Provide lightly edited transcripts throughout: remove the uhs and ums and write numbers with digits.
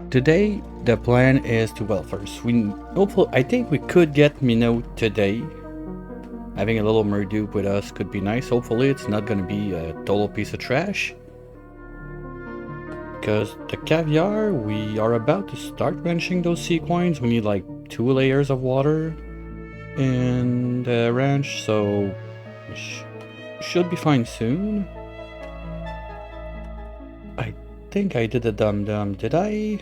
today the plan is to, well, first we hopefully I think we could get Minnow today. Having a little merdupe with us could be nice. Hopefully it's not gonna be a total piece of trash. Because the caviar, we are about to start ranching those sea coins. We need like 2 layers of water in the ranch, so we should be fine soon. I think I did a dum-dum. Did I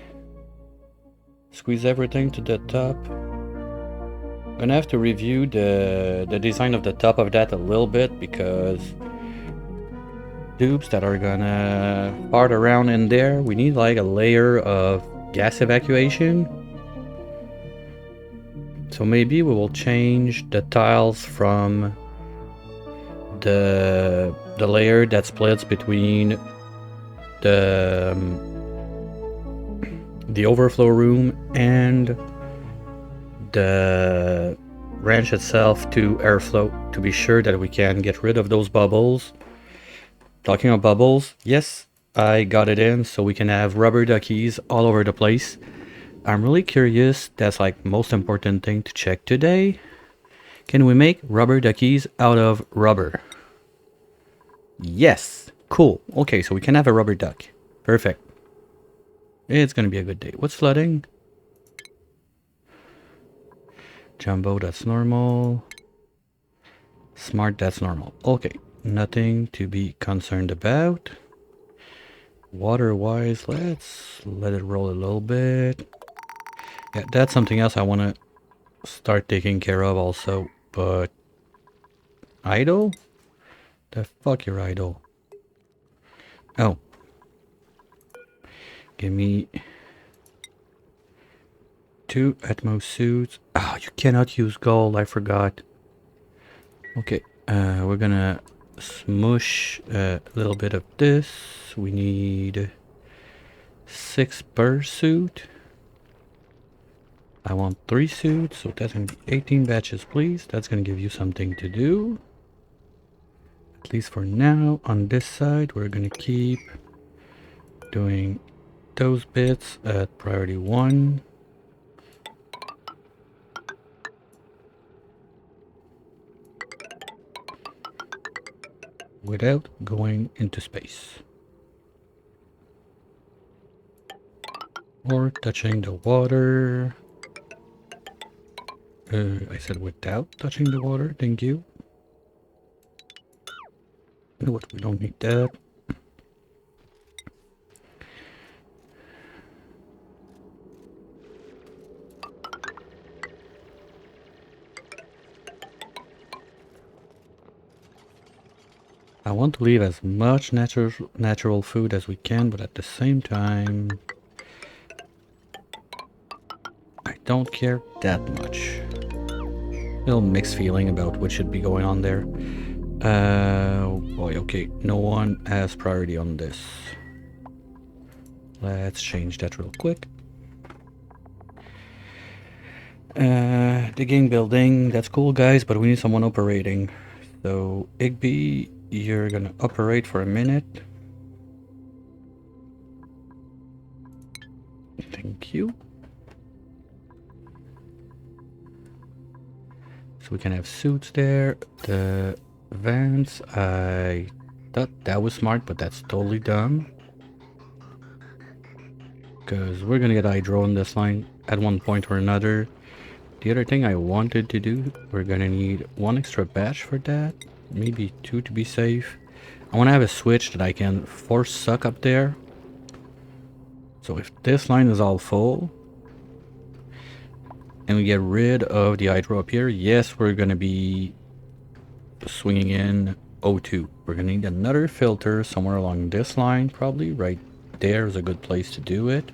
squeeze everything to the top? I'm gonna have to review the design of the top of that a little bit, because tubes that are gonna fart around in there, we need like a layer of gas evacuation. So maybe we will change the tiles from the layer that splits between the overflow room and the ranch itself to airflow, to be sure that we can get rid of those bubbles. Talking of bubbles, yes, I got it in so we can have rubber duckies all over the place. I'm really curious, that's like most important thing to check today. Can we make rubber duckies out of rubber? Yes, cool. Okay, so we can have a rubber duck. Perfect. It's gonna be a good day. What's flooding? Jumbo, that's normal. Smart, that's normal. Okay, nothing to be concerned about. Water-wise, let's let it roll a little bit. Yeah, that's something else I want to start taking care of also, but... Idle? The fuck your idle. Oh. Give me 2 Atmos suits. Oh, you cannot use gold, I forgot. Okay, we're gonna smush a little bit of this. We need 6 per suit. I want 3 suits, so that's gonna be 18 batches, please. That's gonna give you something to do. At least for now. On this side, we're gonna keep doing those bits at priority 1. Without going into space. Or touching the water. I said without touching the water, thank you. You know what, we don't need that. I want to leave as much natural food as we can, but at the same time, I don't care that much. Little mixed feeling about what should be going on there. Boy, okay, no one has priority on this. Let's change that real quick. Digging, building, that's cool, guys, but we need someone operating. So, Igby, you're gonna operate for a minute. Thank you. So we can have suits there. The vents, I thought that was smart, but that's totally dumb. Because we're gonna get hydro on this line at one point or another. The other thing I wanted to do, we're gonna need 1 extra batch for that. Maybe 2 to be safe. I want to have a switch that I can force suck up there. So if this line is all full, and we get rid of the hydro up here, yes, we're gonna be swinging in O2. We're gonna need another filter somewhere along this line, probably right there is a good place to do it.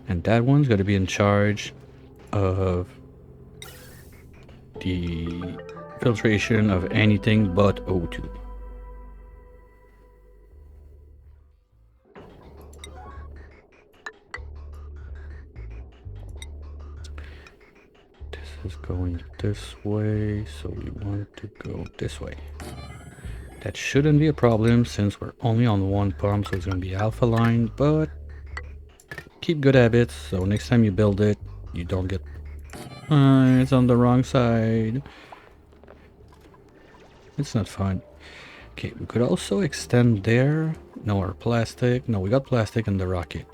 And that one's gonna be in charge of the filtration of anything but O2. This is going this way, so we want to go this way. That shouldn't be a problem since we're only on one pump, so it's gonna be alpha line, but keep good habits, so next time you build it, you don't get... it's on the wrong side. It's not fun. Okay, we could also extend there. No, our plastic. No, we got plastic in the rocket.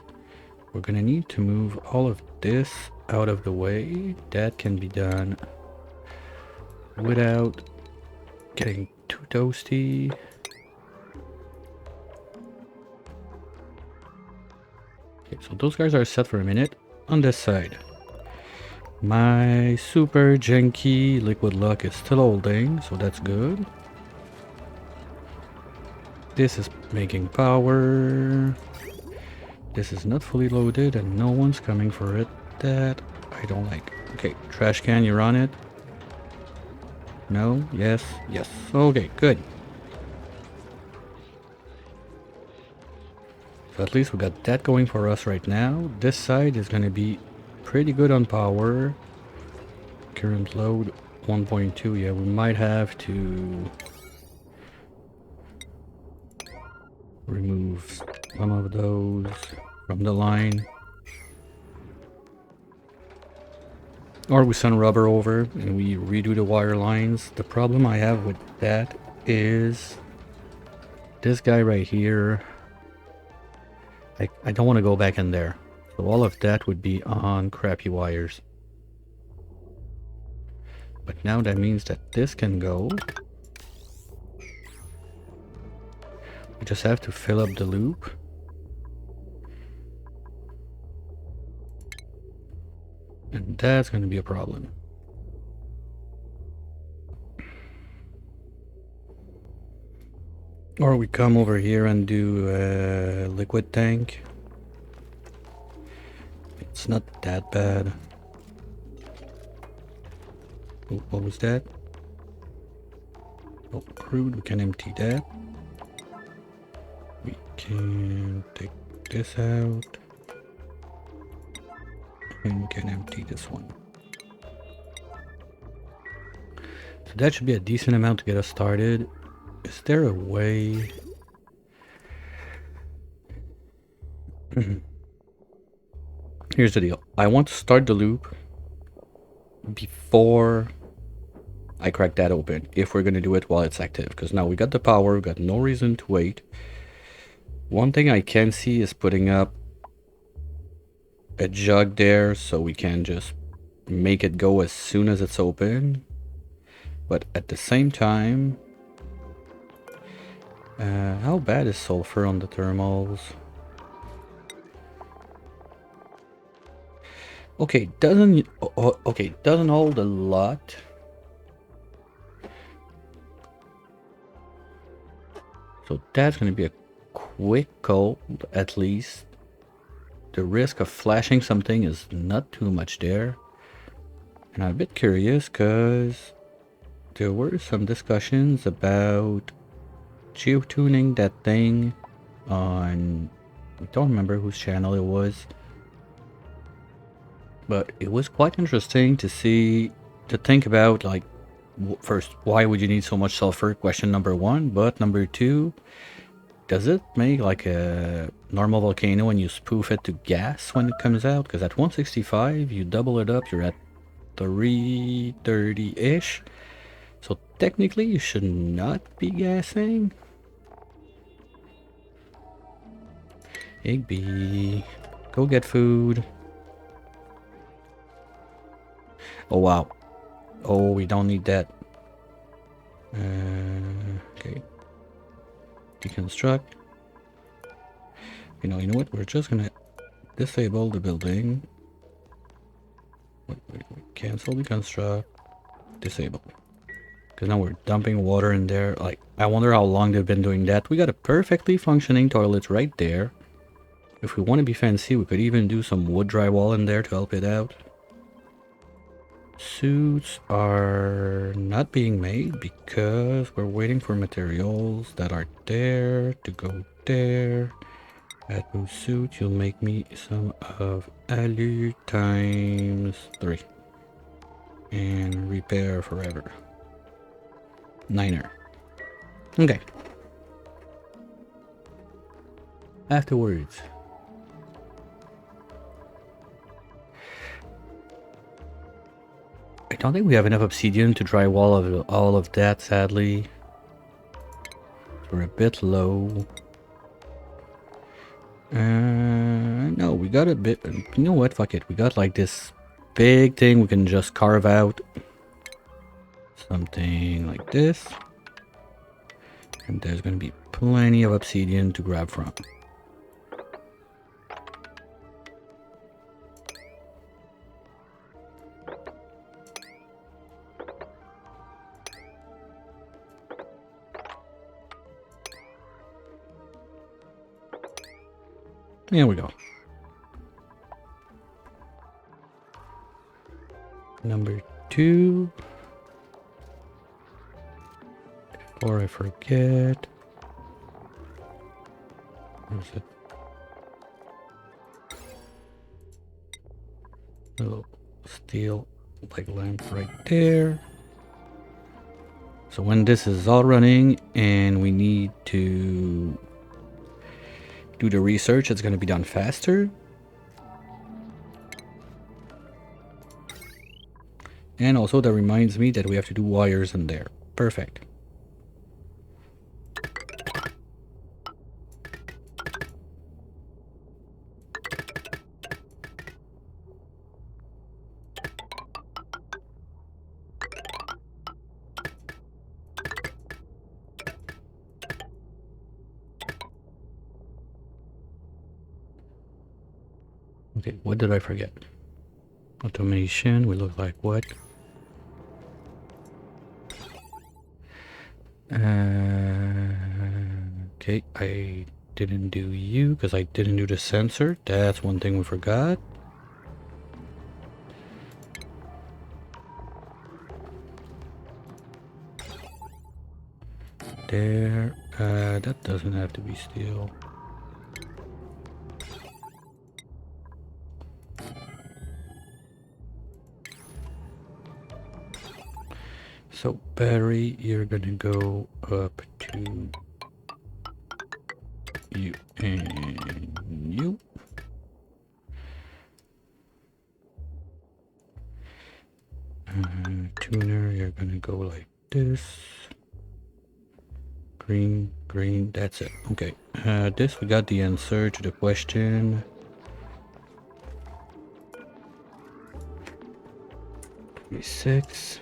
We're gonna need to move all of this out of the way. That can be done without getting too toasty. Okay, so those guys are set for a minute. On this side, my super janky liquid luck is still holding, so that's good. This is making power. This is not fully loaded and no one's coming for it. That I don't like. Okay, trash can, you're on it. No, yes, yes. Okay, good. So at least we got that going for us right now. This side is going to be pretty good on power. Current load 1.2. Yeah, we might have to remove some of those from the line. Or we send rubber over and we redo the wire lines. The problem I have with that is this guy right here. I don't want to go back in there. So all of that would be on crappy wires. But now that means that this can go. We just have to fill up the loop. And that's going to be a problem. Or we come over here and do a liquid tank. It's not that bad. Oh, what was that? Oh, crude, we can empty that. We can take this out. And we can empty this one. So that should be a decent amount to get us started. Is there a way? Here's the deal. I want to start the loop before I crack that open, if we're going to do it while it's active. Because now we got the power, we got no reason to wait. One thing I can see is putting up a jug there so we can just make it go as soon as it's open. But at the same time, how bad is sulfur on the thermals? Okay, doesn't hold a lot. So that's gonna be a quick cold, at least. The risk of flashing something is not too much there. And I'm a bit curious because there were some discussions about geotuning that thing on, I don't remember whose channel it was, but it was quite interesting to see, to think about, like, first, why would you need so much sulfur? Question number one. But number two, does it make like a normal volcano and you spoof it to gas when it comes out? Because at 165, you double it up, you're at 330-ish. So technically, you should not be gassing. Igby, go get food. Oh wow. Oh, we don't need that. Okay. Deconstruct. You know what? We're just gonna disable the building. Wait. Cancel deconstruct. Disable. Because now we're dumping water in there. Like, I wonder how long they've been doing that. We got a perfectly functioning toilet right there. If we want to be fancy, we could even do some wood drywall in there to help it out. Suits are not being made because we're waiting for materials that are there to go there. At those suits, you'll make me some of alu times 3. And repair forever. 9er. Okay. Afterwards. I don't think we have enough obsidian to drywall all of that, sadly. We're a bit low. No, we got a bit. You know what? Fuck it. We got like this big thing we can just carve out. Something like this. And there's gonna be plenty of obsidian to grab from. Here we go. Number 2. Before I forget. Where's it? Little steel like lamp right there. So when this is all running and we need to do the research, it's going to be done faster. And also that reminds me that we have to do wires in there. Perfect. Okay, what did I forget? Automation, we look like what? Okay, I didn't do you because I didn't do the sensor. That's one thing we forgot. There, that doesn't have to be steel. So battery, you're gonna go up to you and you. Tuner, you're gonna go like this. Green, green, that's it. Okay, this we got the answer to the question. 26.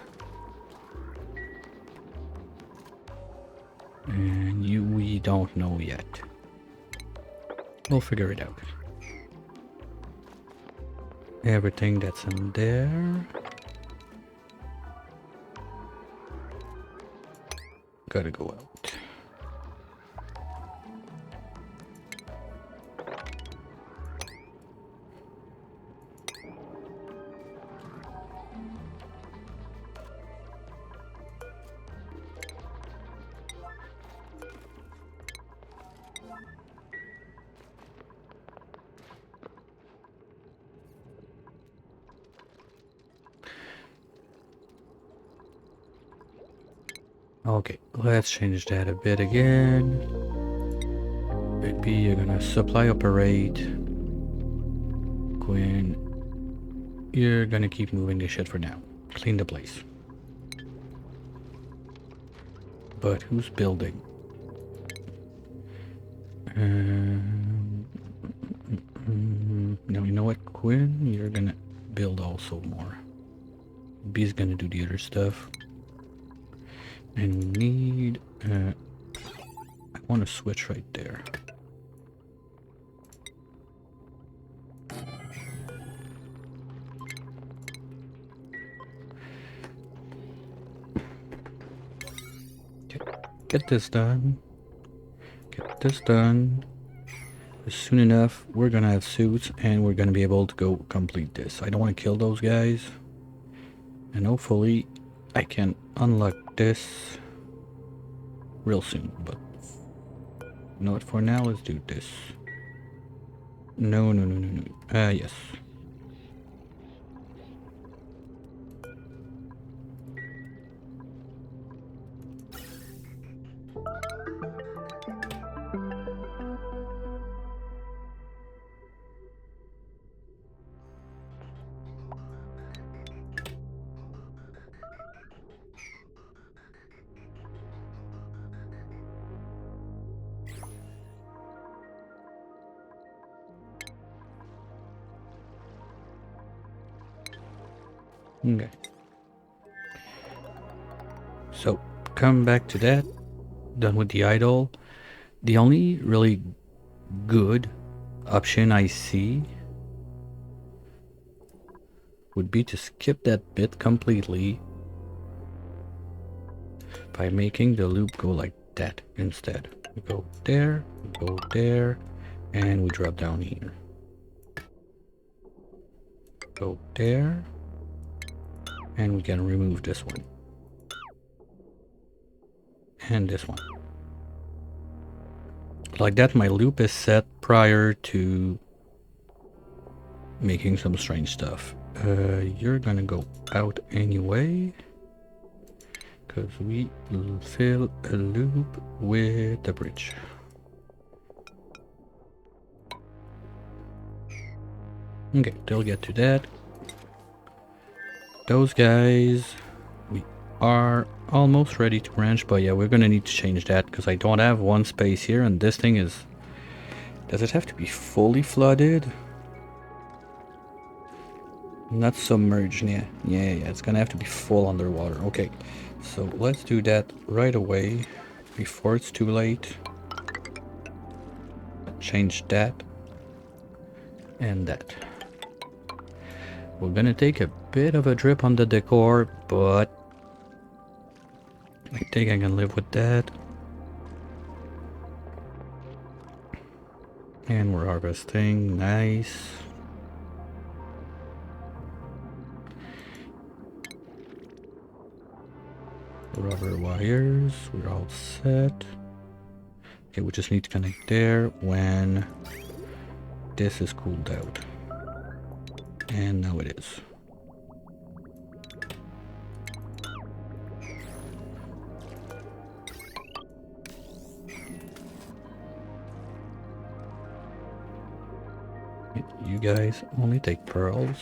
And you, we don't know yet. We'll figure it out. Everything that's in there. Gotta go out. Okay, let's change that a bit again. Big B, you're gonna supply operate. Quinn, you're gonna keep moving this shit for now. Clean the place. But who's building? No, you know what, Quinn? You're gonna build also more. B's gonna do the other stuff. And we need... I want to switch right there. Okay, get this done. Get this done. Soon enough, we're gonna have suits and we're gonna be able to go complete this. I don't want to kill those guys. And hopefully I can unlock this real soon, but you know what, for now let's do this. No. Yes. Okay. So, come back to that. Done with the idle. The only really good option I see would be to skip that bit completely by making the loop go like that instead. We go there, and we drop down here. Go there, and we can remove this one. And this one. Like that, my loop is set prior to making some strange stuff. You're gonna go out anyway, because we will fill a loop with the bridge. Okay, they'll get to that. Those guys, we are almost ready to branch, but yeah, we're gonna need to change that because I don't have one space here, and this thing is... Does it have to be fully flooded? Not submerged, yeah. Yeah, it's gonna have to be full underwater. Okay, so let's do that right away before it's too late. Change that and that. We're gonna take a bit of a drip on the decor, but I think I can live with that. And we're harvesting, nice. Rubber wires, we're all set. Okay, we just need to connect there when this is cooled out. And now it is. You guys only take pearls.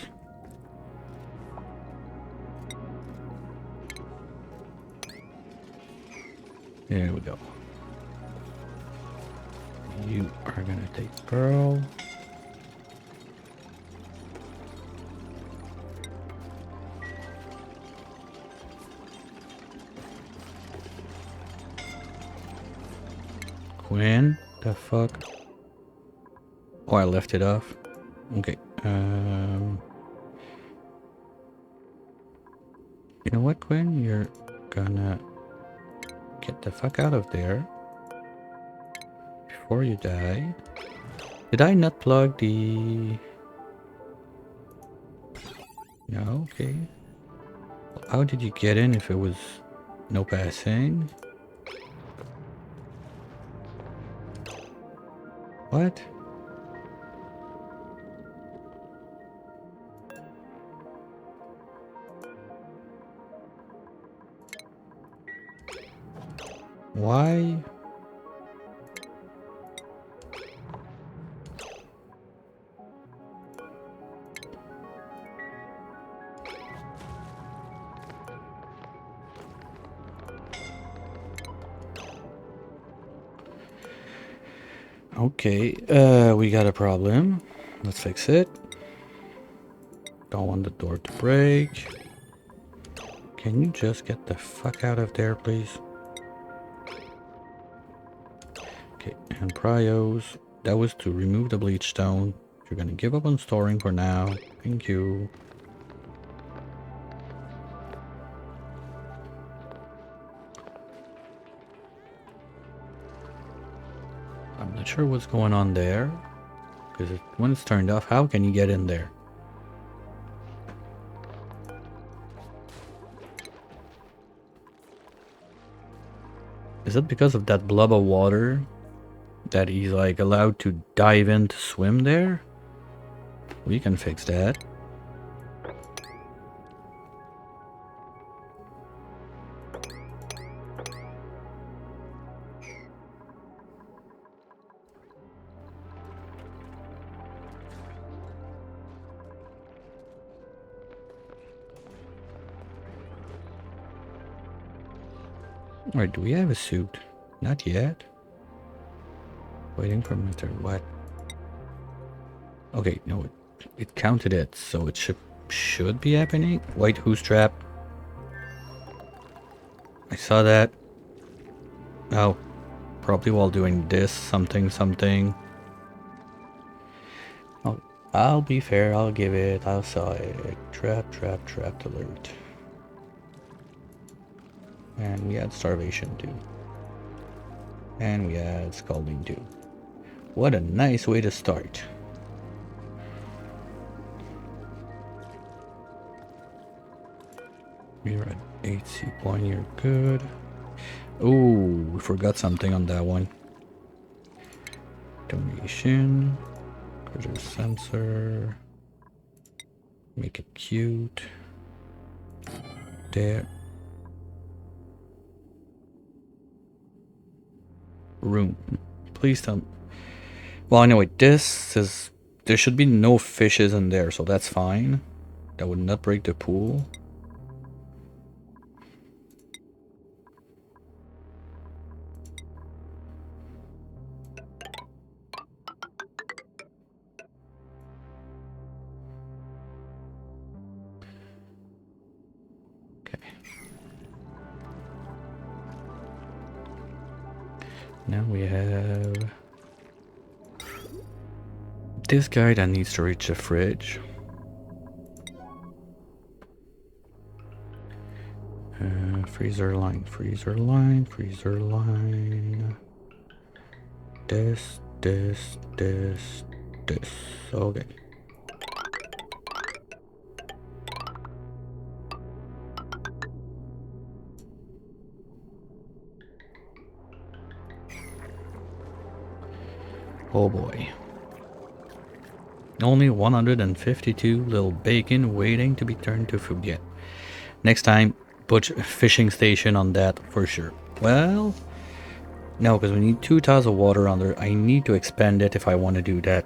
There we go. You are gonna take pearl. Quinn, the fuck? Oh, I left it off. Okay. You know what, Quinn? You're gonna get the fuck out of there before you die. Did I not plug the... No, okay. How did you get in if it was no passing? What? Why? Okay, we got a problem. Let's fix it. Don't want the door to break. Can you just get the fuck out of there, please? Okay, and pryos. That was to remove the bleach stone. You're gonna give up on storing for now. Thank you. I'm not sure what's going on there. Because when it's turned off, how can you get in there? Is it because of that blob of water that he's like allowed to dive in to swim there? We can fix that. Alright, do we have a suit? Not yet. Waiting for Mr. What? Okay, no, it counted it, so it should should be happening. Wait, who's trapped? I saw that. Oh, probably while doing this, something. Oh, I'll be fair, I'll give it, I'll saw it. Trapped alert. And we had starvation too. And we had scalding too. What a nice way to start. You're at 8 C point, you're good. Oh, we forgot something on that one. Donation. Critter sensor. Make it cute. There. Room. Please tell me. Well, anyway, this is... There should be no fishes in there, so that's fine. That would not break the pool. Now we have this guy that needs to reach the fridge. Freezer line. This. Okay. Oh boy. Only 152 little bacon waiting to be turned to food yet. Next time, put a fishing station on that for sure. Well, no, because we need 2 tiles of water under. I need to expand it if I want to do that.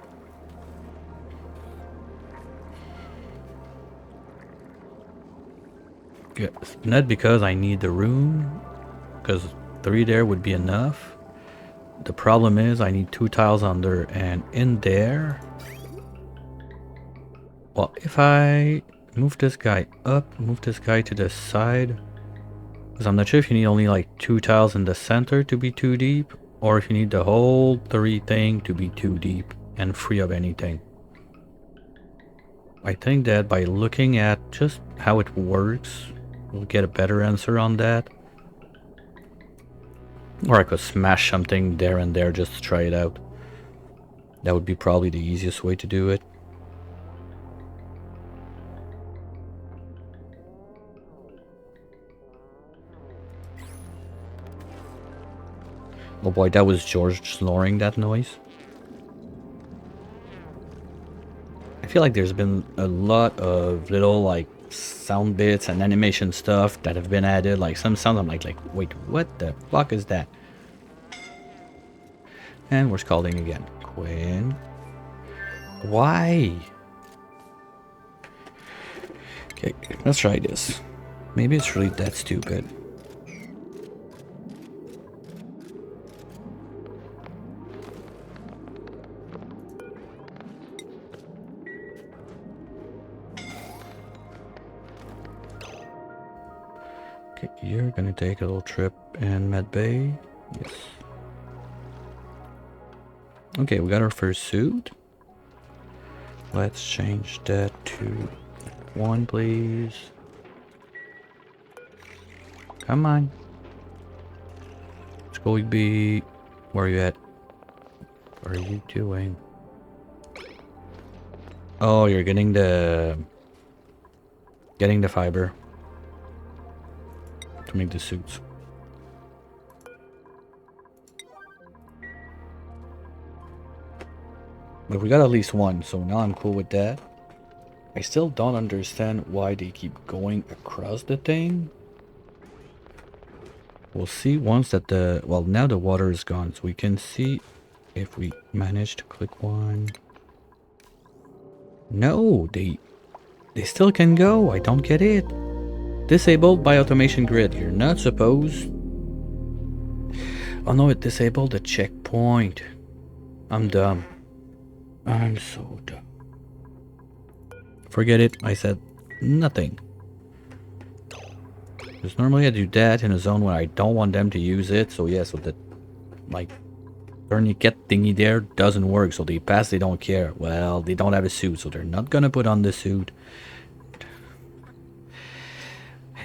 Yes, not because I need the room, because 3 there would be enough. The problem is I need 2 tiles under, and in there... Well, if I move this guy up, move this guy to the side, because I'm not sure if you need only like 2 tiles in the center to be too deep, or if you need the whole 3 thing to be too deep and free of anything. I think that by looking at just how it works, we'll get a better answer on that. Or I could smash something there and there just to try it out. That would be probably the easiest way to do it. Oh boy, that was George snoring that noise. I feel like there's been a lot of little like sound bits and animation stuff that have been added. Like some sounds I'm like wait, what the fuck is that? And we're scalding again. Quinn. Why? Okay, let's try this. Maybe it's really that stupid. Okay, you're gonna take a little trip in Med Bay. Yes. Okay, we got our first suit. Let's change that to 1, please. Come on. Speedy, where are you at? What are you doing? Oh, you're getting the fiber to make the suits. But we got at least 1, so now I'm cool with that. I still don't understand why they keep going across the thing. We'll see once that the... Well, now the water is gone, so we can see if we manage to click 1. No, they still can go. I don't get it. Disabled by automation grid. You're not supposed... Oh no, it disabled the checkpoint. I'm dumb. I'm so dumb. Forget it. I said Nothing. Because normally I do that in a zone where I don't want them to use it. So yeah, so that like tourniquet thingy there doesn't work. So they pass, they don't care. Well, they don't have a suit, so they're not gonna put on the suit.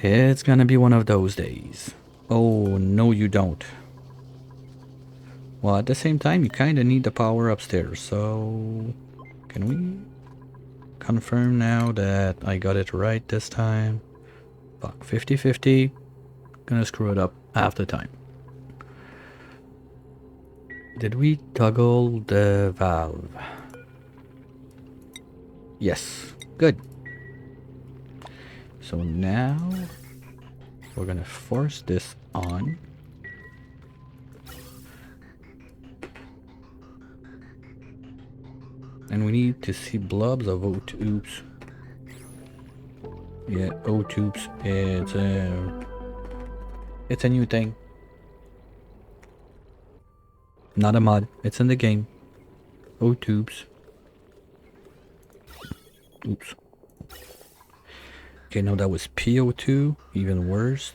It's gonna be one of those days. Oh, no you don't. Well, at the same time, you kinda need the power upstairs, so... Can we confirm now that I got it right this time? Fuck, 50-50. Gonna screw it up half the time. Did we toggle the valve? Yes, good. So now we're gonna force this on. And we need to see blobs of O-tubes. Yeah, O-tubes. It's a new thing. Not a mod. It's in the game. O-tubes. Oops. Okay, no, that was PO2. Even worse.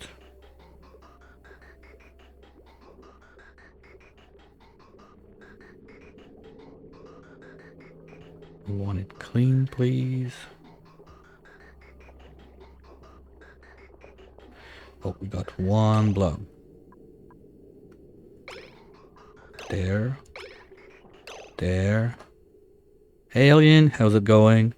We want it clean, please. Oh, we got one blob. There. There. Hey, alien, how's it going?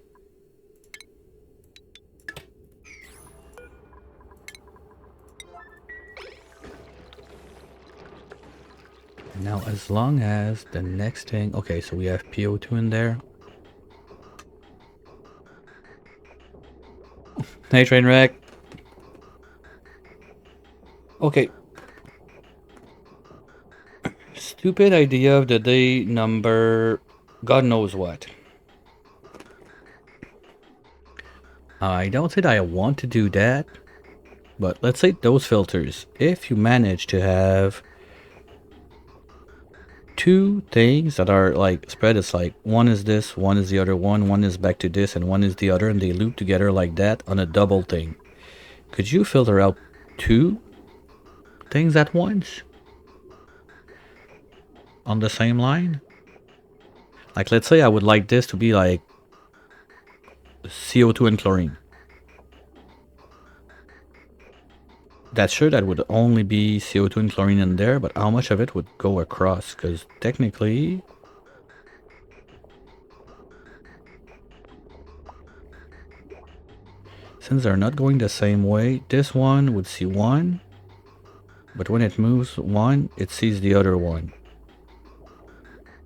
Now, as long as the next thing... Okay, so we have PO2 in there. Hey, Trainwreck. Okay. Stupid idea of the day number... God knows what. I don't say that I want to do that. But let's say those filters. If you manage to have... two things that are like spread, it's like one is this, one is the other one is back to this, and one is the other, and they loop together like that on a double thing. Could you filter out two things at once on the same line? Like, let's say I would like this to be like CO2 and chlorine. That's sure that would only be CO2 and chlorine in there, but how much of it would go across? Because technically... since they're not going the same way, this one would see one, but when it moves one, it sees the other one.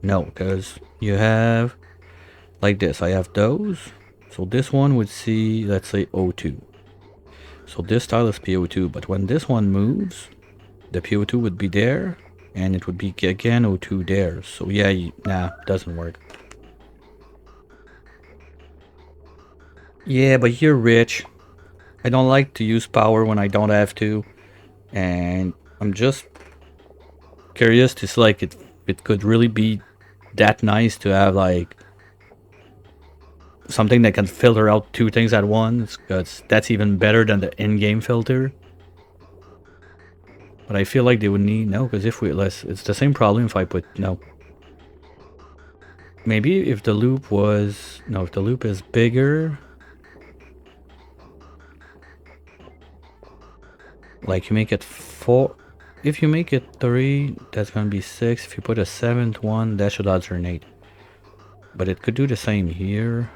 No, because you have... like this, I have those. So this one would see, let's say, O2. So this tile is PO2, but when this one moves, the PO2 would be there, and it would be again O2 there. So yeah, nah, doesn't work. Yeah, but you're rich. I don't like to use power when I don't have to, and I'm just curious to see like it could really be that nice to have like something that can filter out two things at once, because that's even better than the in-game filter. But I feel like they would need... no, because if we... it's the same problem if I put... no. Maybe if the loop was... no, if the loop is bigger... like you make it 4... if you make it 3, that's gonna be 6. If you put a 7th one, that should alternate. But it could do the same here.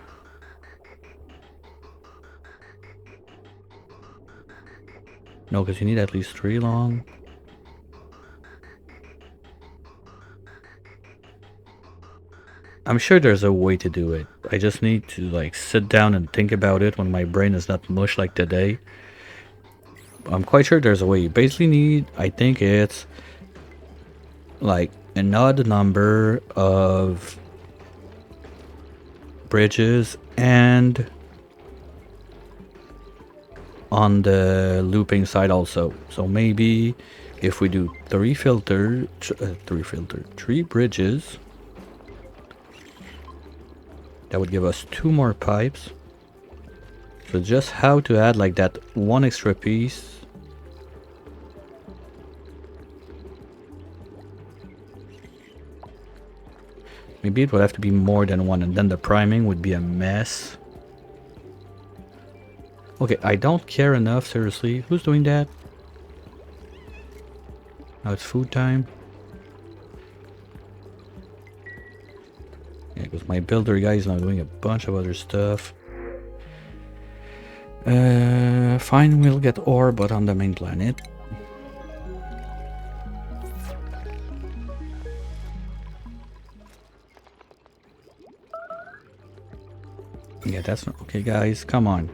No, because you need at least 3 long. I'm sure there's a way to do it. I just need to like sit down and think about it when my brain is not mush like today. I'm quite sure there's a way. You basically need, I think it's like an odd number of bridges and on the looping side also. So maybe if we do 3 bridges, that would give us 2 more pipes. So just how to add like that one extra piece. Maybe it would have to be more than one, and then the priming would be a mess. Okay, I don't care enough, seriously. Who's doing that? Now it's food time. Yeah, because my builder guy is now doing a bunch of other stuff. Fine, we'll get ore, but on the main planet. Yeah, that's not okay, guys. Come on.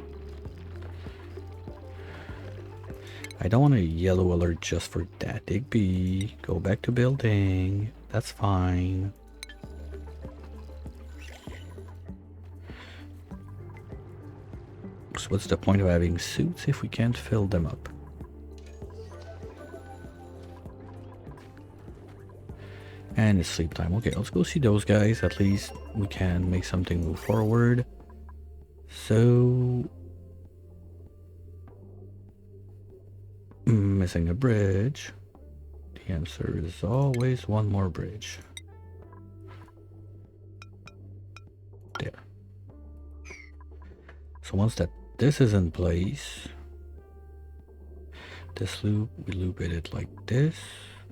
I don't want a yellow alert just for that. Digby, go back to building. That's fine. So what's the point of having suits if we can't fill them up? And it's sleep time. Okay, let's go see those guys. At least we can make something move forward. So... missing a bridge. The answer is always one more bridge. There. So once this is in place, this loop, we loop it like this.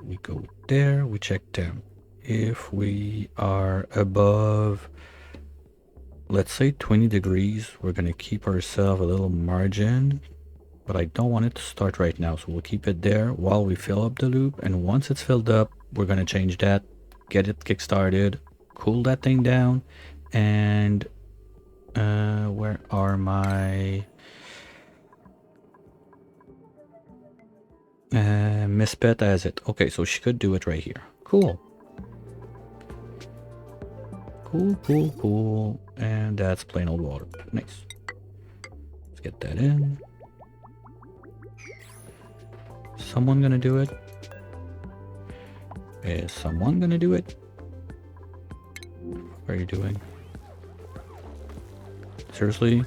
We go there, we check them. If we are above, let's say 20 degrees, we're going to keep ourselves a little margin, but I don't want it to start right now. So we'll keep it there while we fill up the loop. And once it's filled up, we're going to change that, get it kick-started, cool that thing down. And where are my... Miss Pet has it. Okay, so she could do it right here. Cool. Cool. And that's plain old water. Nice. Let's get that in. Someone gonna do it? Is someone gonna do it? What are you doing? Seriously?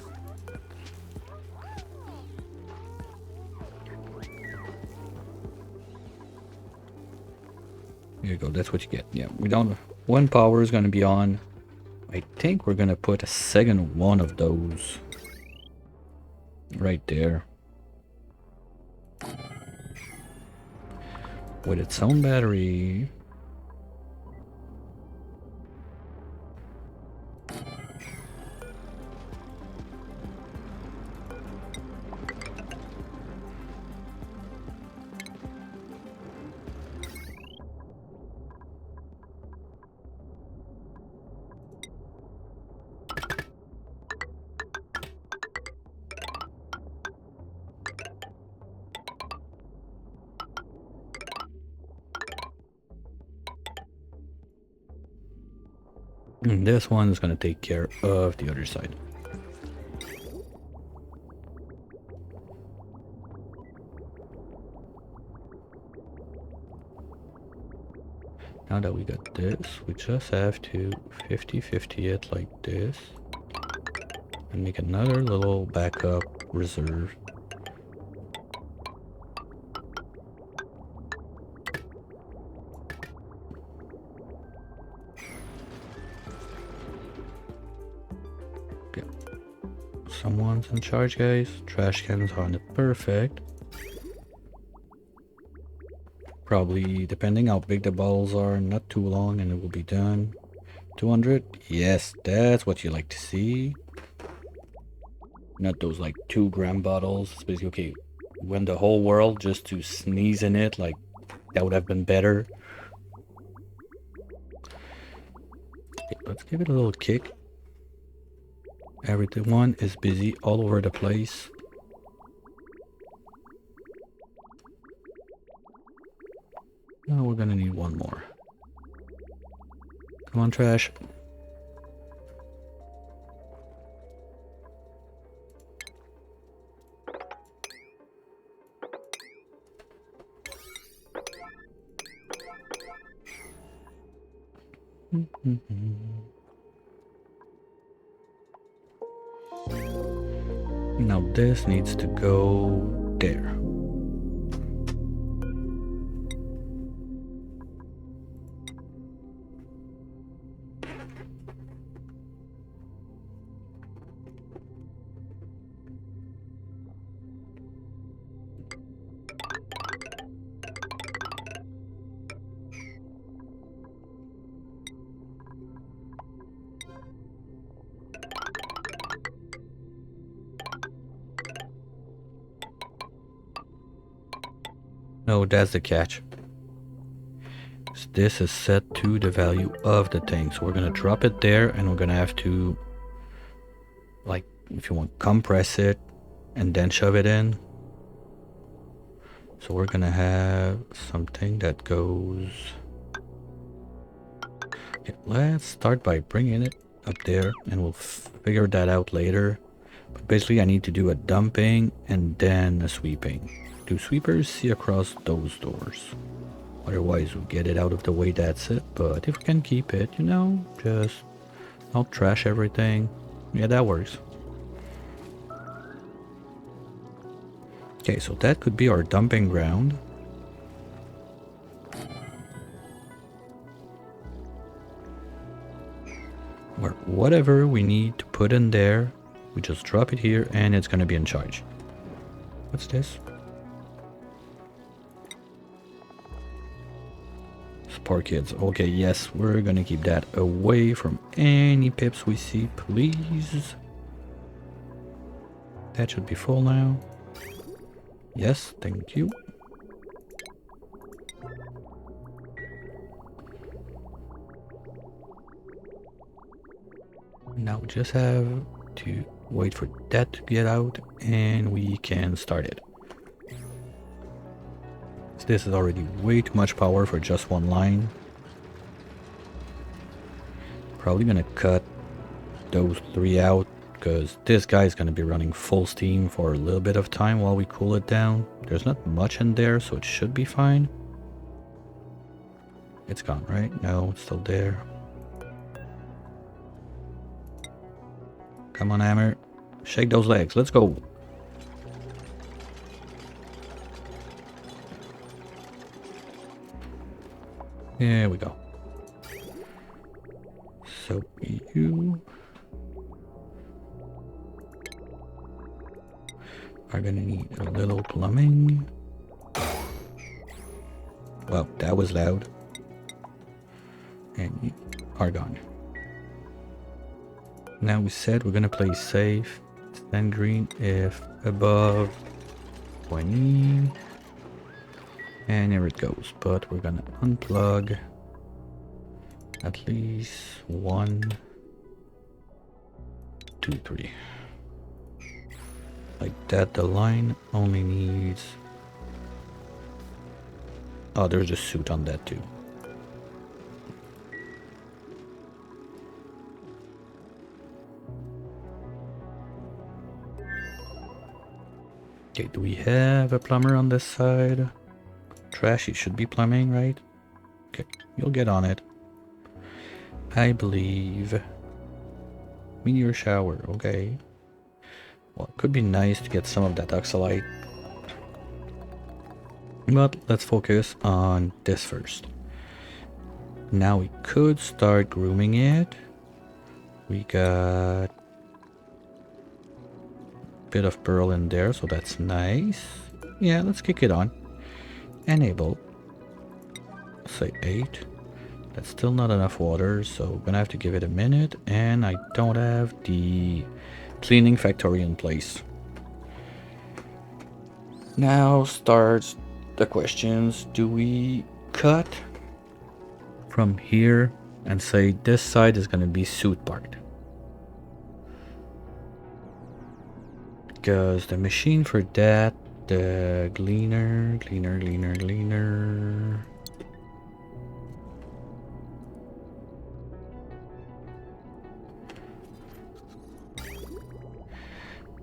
Here you go, that's what you get. Yeah, we don't... One power is gonna be on. I think we're gonna put a second one of those right there with its own battery. And this one is going to take care of the other side. Now that we got this, we just have to 50-50 it like this. And make another little backup reserve. Someone's in charge, guys. Trash cans on it. Perfect. Probably, depending how big the bottles are, not too long and it will be done. 200? Yes, that's what you like to see. Not those like 2-gram bottles. It's basically, okay, when the whole world just to sneeze in it, like, that would have been better. Okay, let's give it a little kick. Everyone is busy all over the place. Now we're gonna need one more. Come on, trash. Now this needs to go there. No, that's the catch. This is set to the value of the thing. So we're gonna drop it there and we're gonna have to, like, if you want, compress it and then shove it in. So we're gonna have something that goes... Okay, let's start by bringing it up there and we'll figure that out later. But basically I need to do a dumping and then a sweeping. Do sweepers see across those doors? Otherwise we'll get it out of the way, that's it. But if we can keep it, you know, just not trash everything. Yeah, that works. Okay, so that could be our dumping ground. Where whatever we need to put in there, we just drop it here and it's gonna be in charge. What's this? Poor kids. Okay, yes, we're gonna keep that away from any pips we see, please. That should be full now. Yes, thank you. Now we just have to wait for that to get out and we can start it. This is already way too much power for just one line. Probably gonna cut those 3 out because this guy is gonna be running full steam for a little bit of time while we cool it down. There's not much in there, so it should be fine. It's gone, right? No, it's still there. Come on, hammer. Shake those legs. Let's go. There we go. So you are gonna need a little plumbing. Well, that was loud. And you are gone. Now we said we're gonna play safe. Stand green if above 20. And there it goes, but we're gonna unplug at least 1, 2, 3. Like that, the line only needs... Oh, there's a suit on that too. Okay, do we have a plumber on this side? Trashy should be plumbing, right? Okay, you'll get on it. I believe. Meteor shower, okay. Well, it could be nice to get some of that oxalite. But let's focus on this first. Now we could start grooming it. We got a bit of pearl in there, so that's nice. Yeah, let's kick it on. Enable. Say 8. That's still not enough water, so I'm gonna have to give it a minute, and I don't have the cleaning factory in place. Now starts the questions. Do we cut from here and say this side is gonna be suit part? Because the machine for that, the gleaner.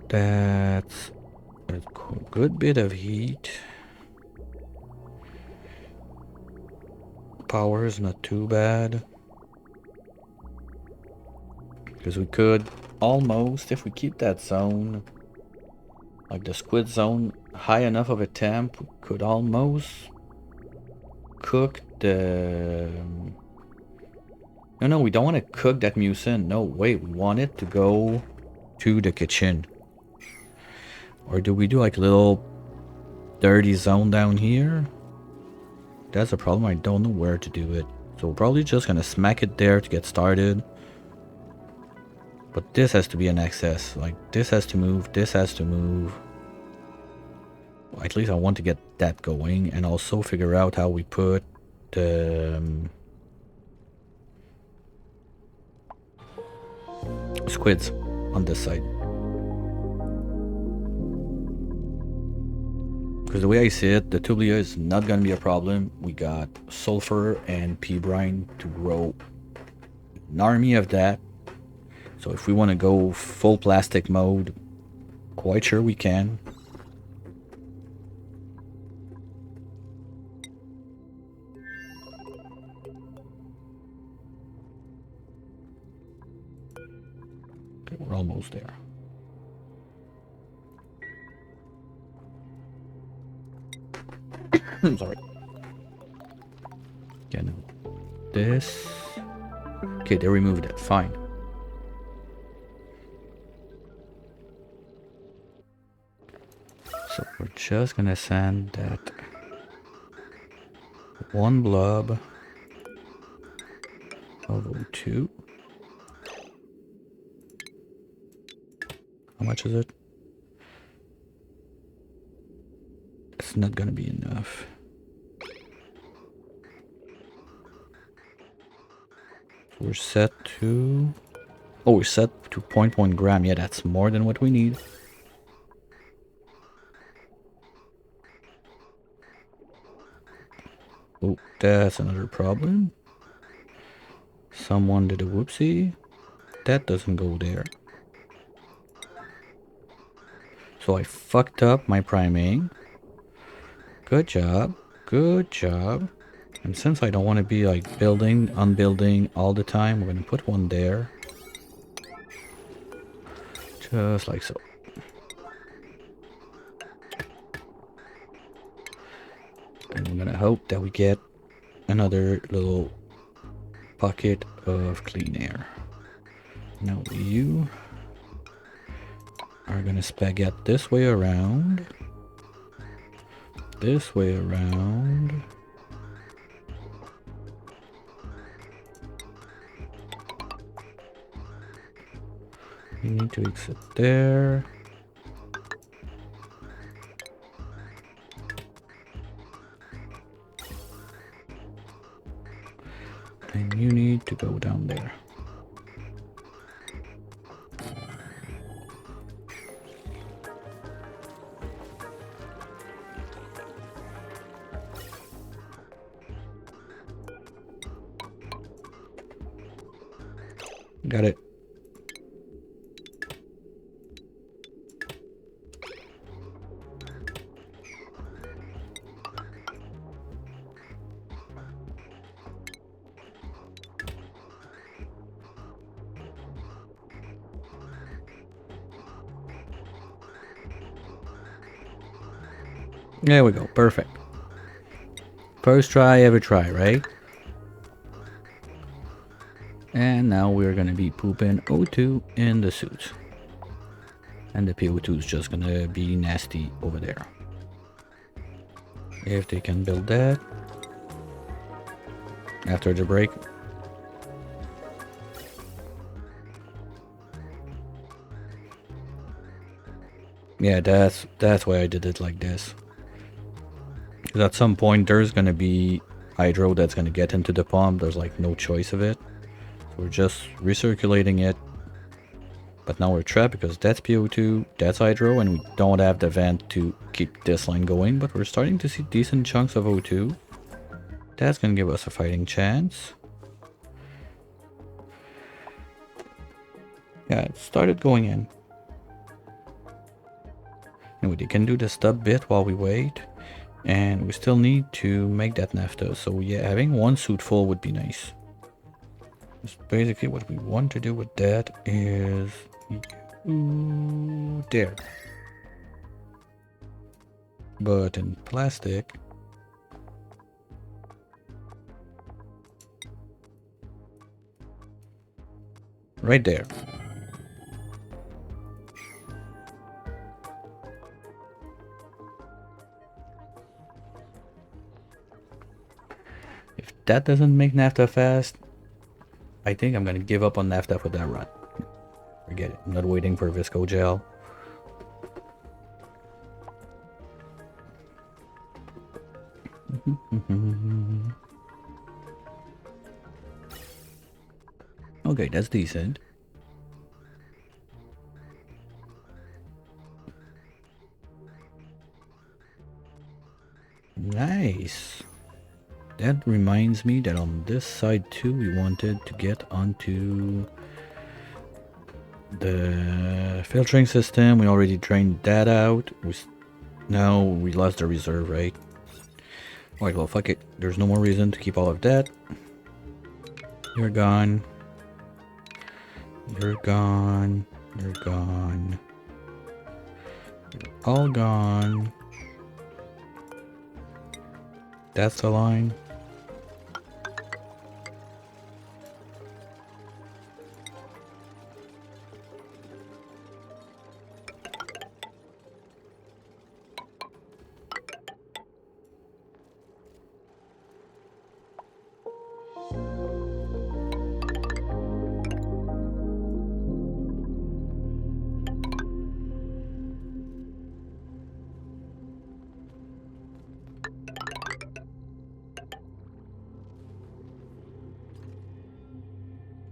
That's a good bit of heat. Power is not too bad. Because we could almost, if we keep that zone, Like the squid zone, high enough of a temp, we could almost cook the... No, we don't want to cook that mucin. No, wait, we want it to go to the kitchen. Or do we do like a little dirty zone down here? That's a problem, I don't know where to do it. So we're probably just gonna smack it there to get started. But this has to be an excess. Like, this has to move, this has to move. Well, at least I want to get that going, and also figure out how we put the squids on this side. Because the way I see it, the tublia is not going to be a problem. We got sulfur and pea brine to grow an army of that. So if we want to go full plastic mode, quite sure we can. Okay, we're almost there. I'm sorry. Yeah, no. This. Okay, they removed it. Fine. So we're just gonna send that one blob of O2. How much is it? It's not gonna be enough. So we're set to... Oh, we're set to 0.1 gram. Yeah, that's more than what we need. Oh, that's another problem. Someone did a whoopsie. That doesn't go there. So I fucked up my priming. Good job. Good job. And since I don't want to be like building, unbuilding all the time, we're going to put one there. Just like so. And we're going to hope that we get another little pocket of clean air. Now you are going to spaghetti this way around. This way around. You need to exit there. And you need to go down there. Got it. There we go. Perfect. First try, every try, right? And now we're gonna be pooping O2 in the suit. And the PO2 is just gonna be nasty over there. If they can build that. After the break. Yeah, that's why I did it like this. Because at some point there's gonna be hydro that's gonna get into the pump. There's like no choice of it. So we're just recirculating it. But now we're trapped because that's PO2, that's hydro, and we don't have the vent to keep this line going. But we're starting to see decent chunks of O2. That's gonna give us a fighting chance. Yeah, it started going in. Anyway, they can do the stub bit while we wait. And we still need to make that naphtha. So yeah, having one suit full would be nice. That's basically what we want to do with that is... Ooh, there. but in plastic. Right there. If that doesn't make naphtha fast, I think I'm gonna give up on naphtha for that run. Forget it. I'm not waiting for Visco gel. Okay, that's decent. Nice. That reminds me that on this side too, we wanted to get onto the filtering system. We already drained that out. Now we lost the reserve, right? Alright, well, fuck it. There's no more reason to keep all of that. You're gone. You're gone. You're gone. You're all gone. That's the line.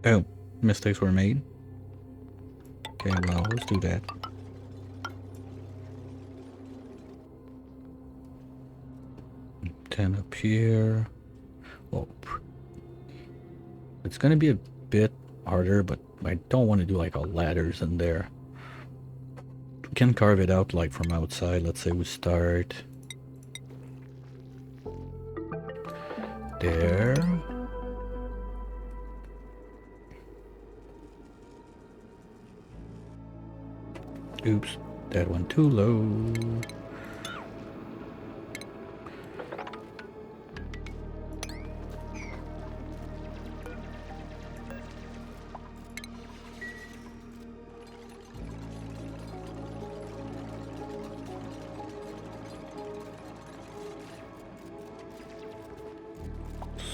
Oh, mistakes were made. Okay, well, let's do that. Ten up here. Well, it's gonna be a bit harder, but I don't want to do like a ladders in there. We can carve it out like from outside. Let's say we start there. Oops, that one too low.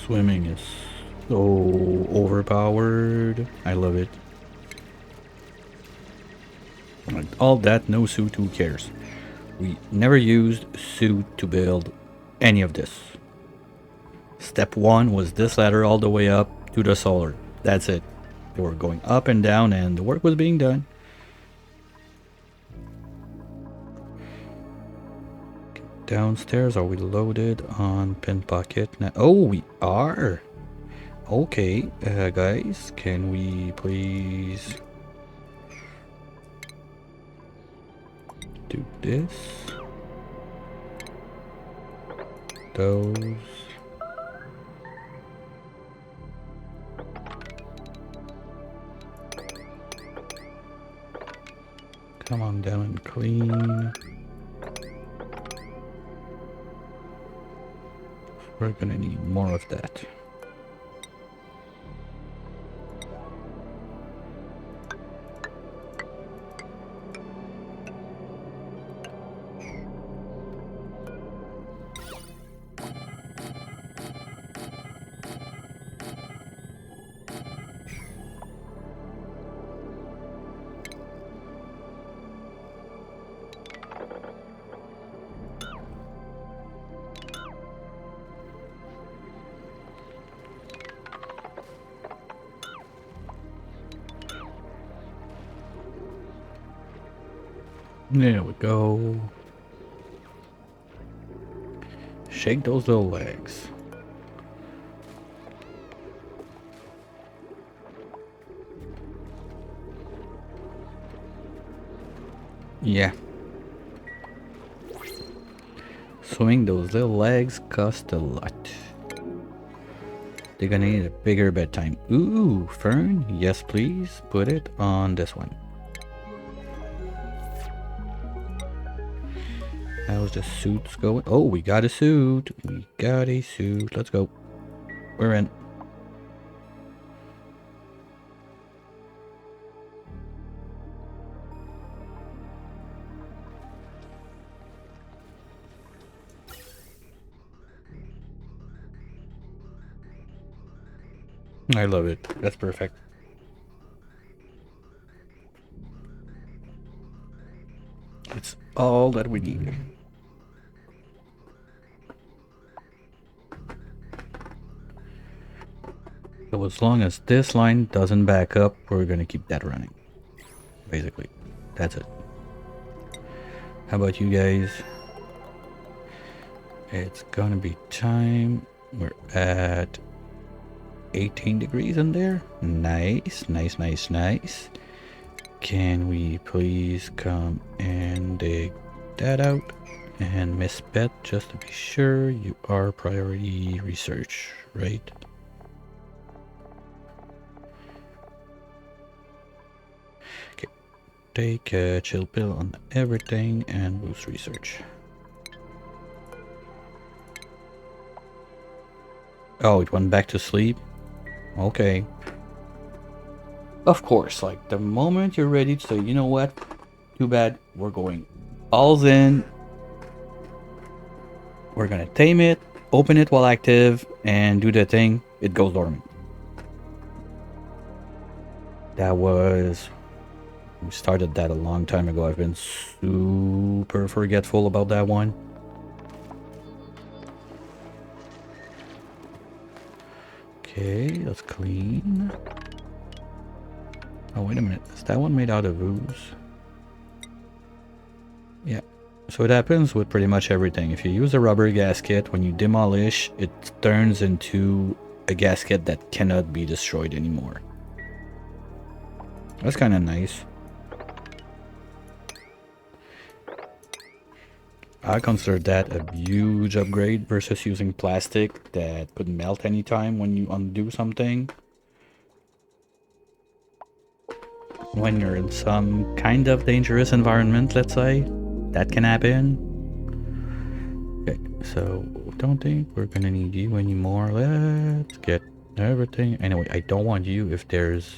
Swimming is so overpowered. I love it. Like, all that, no suit, who cares? We never used suit to build any of this. Step 1 was this ladder all the way up to the solar. That's it. We were going up and down and the work was being done. Downstairs, are we loaded on pin pocket now? Oh, we are. Okay, guys, can we please do this? Those. Come on down and clean. We're gonna need more of that. There we go. Shake those little legs. Yeah. Swimming those little legs cost a lot. They're gonna need a bigger bedtime. Ooh, fern. Yes, please. Put it on this one. How's the suits going? Oh, we got a suit. We got a suit. Let's go. We're in. I love it. That's perfect. It's all that we need. So as long as this line doesn't back up, we're gonna keep that running. Basically, that's it. How about you guys? It's gonna be time. We're at 18 degrees in there. Nice, nice, nice, nice. Can we please come and dig that out? And Miss Bet, just to be sure, you are priority research, right? Okay, take a chill pill on everything and boost research. Oh, it went back to sleep? Okay. Of course, like the moment you're ready to say, you know what, too bad, we're going all's in. We're gonna tame it, open it while active, and do the thing, it goes dormant. That was... We started that a long time ago. I've been super forgetful about that one. Okay, let's clean. Oh, wait a minute. Is that one made out of ooze? Yeah. So it happens with pretty much everything. If you use a rubber gasket, when you demolish, it turns into a gasket that cannot be destroyed anymore. That's kind of nice. I consider that a huge upgrade versus using plastic that could melt anytime when you undo something. When you're in some kind of dangerous environment, let's say, that can happen. Okay, so don't think we're gonna need you anymore. Let's get everything. Anyway, I don't want you if there's...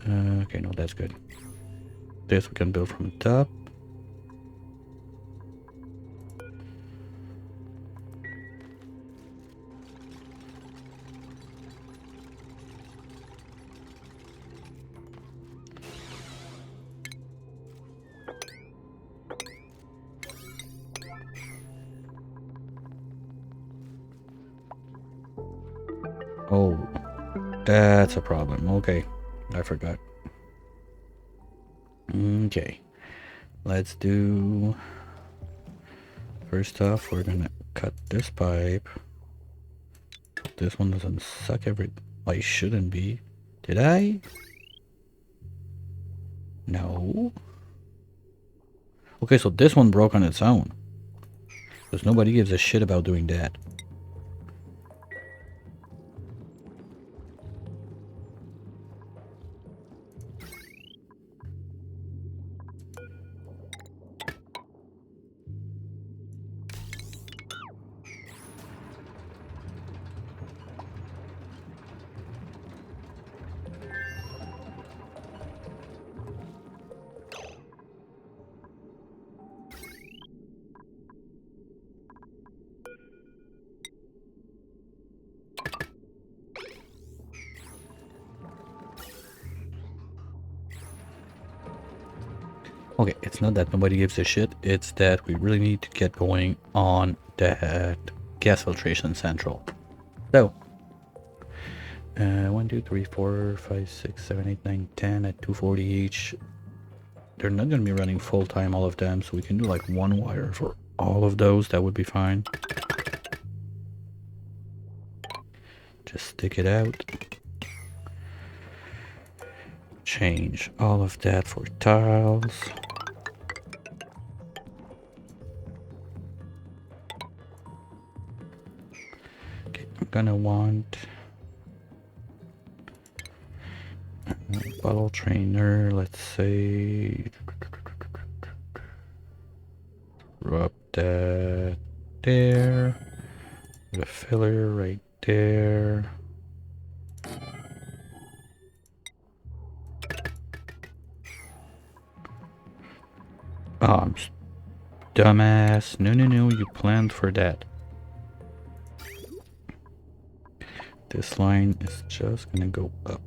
okay, no, that's good. This we can build from the top. Oh, that's a problem. Okay, I forgot. Okay, let's do... First off, we're gonna cut this pipe. This one doesn't suck every... I shouldn't be. Did I? No. Okay, so this one broke on its own. Because nobody gives a shit about doing that. Okay, it's not that nobody gives a shit, it's that we really need to get going on that gas filtration central. So, 1, 2, 3, 4, 5, 6, 7, 8, 9, 10 at 240 each. They're not going to be running full time, all of them, so we can do like one wire for all of those. That would be fine. Just stick it out. Change all of that for tiles. Okay, I'm gonna want a bottle trainer, let's say Drop that there. The filler right there. Oh, I'm dumbass. No, no, no, you planned for that. This line is just gonna go up.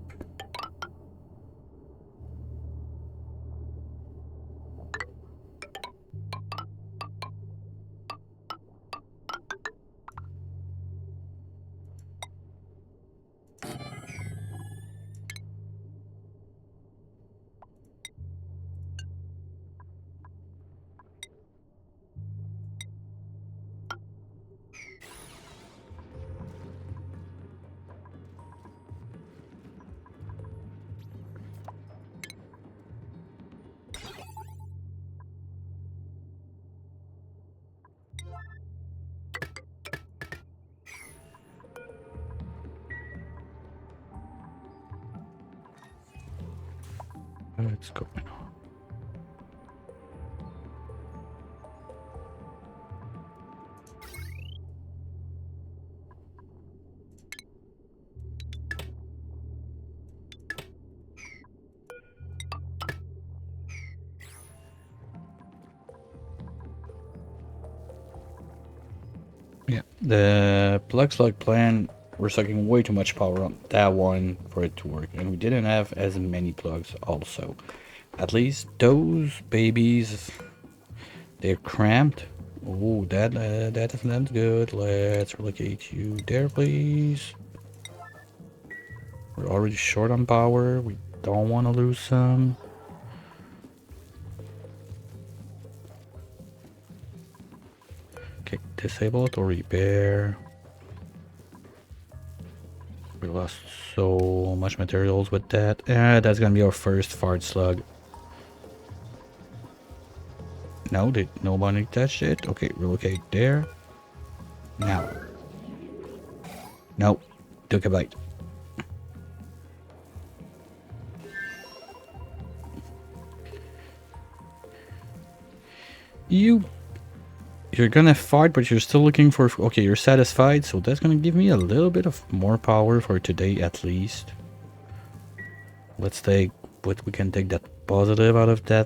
What's going on? Yeah, the plug slug plan, we're sucking way too much power on that one for it to work, and we didn't have as many plugs also. At least those babies, they're cramped. Oh, that is not good. Let's relocate you there, please. We're already short on power. We don't want to lose some. Okay, disable it or repair. We lost so much materials with that. That's gonna be our first fart slug. No, did nobody touch it? Okay, relocate there. Now. Nope. Took a bite. You're gonna fart, but you're still looking for... Okay, you're satisfied, so that's gonna give me a little bit of more power for today at least. Let's take what we can take that positive out of that.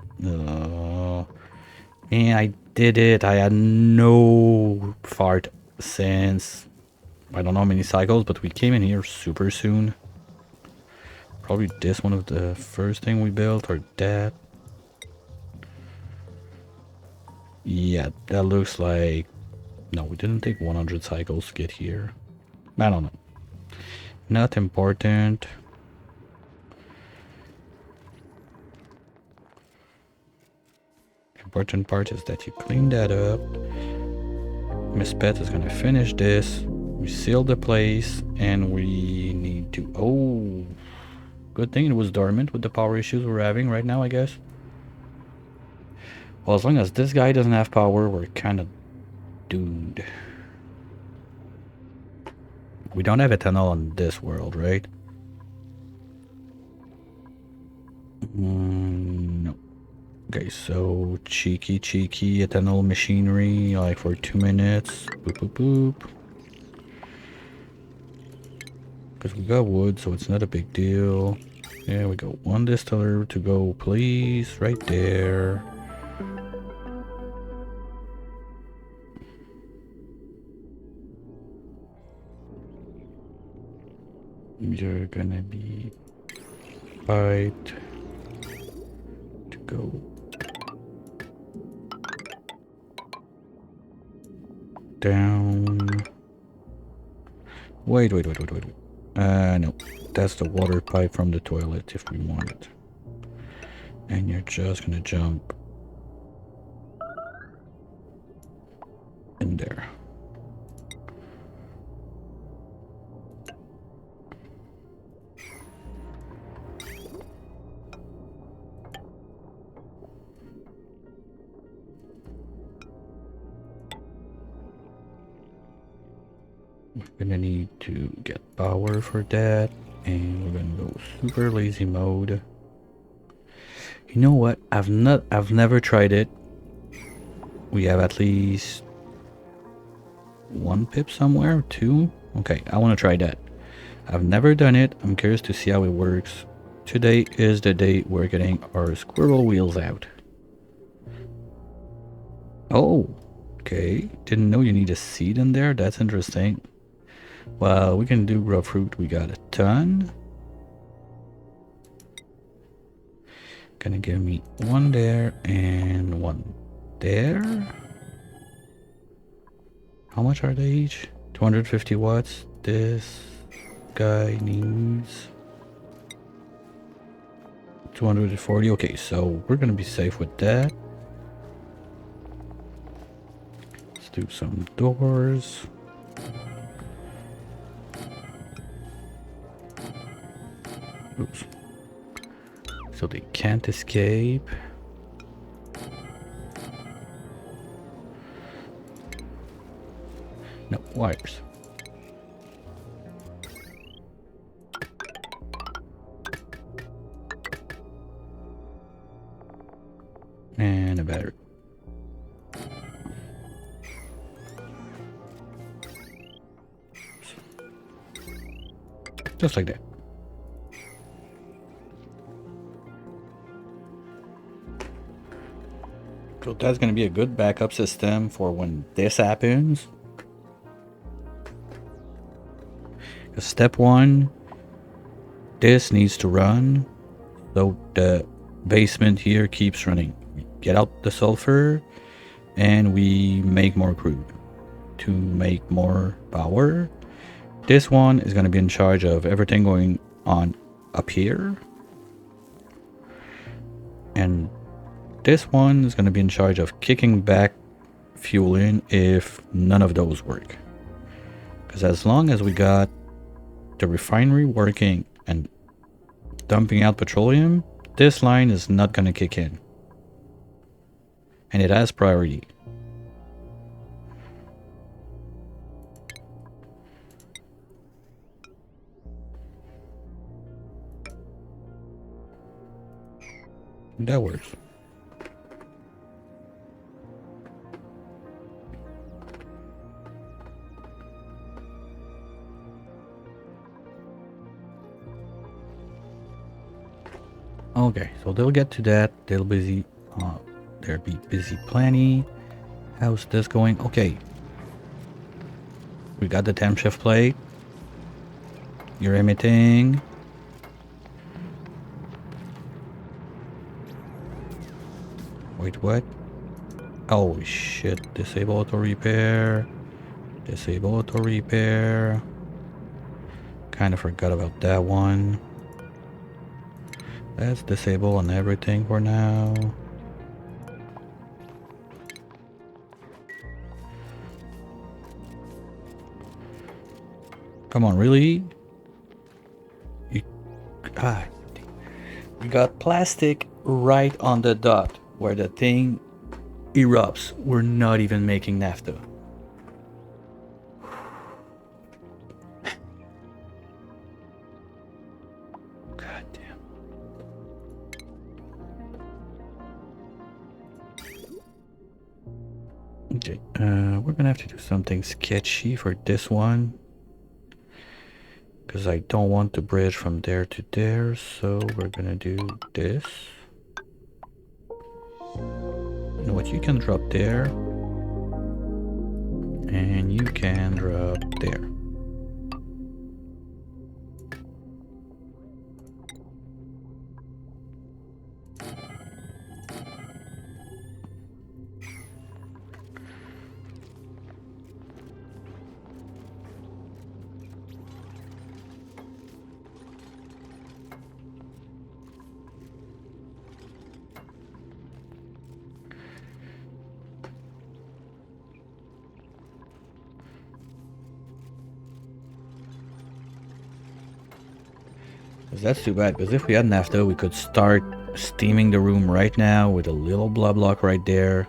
And I did it. I had no fart since I don't know how many cycles, but we came in here super soon. Probably this one of the first thing we built, or that. Yeah, that looks like... No, we didn't take 100 cycles to get here. I don't know. Not important. Important part is that you clean that up. Miss Pet is gonna finish this. We seal the place, and we need to... Oh, good thing it was dormant with the power issues we're having right now, I guess. Well, as long as this guy doesn't have power, we're kind of doomed. We don't have ethanol in this world, right? No. Okay, so cheeky ethanol machinery, like for 2 minutes. Boop, boop, boop. Because we got wood, so it's not a big deal. There we go. One distiller to go, please. Right there. You're gonna be right to go down. Wait. No, that's the water pipe from the toilet if we want it. And you're just gonna jump in there. We're gonna need to get power for that, and we're gonna go super lazy mode. You know what? I've never tried it. we have at least 1 pip somewhere, 2. Okay, I want to try that. I've never done it. I'm curious to see how it works. Today is the day we're getting our squirrel wheels out. Oh, okay. Didn't know you need a seed in there. That's interesting. Well, we can do raw fruit. We got a ton. Gonna give me 1 there and 1 there. How much are they each? 250 watts. This guy needs 240. Okay, so we're gonna be safe with that. Let's do some doors. Oops. So they can't escape. No, wires. And a battery. Just like that. So that's going to be a good backup system for when this happens. Step 1, this needs to run, so the basement here keeps running. We get out the sulfur and we make more crude to make more power. This one is going to be in charge of everything going on up here, and this one is going to be in charge of kicking back fuel in if none of those work. Because as long as we got the refinery working and dumping out petroleum, this line is not going to kick in. And it has priority. That works. Okay, so they'll get to that. They'll be busy plenty. How's this going? Okay. We got the temp shift plate. You're emitting. Wait, what? Oh shit. Disable auto repair. Disable auto repair. Kind of forgot about that one. Let's disable on everything for now. Come on, really? We got plastic right on the dot where the thing erupts. We're not even making naphtha. God damn. Okay, we're gonna have to do something sketchy for this one, because I don't want to bridge from there to there, so we're gonna do this. You know what, you can drop there, and you can drop there. That's too bad, because if we had naphtha, we could start steaming the room right now with a little blob block right there.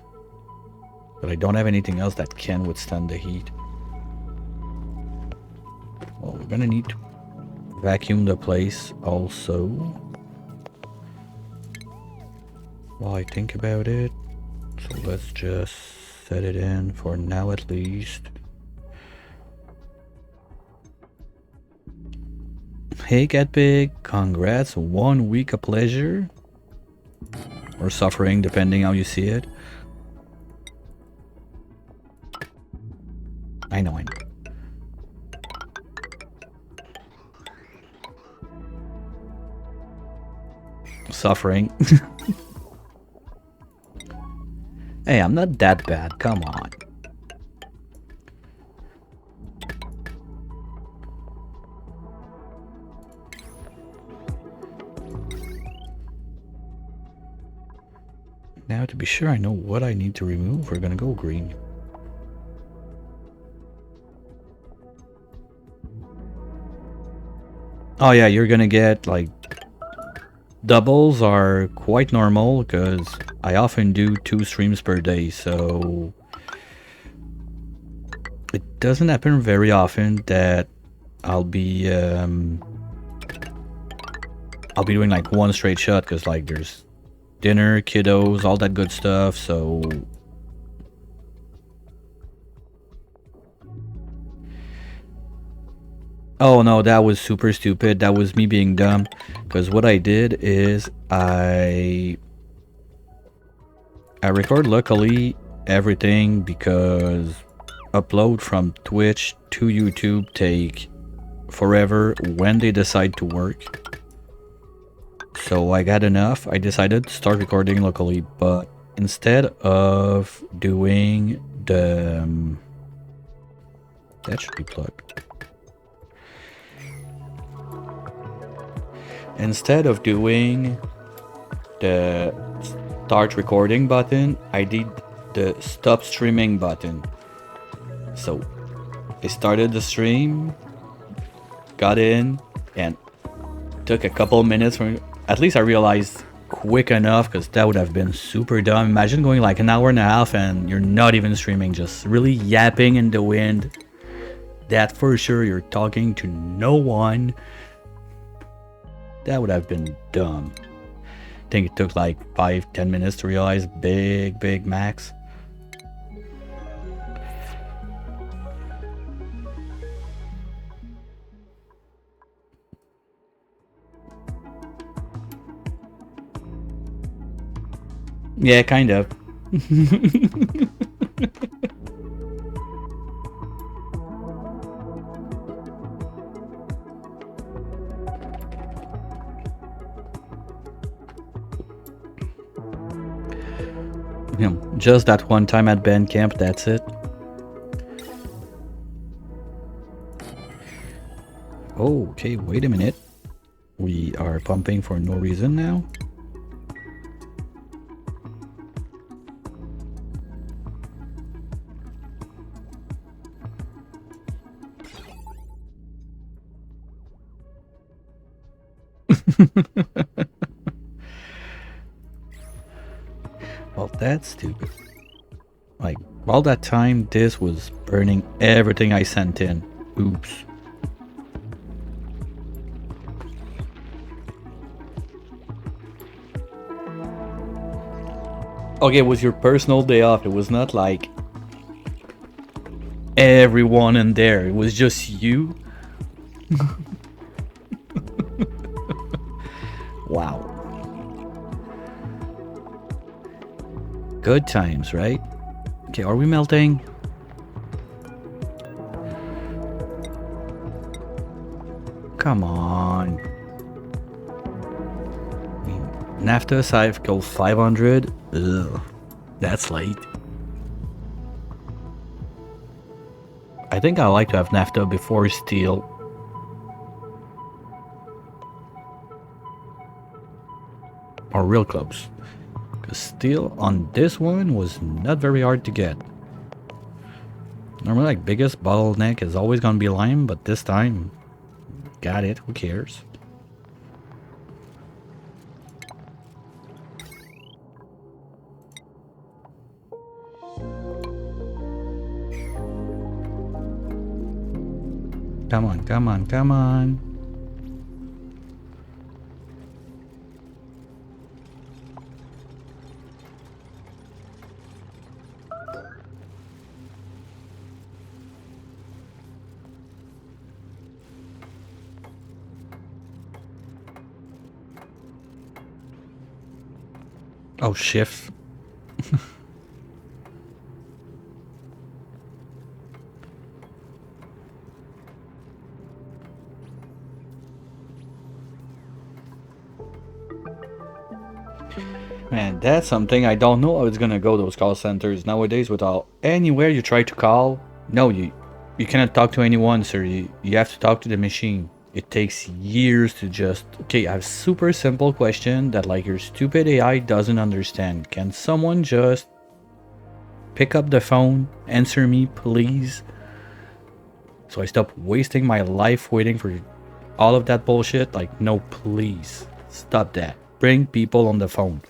But I don't have anything else that can withstand the heat. Well, we're gonna need to vacuum the place also. While I think about it. So let's just set it in for now at least. Hey Cat Pig, congrats, 1 week of pleasure. Or suffering, depending how you see it. I know. Suffering. Hey, I'm not that bad, come on. Now to be sure I know what I need to remove, we're gonna go green. Oh yeah, you're gonna get like... Doubles are quite normal because I often do 2 streams per day, so... It doesn't happen very often that I'll be doing like 1 straight shot because like there's dinner, kiddos, all that good stuff, so... Oh no, that was super stupid. That was me being dumb. Because what I did is I record locally everything because upload from Twitch to YouTube take forever when they decide to work. So I got enough. I decided to start recording locally, but instead of doing the... that should be plugged. Instead of doing the start recording button, I did the stop streaming button. So I started the stream, got in, and took a couple minutes for... At least I realized quick enough, because that would have been super dumb. Imagine going like an hour and a half and you're not even streaming, just really yapping in the wind. That for sure you're talking to no one. That would have been dumb. I think it took like 5-10 minutes to realize. Big max. Yeah, kind of. You know, just that one time at band camp, that's it. Okay, wait a minute. We are pumping for no reason now. Well, that's stupid. Like, all that time, this was burning everything I sent in. Oops. Okay, it was your personal day off. It was not like everyone in there. It was just you. Wow. Good times, right? Okay, are we melting? Come on. Naphtha cycle 500. Ugh, that's late. I think I like to have naphtha before steel. Or real close. Because steel on this one was not very hard to get. Normally, like, biggest bottleneck is always gonna be lime, but this time, got it. Who cares? Come on, come on, come on. Oh, shift. Man, that's something I don't know how it's gonna go, those call centers nowadays. Without anywhere you try to call, no, you cannot talk to anyone, sir. You have to talk to the machine. It takes years to just, okay, I have super simple question that like your stupid AI doesn't understand. Can someone just pick up the phone, answer me, please? So I stop wasting my life waiting for all of that bullshit. Like, no, please stop that. Bring people on the phone.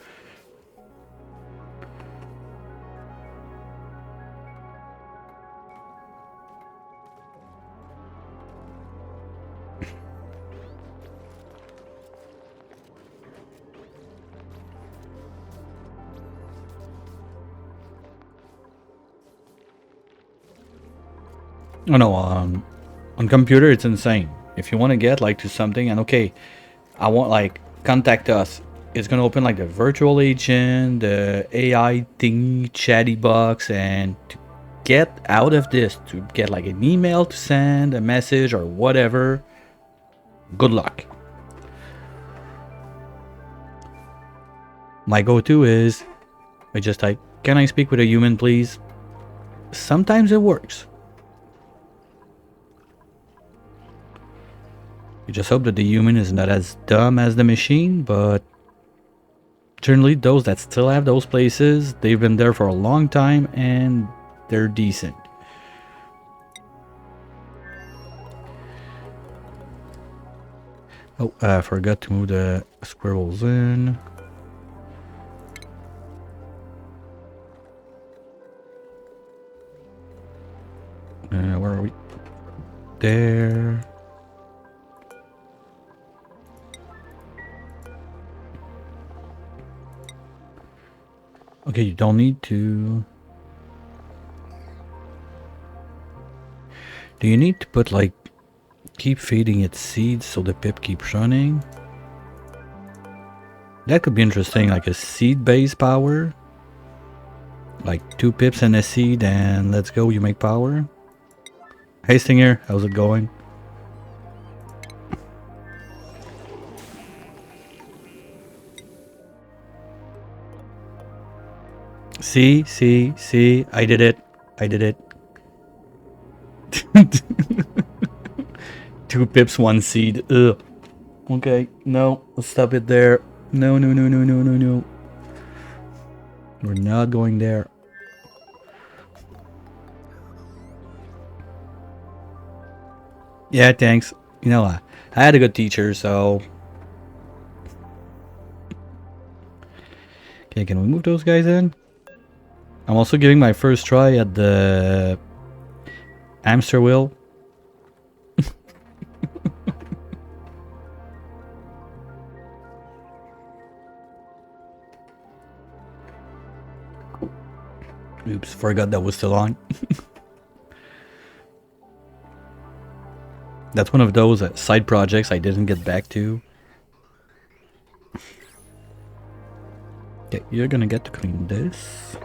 Oh no, on computer it's insane. If you want to get like to something and okay, I want like contact us. It's gonna open like the virtual agent, the AI thingy, chatty box, and to get out of this, to get like an email to send a message or whatever. Good luck. My go-to is I just type, "Can I speak with a human, please?" Sometimes it works. You just hope that the human is not as dumb as the machine, but generally those that still have those places, they've been there for a long time and they're decent. Oh, I forgot to move the squirrels in. Where are we? There. Okay, you don't need to. Do you need to put like keep feeding it seeds so the pip keeps running? That could be interesting, like a seed-based power. Like 2 pips and a seed and let's go, you make power. Hey Stinger, how's it going? See, I did it. I did it. 2 pips, 1 seed. Ugh. Okay, no, let's stop it there. No, no, no, no, no, no, no. We're not going there. Yeah, thanks. You know, I had a good teacher, so... Okay, can we move those guys in? I'm also giving my first try at the hamster wheel. Oops, forgot that was still on. That's one of those side projects I didn't get back to. Okay, you're gonna get to clean this.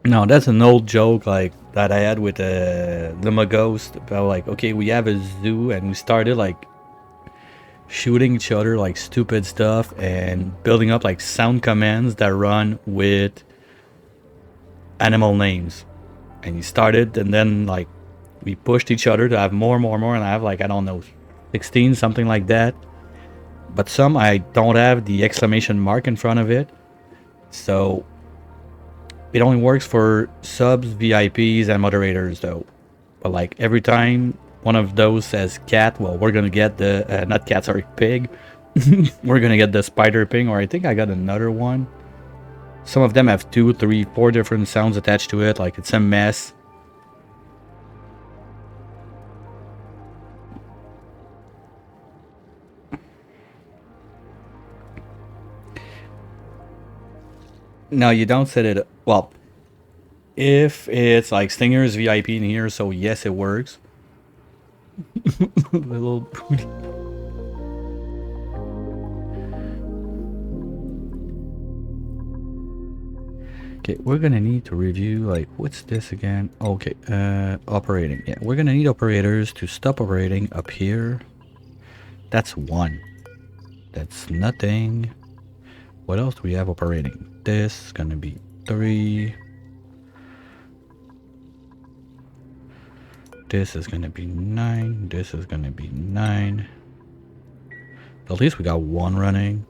No, that's an old joke like that I had with Lima Ghost about like, okay, we have a zoo and we started like shooting each other like stupid stuff and building up like sound commands that run with animal names. And you started and then like we pushed each other to have more and I have like, I don't know, 16, something like that. But some I don't have the exclamation mark in front of it. So it only works for subs, VIPs, and moderators though. But like every time one of those says cat, well, we're gonna get the, not cat, sorry, pig. We're gonna get the spider ping, or I think I got another one. Some of them have 2, 3, 4 different sounds attached to it, like it's a mess. No, you don't set it. Well, if it's like Stinger's VIP in here, so yes, it works. Little booty. Okay, we're gonna need to review, like, what's this again? Okay, operating. Yeah, we're gonna need operators to stop operating up here. That's 1. That's nothing. What else do we have operating? This is gonna be 3. This is gonna be 9. This is gonna be 9. At least we got 1 running.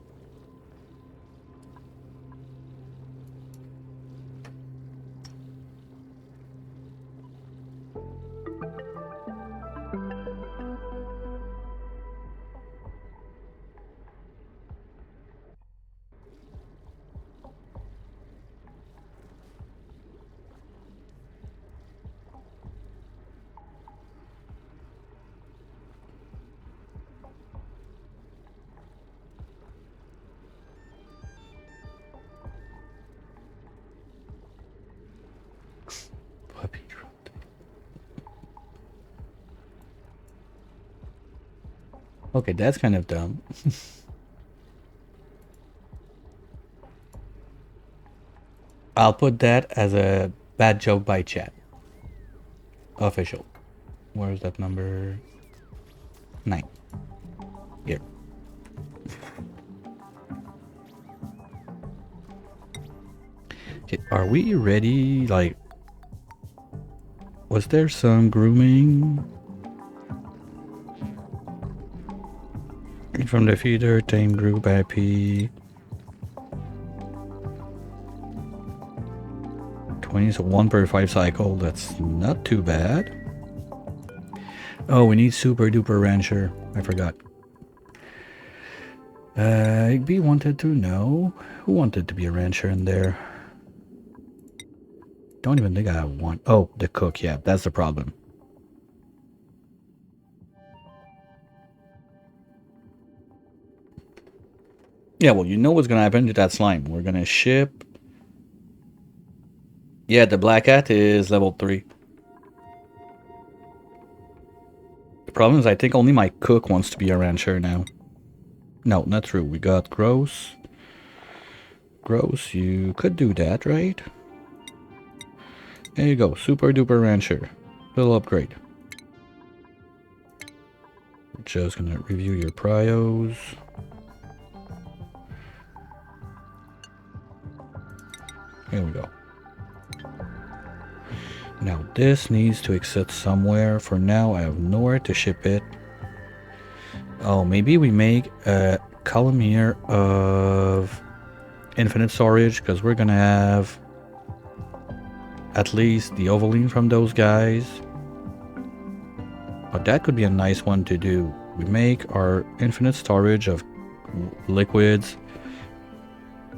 Okay, that's kind of dumb. I'll put that as a bad joke by chat. Official. Where's that number? 9. Here. Okay, are we ready? Like, was there some grooming? From the feeder, tame group IP. 20 is a 1 per 5 cycle. That's not too bad. Oh, we need super duper rancher. I forgot. Igby wanted to know. Who wanted to be a rancher in there? Don't even think I have one. Oh, the cook. Yeah, that's the problem. Yeah, well, you know what's gonna happen to that slime. We're gonna ship. Yeah, the black cat is level 3. The problem is I think only my cook wants to be a rancher now. No, not true. We got Gross. Gross, you could do that, right? There you go. Super duper rancher. Little upgrade. We're just gonna review your prios. Here we go. Now this needs to exit somewhere. For now, I have nowhere to ship it. Oh, maybe we make a column here of infinite storage, because we're gonna have at least the ovaline from those guys. But that could be a nice one to do. We make our infinite storage of liquids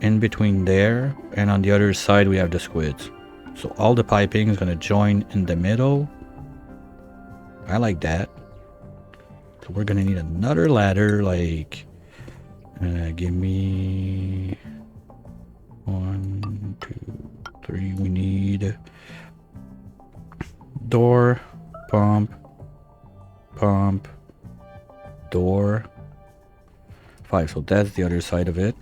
in between there, and on the other side we have the squids. So all the piping is gonna join in the middle. I like that. So we're gonna need another ladder, like give me 1, 2, 3. We need door, pump, door. 5. So that's the other side of it.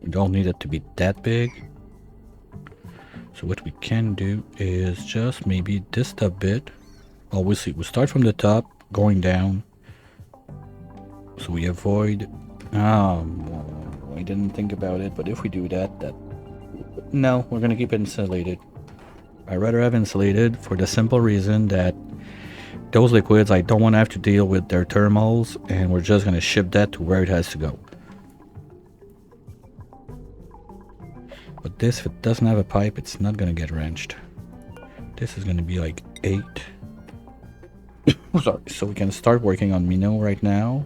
We don't need it to be that big. So what we can do is just maybe this a bit. Oh, we'll see. We'll start from the top, going down. So we avoid... I didn't think about it, but if we do that... No, we're gonna keep it insulated. I'd rather have insulated for the simple reason that those liquids, I don't want to have to deal with their thermals, and we're just gonna ship that to where it has to go. But this, if it doesn't have a pipe, it's not gonna get wrenched. This is gonna be like 8. Sorry. So we can start working on Mino right now,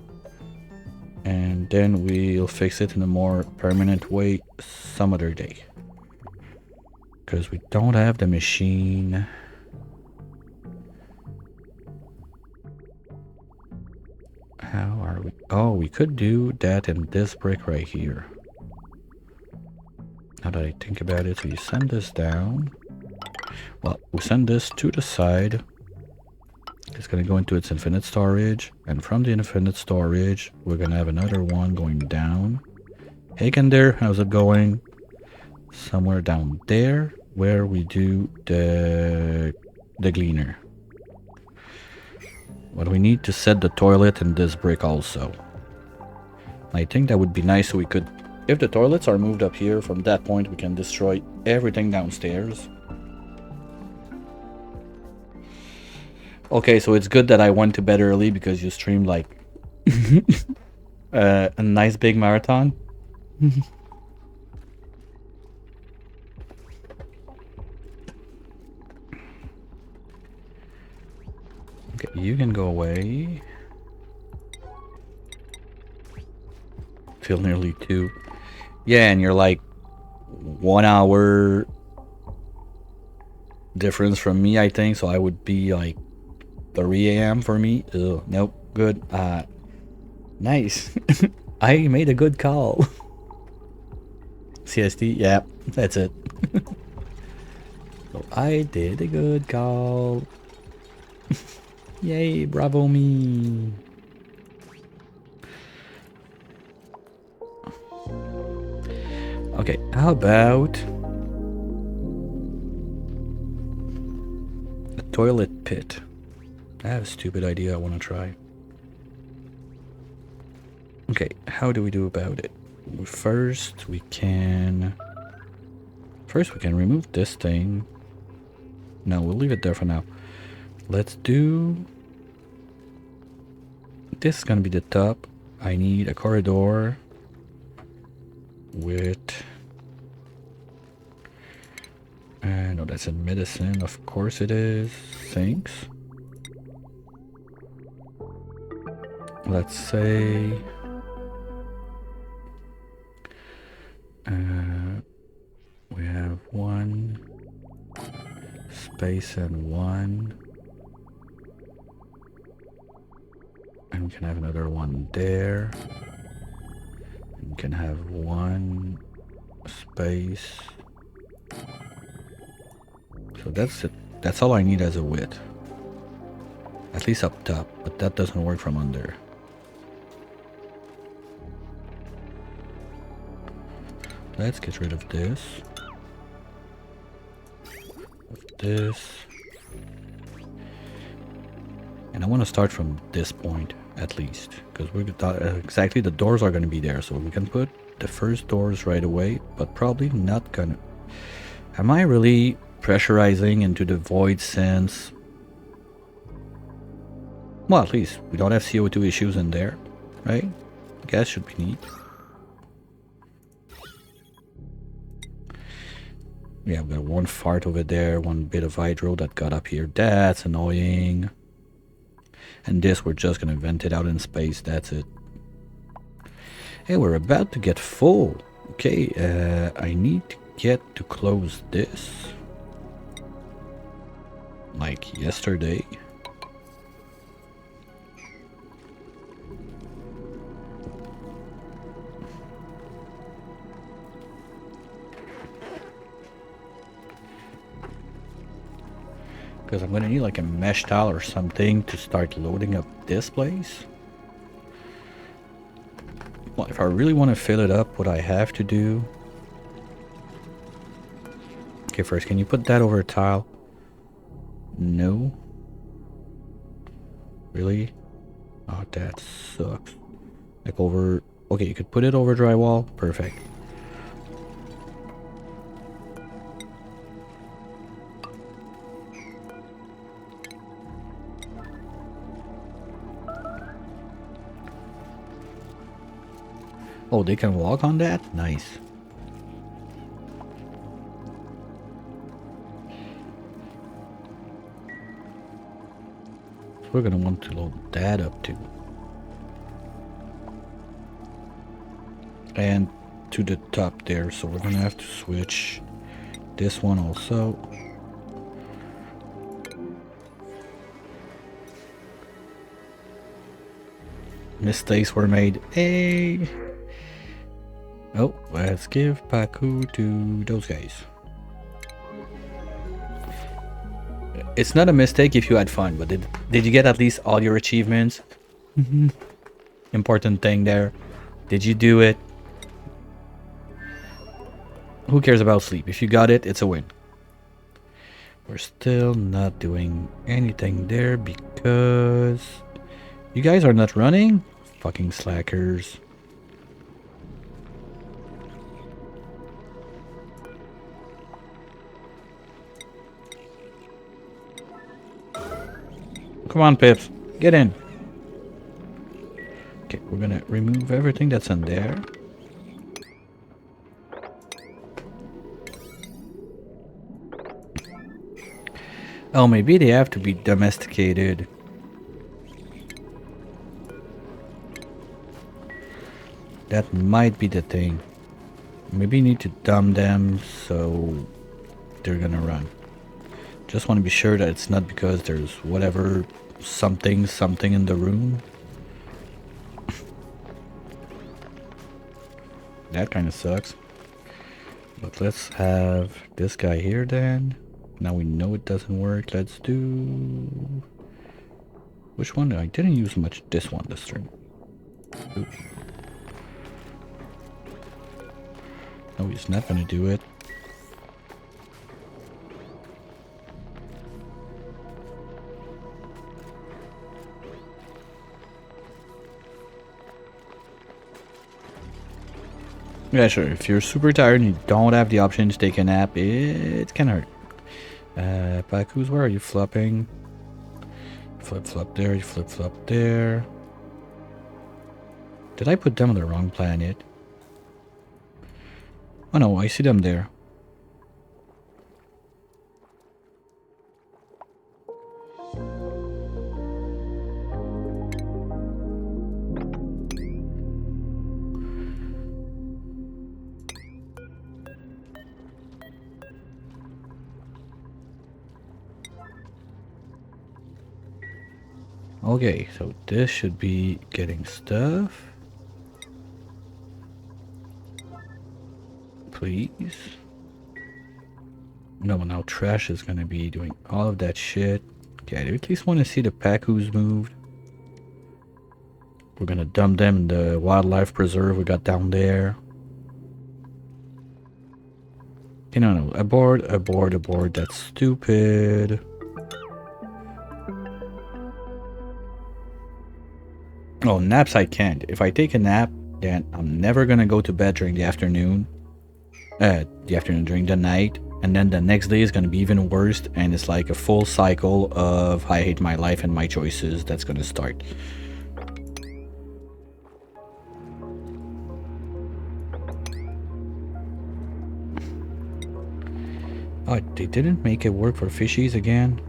and then we'll fix it in a more permanent way some other day. Because we don't have the machine. How are we? Oh, we could do that in this brick right here. Now that I think about it, so you send this down. Well, we send this to the side. It's going to go into its infinite storage. And from the infinite storage, we're going to have another one going down. Hey, Kinder, how's it going? Somewhere down there where we do the gleaner. But we need to set the toilet in this brick also. I think that would be nice so we could... If the toilets are moved up here, from that point we can destroy everything downstairs. Okay, so it's good that I went to bed early because you streamed like a nice big marathon. Okay, you can go away. Feel nearly 2. Yeah, and you're like 1 hour difference from me, I think, so I would be like 3 a.m. for me. Ugh, nope, good. Nice. I made a good call. CST, yeah, that's it. So I did a good call. Yay, bravo me. Okay, how about a toilet pit? I have a stupid idea I want to try. Okay, how do we do about it? First we can remove this thing. No, we'll leave it there for now. Let's do... This is gonna be the top. I need a corridor with... no, that's in medicine. Of course it is. Thanks. Let's say... we have 1 space and 1. And we can have another one there. And we can have 1 space. So that's it. That's all I need as a width. At least up top, but that doesn't work from under. Let's get rid of this. And I want to start from this point at least, because we exactly the doors are going to be there, so we can put the first doors right away, but probably not gonna. Am I really pressurizing into the void sense? Well, at least we don't have CO2 issues in there, right? Gas should be neat. Yeah, we got 1 fart over there, 1 bit of hydro that got up here. That's annoying. And this, we're just gonna vent it out in space. That's it. Hey, we're about to get full. Okay, I need to get to close this. Like yesterday. Because I'm going to need like a mesh tile or something to start loading up this place. Well, if I really want to fill it up, what I have to do... Okay, first, can you put that over a tile? No. Really? Oh, that sucks. Like over... Okay, you could put it over drywall. Perfect. Oh, they can walk on that? Nice. So we're gonna want to load that up too. And to the top there, so we're gonna have to switch this one also. Mistakes were made. Hey! Oh, let's give Paku to those guys. It's not a mistake if you had fun, but did you get at least all your achievements? Important thing there. Did you do it? Who cares about sleep? If you got it, it's a win. We're still not doing anything there because you guys are not running? Fucking slackers. Come on, Pips. Get in. Okay, we're gonna remove everything that's in there. Oh, maybe they have to be domesticated. That might be the thing. Maybe you need to dumb them so they're gonna run. Just want to be sure that it's not because there's whatever something in the room. That kind of sucks. But let's have this guy here then. Now we know it doesn't work. Let's do... Which one? I didn't use much this one this turn. Ooh. No, he's not gonna do it. Yeah, sure. If you're super tired and you don't have the option to take a nap, it can hurt. Pakus, where are you flopping? Flip flop there, you flip flop there. Did I put them on the wrong planet? Oh no, I see them there. Okay, so this should be getting stuff. Please. No, now trash is gonna be doing all of that shit. Okay, I at least want to see the Pakus moved. We're gonna dump them in the wildlife preserve we got down there. Okay, no, abort, that's stupid. Oh, naps I can't. If I take a nap, then I'm never gonna go to bed during the afternoon. During the night. And then the next day is gonna be even worse. And it's like a full cycle of I hate my life and my choices that's gonna start. Oh, they didn't make it work for fishies again?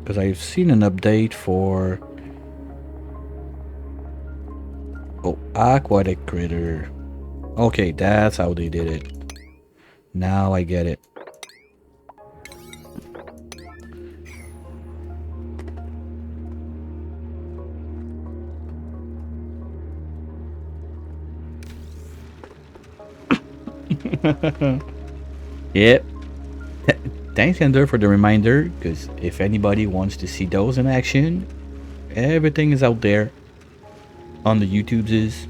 Because I've seen an update for... Oh, aquatic critter. Okay, that's how they did it. Now I get it. Yep. Thanks, Ender, for the reminder, because if anybody wants to see those in action, everything is out there on the YouTubes is.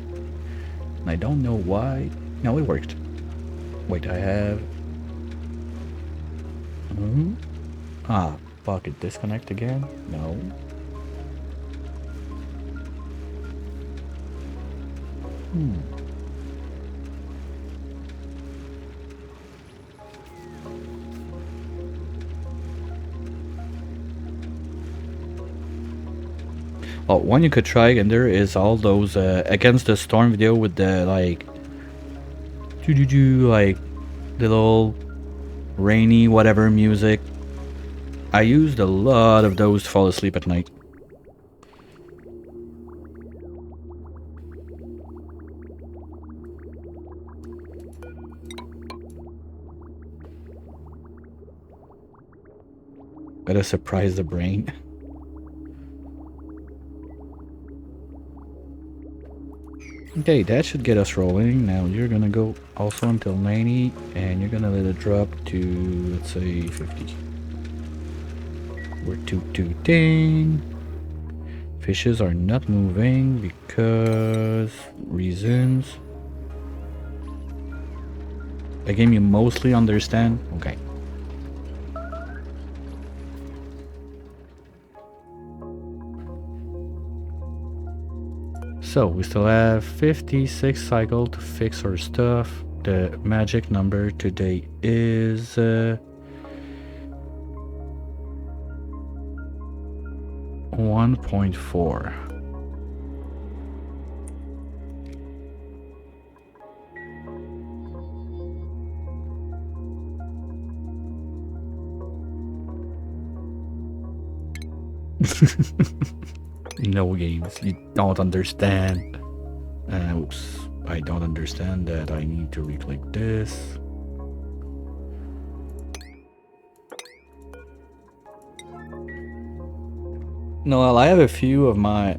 And I don't know why. No, it worked. Wait, I have... Ah, fuck it. Disconnect again? No. Oh, one you could try, and there is all those against the storm video with the like like little rainy whatever music. I used a lot of those to fall asleep at night. Gotta surprise the brain. Okay, that should get us rolling. Now you're gonna go also until 90, and you're gonna let it drop to, let's say, 50. We're tooting. Fishes are not moving because reasons. A game you mostly understand? Okay. So we still have 56 cycle to fix our stuff. The magic number today is 1.4. No games, you don't understand. Oops, I don't understand that. I need to re-click this. No, well, I have a few of my...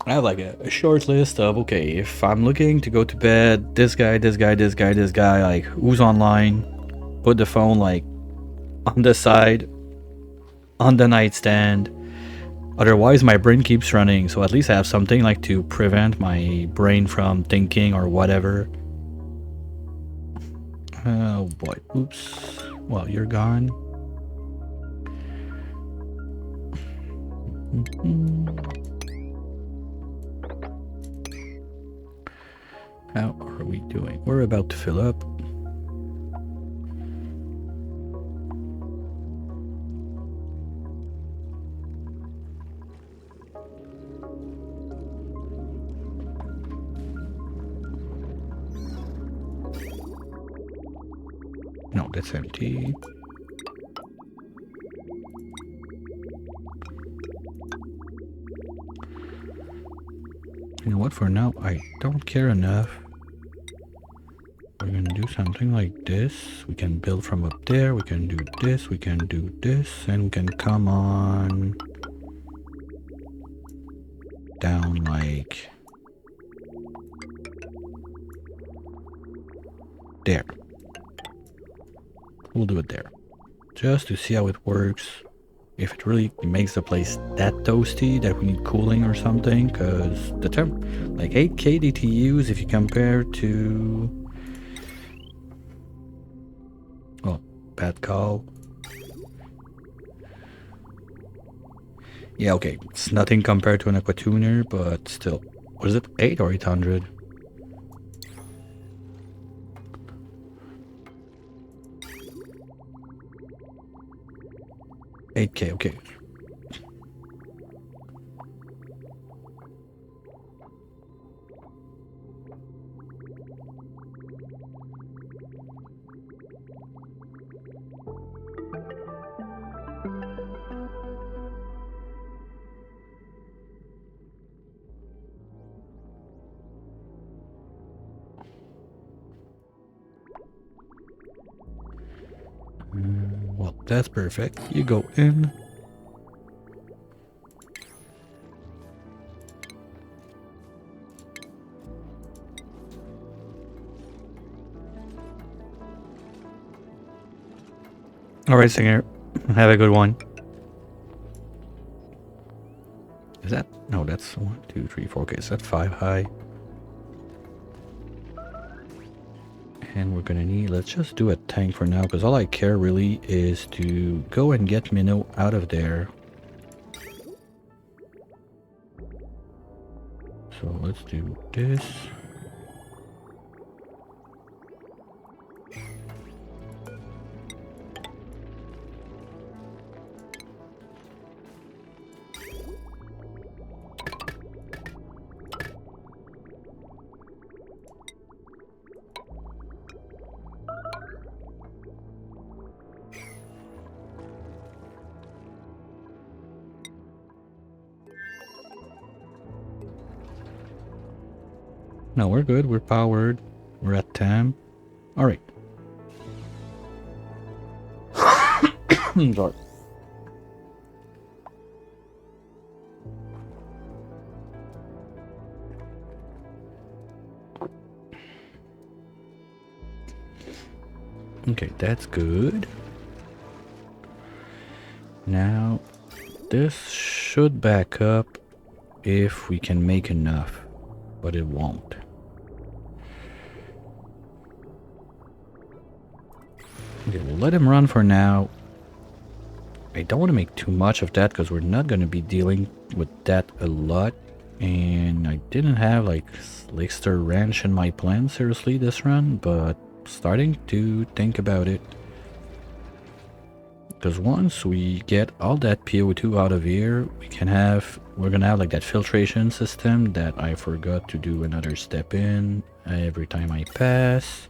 I have like a short list of, okay, if I'm looking to go to bed, this guy, this guy, this guy, this guy, like, who's online? Put the phone, like, on the side, on the nightstand. Otherwise, my brain keeps running, so at least I have something, like, to prevent my brain from thinking or whatever. Oh boy, oops. Well, you're gone. How are we doing? We're about to fill up. No, that's empty. You know what, for now, I don't care enough. We're gonna do something like this. We can build from up there, we can do this, we can do this, and we can come on down like there. We'll do it there, just to see how it works. If it really makes the place that toasty that we need cooling or something, because the temp, like 8K DTUs, if you compare to, well, bad call. Yeah, okay, it's nothing compared to an Aquatuner, but still. What is it, 8 or 800? $8K, okay. Well, that's perfect. You go in. Alright, Singer. Have a good one. Is that? No, that's 1, 2, 3, 4. Okay, is that 5 high? And we're gonna need, let's just do a tank for now, because all I care really is to go and get Minnow out of there. So let's do this. No, we're good. We're powered. We're at 10. All right. Sorry. Okay, that's good. Now, this should back up if we can make enough, but it won't. Okay, we'll let him run for now. I don't want to make too much of that because we're not going to be dealing with that a lot. And I didn't have like Lickster Ranch in my plan seriously this run, but starting to think about it. Because once we get all that PO2 out of here, we're gonna have like that filtration system that I forgot to do another step in every time I pass.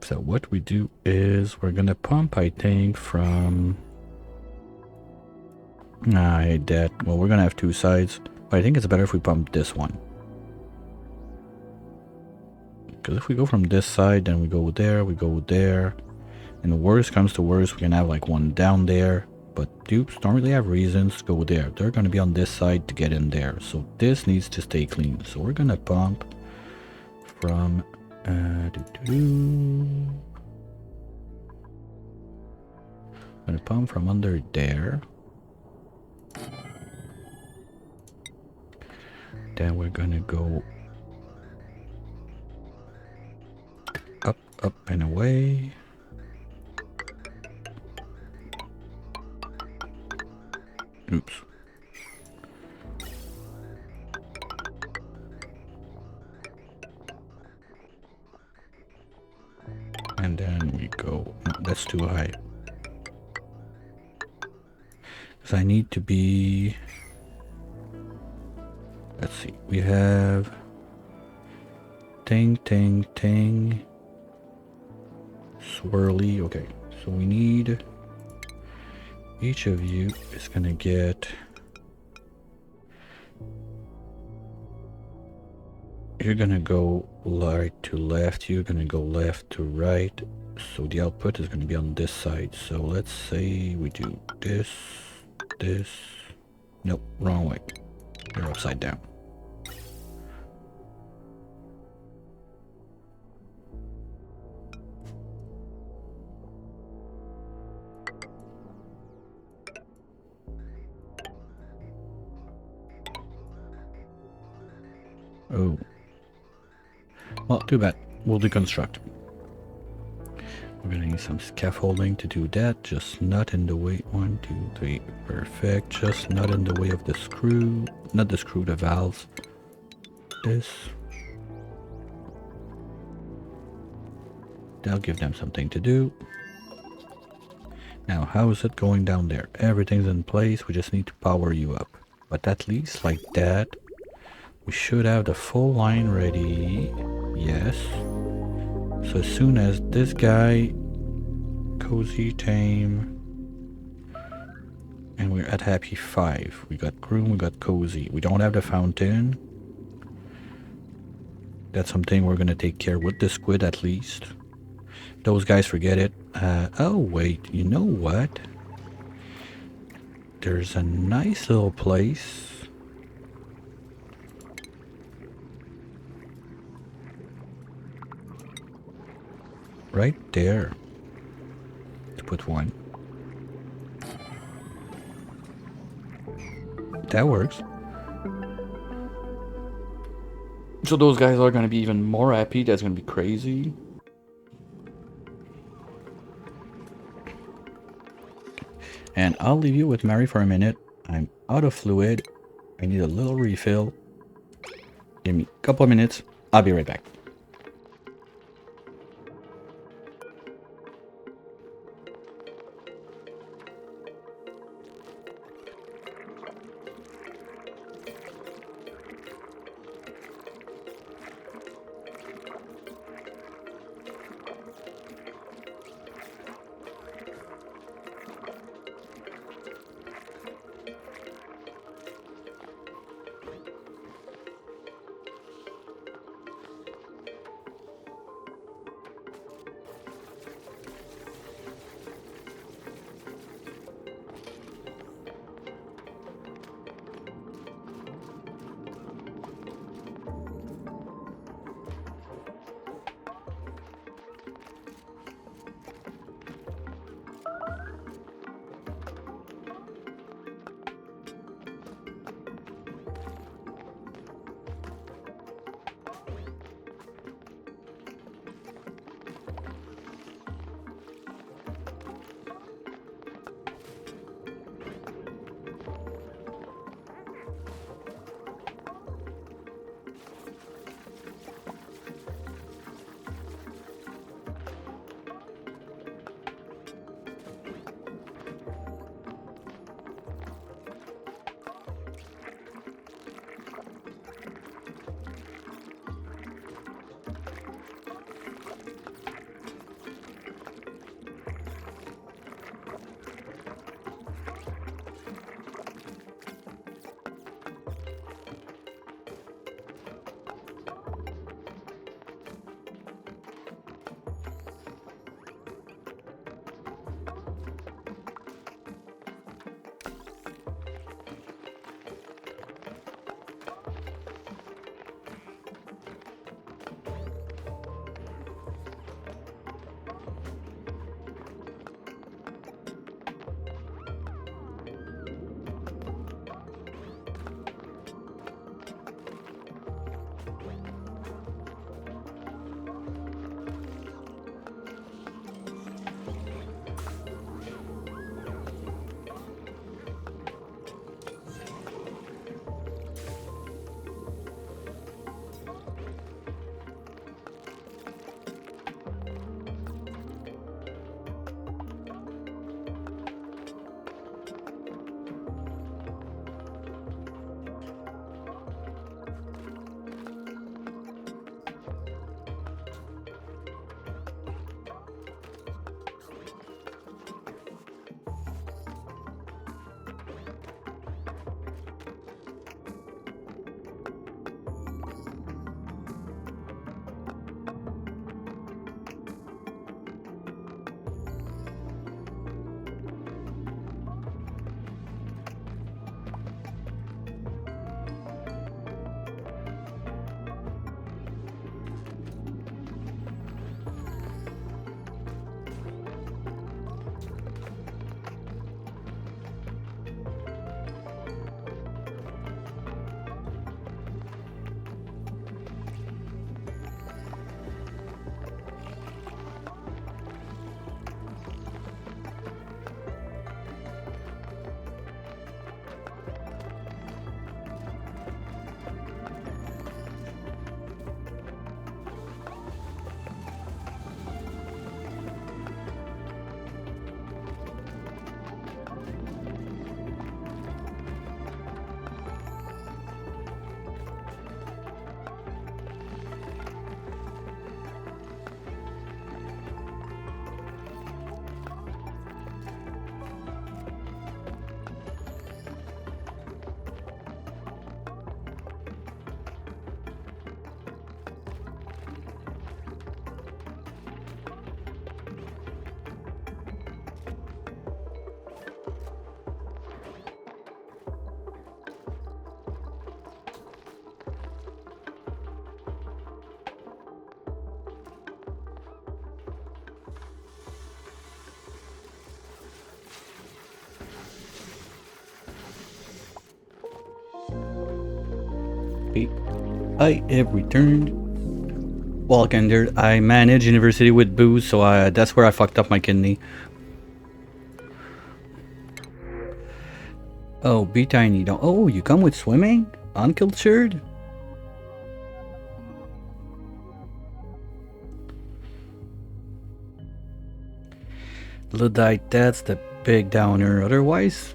So what we do is we're gonna pump, I think, from well, we're gonna have two sides, but I think it's better if we pump this one. Because if we go from this side, then we go there, and the worst comes to worst, we can have like one down there, but dupes don't really have reasons to go there. They're gonna be on this side to get in there, so this needs to stay clean. So we're gonna pump from gonna pump from under there. Then we're gonna go up and away. Oops. And then we go, no, that's too high. Because I need to be, let's see, we have ting, swirly. Okay, so we need, each of you is gonna get, you're gonna go right to left, you're gonna go left to right, so the output is gonna be on this side. So let's say we do this, nope, wrong way, you're upside down. Oh. Well, too bad. We'll deconstruct. We're gonna need some scaffolding to do that. Just not in the way. 1, 2, 3. Perfect. Just not in the way of the screw. Not the screw, the valves. This. That'll give them something to do. Now, how is it going down there? Everything's in place. We just need to power you up. But at least like that, we should have the full line ready. Yes. So as soon as this guy, cozy, tame, and we're at happy 5. We got groom, we got cozy. We don't have the fountain. That's something we're gonna take care with the squid at least. Those guys, forget it. Oh wait, you know what? There's a nice little place. Right there. To put one. That works. So those guys are going to be even more happy. That's going to be crazy. And I'll leave you with Mary for a minute. I'm out of fluid. I need a little refill. Give me a couple of minutes. I'll be right back. I have returned. Well, Kinder, I manage university with booze, so that's where I fucked up my kidney. Oh, be tiny. Don't. Oh, you come with swimming? Uncultured? Luddite, that's the big downer. Otherwise,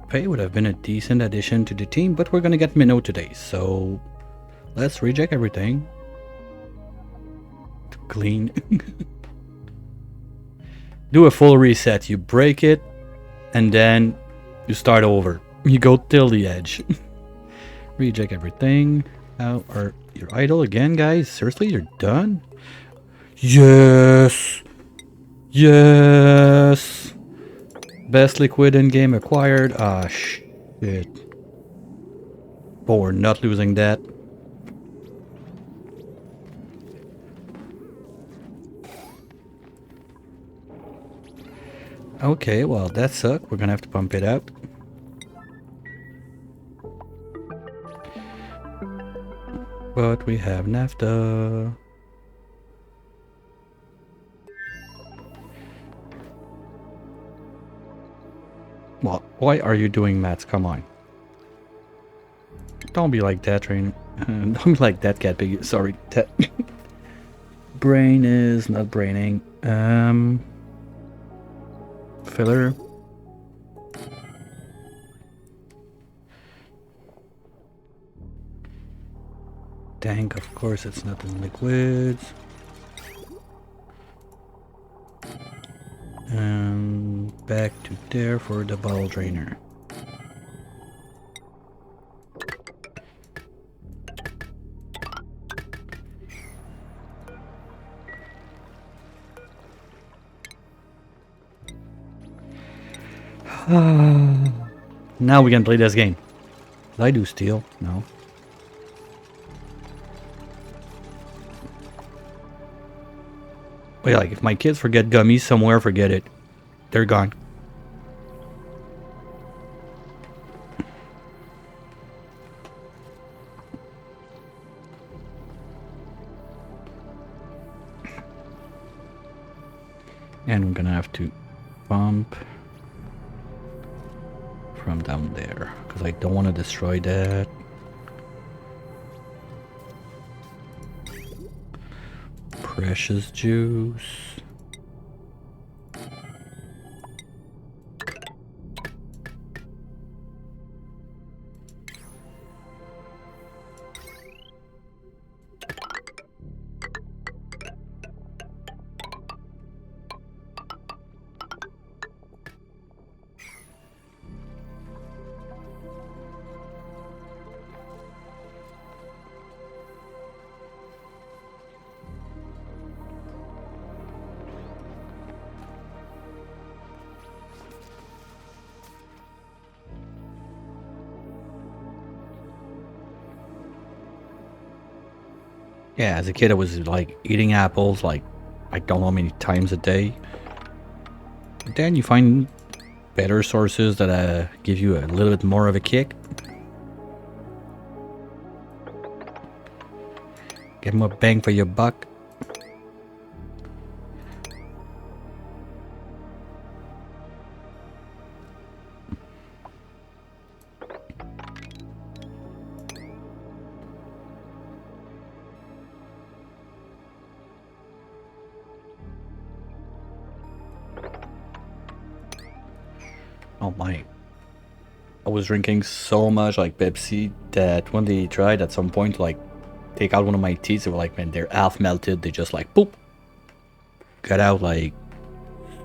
Pay would have been a decent addition to the team, but we're gonna get Minnow today, so let's reject everything. Clean. Do a full reset. You break it, and then you start over. You go till the edge. Reject everything. How are you idle again, guys? Seriously, you're done? Yes! Yes! Best liquid in game acquired. Ah, shit. But we're not losing that. Okay, well, that sucked. We're gonna have to pump it out. But we have naphtha. Well, why are you doing maths? Come on. Don't be like that, trainer. Don't be like that, cat pig. Sorry. Brain is not braining. Filler. Tank, of course, it's not in liquids. And back to there for the bottle drainer. Now we can play this game. Did I do steel? No. Wait, like if my kids forget gummies somewhere, forget it. They're gone. And we're gonna have to pump from down there because I don't want to destroy that. Precious juice. Yeah, as a kid I was like eating apples like I don't know how many times a day. Then you find better sources that give you a little bit more of a kick. Get more bang for your buck. Oh my. I was drinking so much like Pepsi that when they tried at some point to like take out one of my teeth, they were like, man, they're half melted. They just like poop. Got out like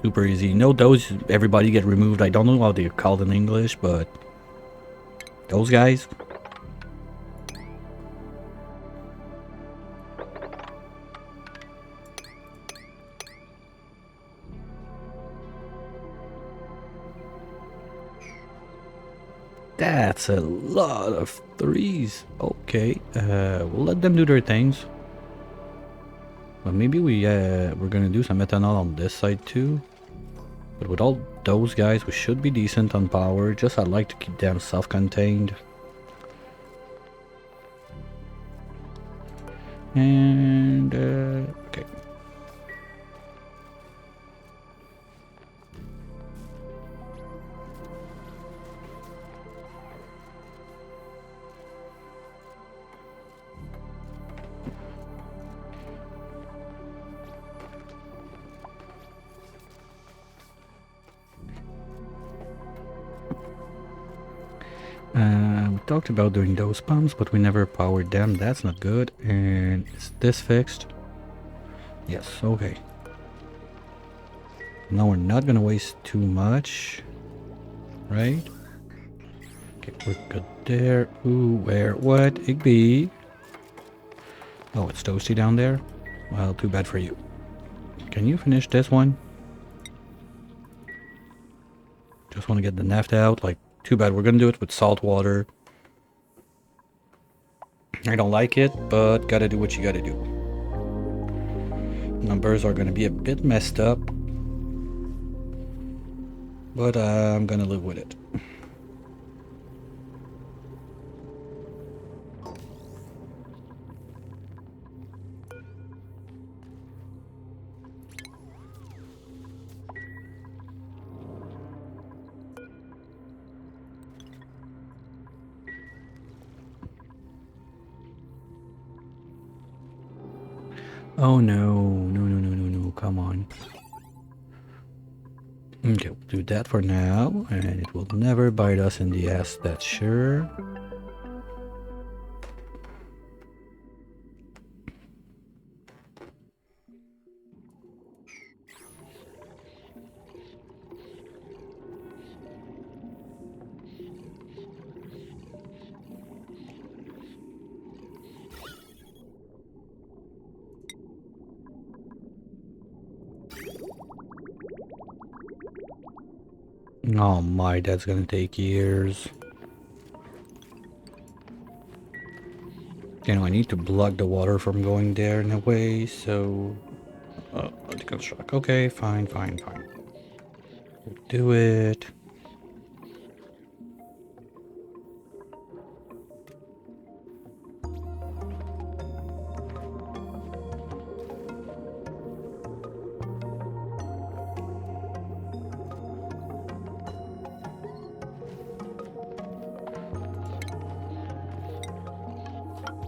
super easy. You know those everybody get removed. I don't know how they're called in English, but those guys. That's a lot of threes. Okay, we'll let them do their things. But maybe we're gonna do some ethanol on this side too. But with all those guys, we should be decent on power. Just I'd like to keep them self-contained. And, okay. We talked about doing those pumps, but we never powered them. That's not good. And is this fixed? Yes, okay. Now we're not gonna waste too much, right? Okay, we're good there. Ooh, where? What? Igby? Oh, it's toasty down there? Well, too bad for you. Can you finish this one? Just want to get the naphtha out. Like, too bad. We're gonna do it with salt water. I don't like it, but gotta do what you gotta do. Numbers are gonna be a bit messed up, but I'm gonna live with it. Oh no, no, come on. Okay, we'll do that for now, and it will never bite us in the ass, that's sure. Oh my, that's gonna take years. You know, I need to block the water from going there in a way, so... deconstruct. Okay, fine. We'll do it.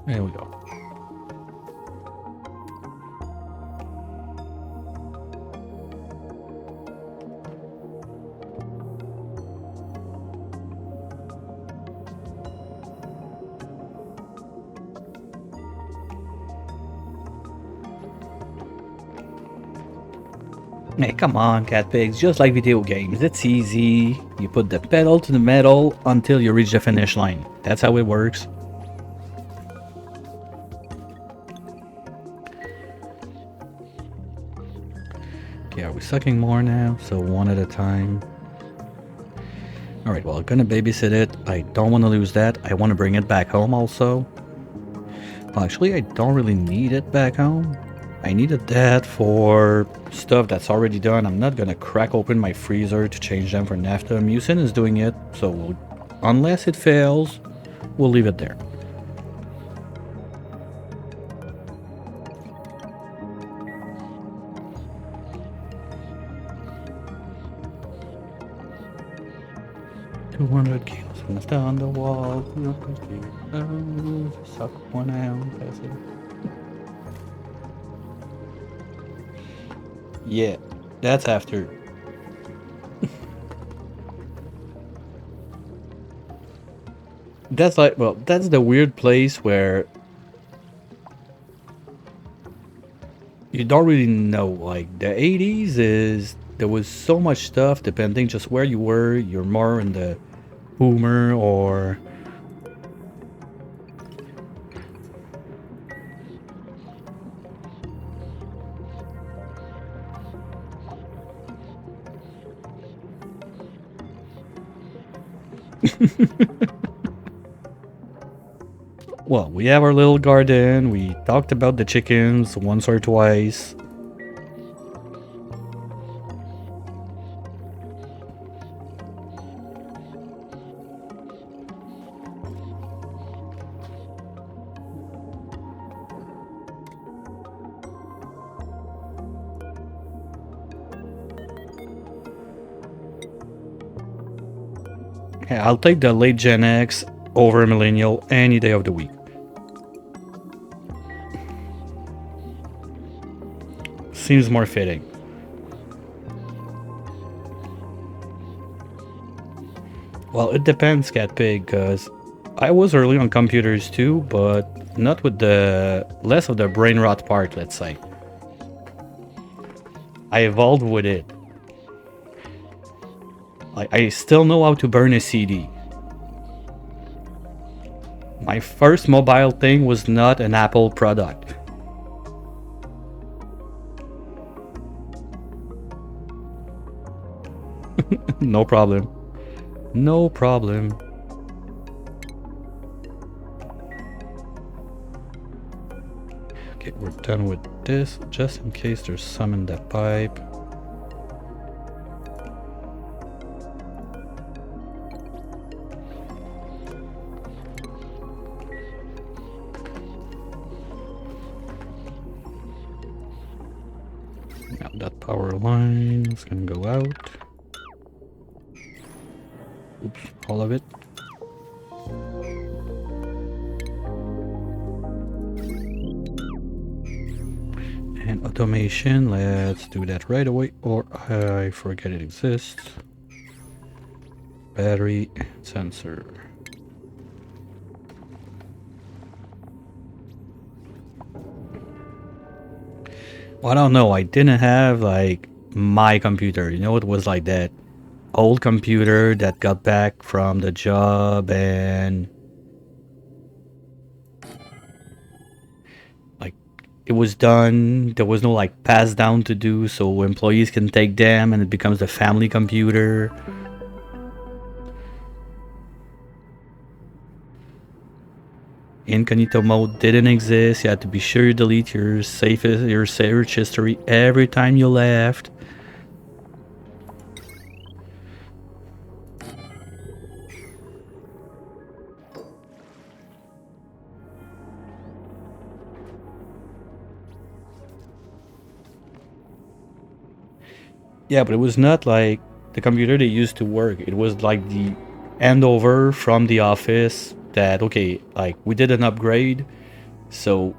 There we go. Hey, come on, cat pigs. Just like video games, it's easy. You put the pedal to the metal until you reach the finish line. That's how it works. Okay, are we sucking more now? So one at a time. Alright, well, I'm gonna babysit it. I don't want to lose that. I want to bring it back home also. Well, actually, I don't really need it back home. I needed that for stuff that's already done. I'm not gonna crack open my freezer to change them for naphtha. Mucin is doing it, so unless it fails, we'll leave it there. $200 kilos down the wall. Suck one out. That's it. Yeah, that's after. That's like, well, that's the weird place where you don't really know. Like the 80s is there was so much stuff depending just where you were. You're more in the boomer or well, we have our little garden. We talked about the chickens once or twice. Yeah, I'll take the late Gen X over Millennial any day of the week. Seems more fitting. Well, it depends, Cat Pig, because I was early on computers too, but not with the less of the brain rot part, let's say. I evolved with it. I still know how to burn a CD. My first mobile thing was not an Apple product. No problem. No problem. Okay, we're done with this, just in case there's some in that pipe. Now that power line is gonna go out. Oops, all of it. And automation, let's do that right away, or I forget it exists. Battery sensor. Well, I don't know, I didn't have like my computer, you know, it was like that old computer that got back from the job and like it was done. There was no like pass down to do, so employees can take them and it becomes the family computer. Incognito mode didn't exist. You had to be sure you delete your search history every time you left. Yeah, but it was not like the computer they used to work. It was like the handover from the office that, okay, like we did an upgrade. So,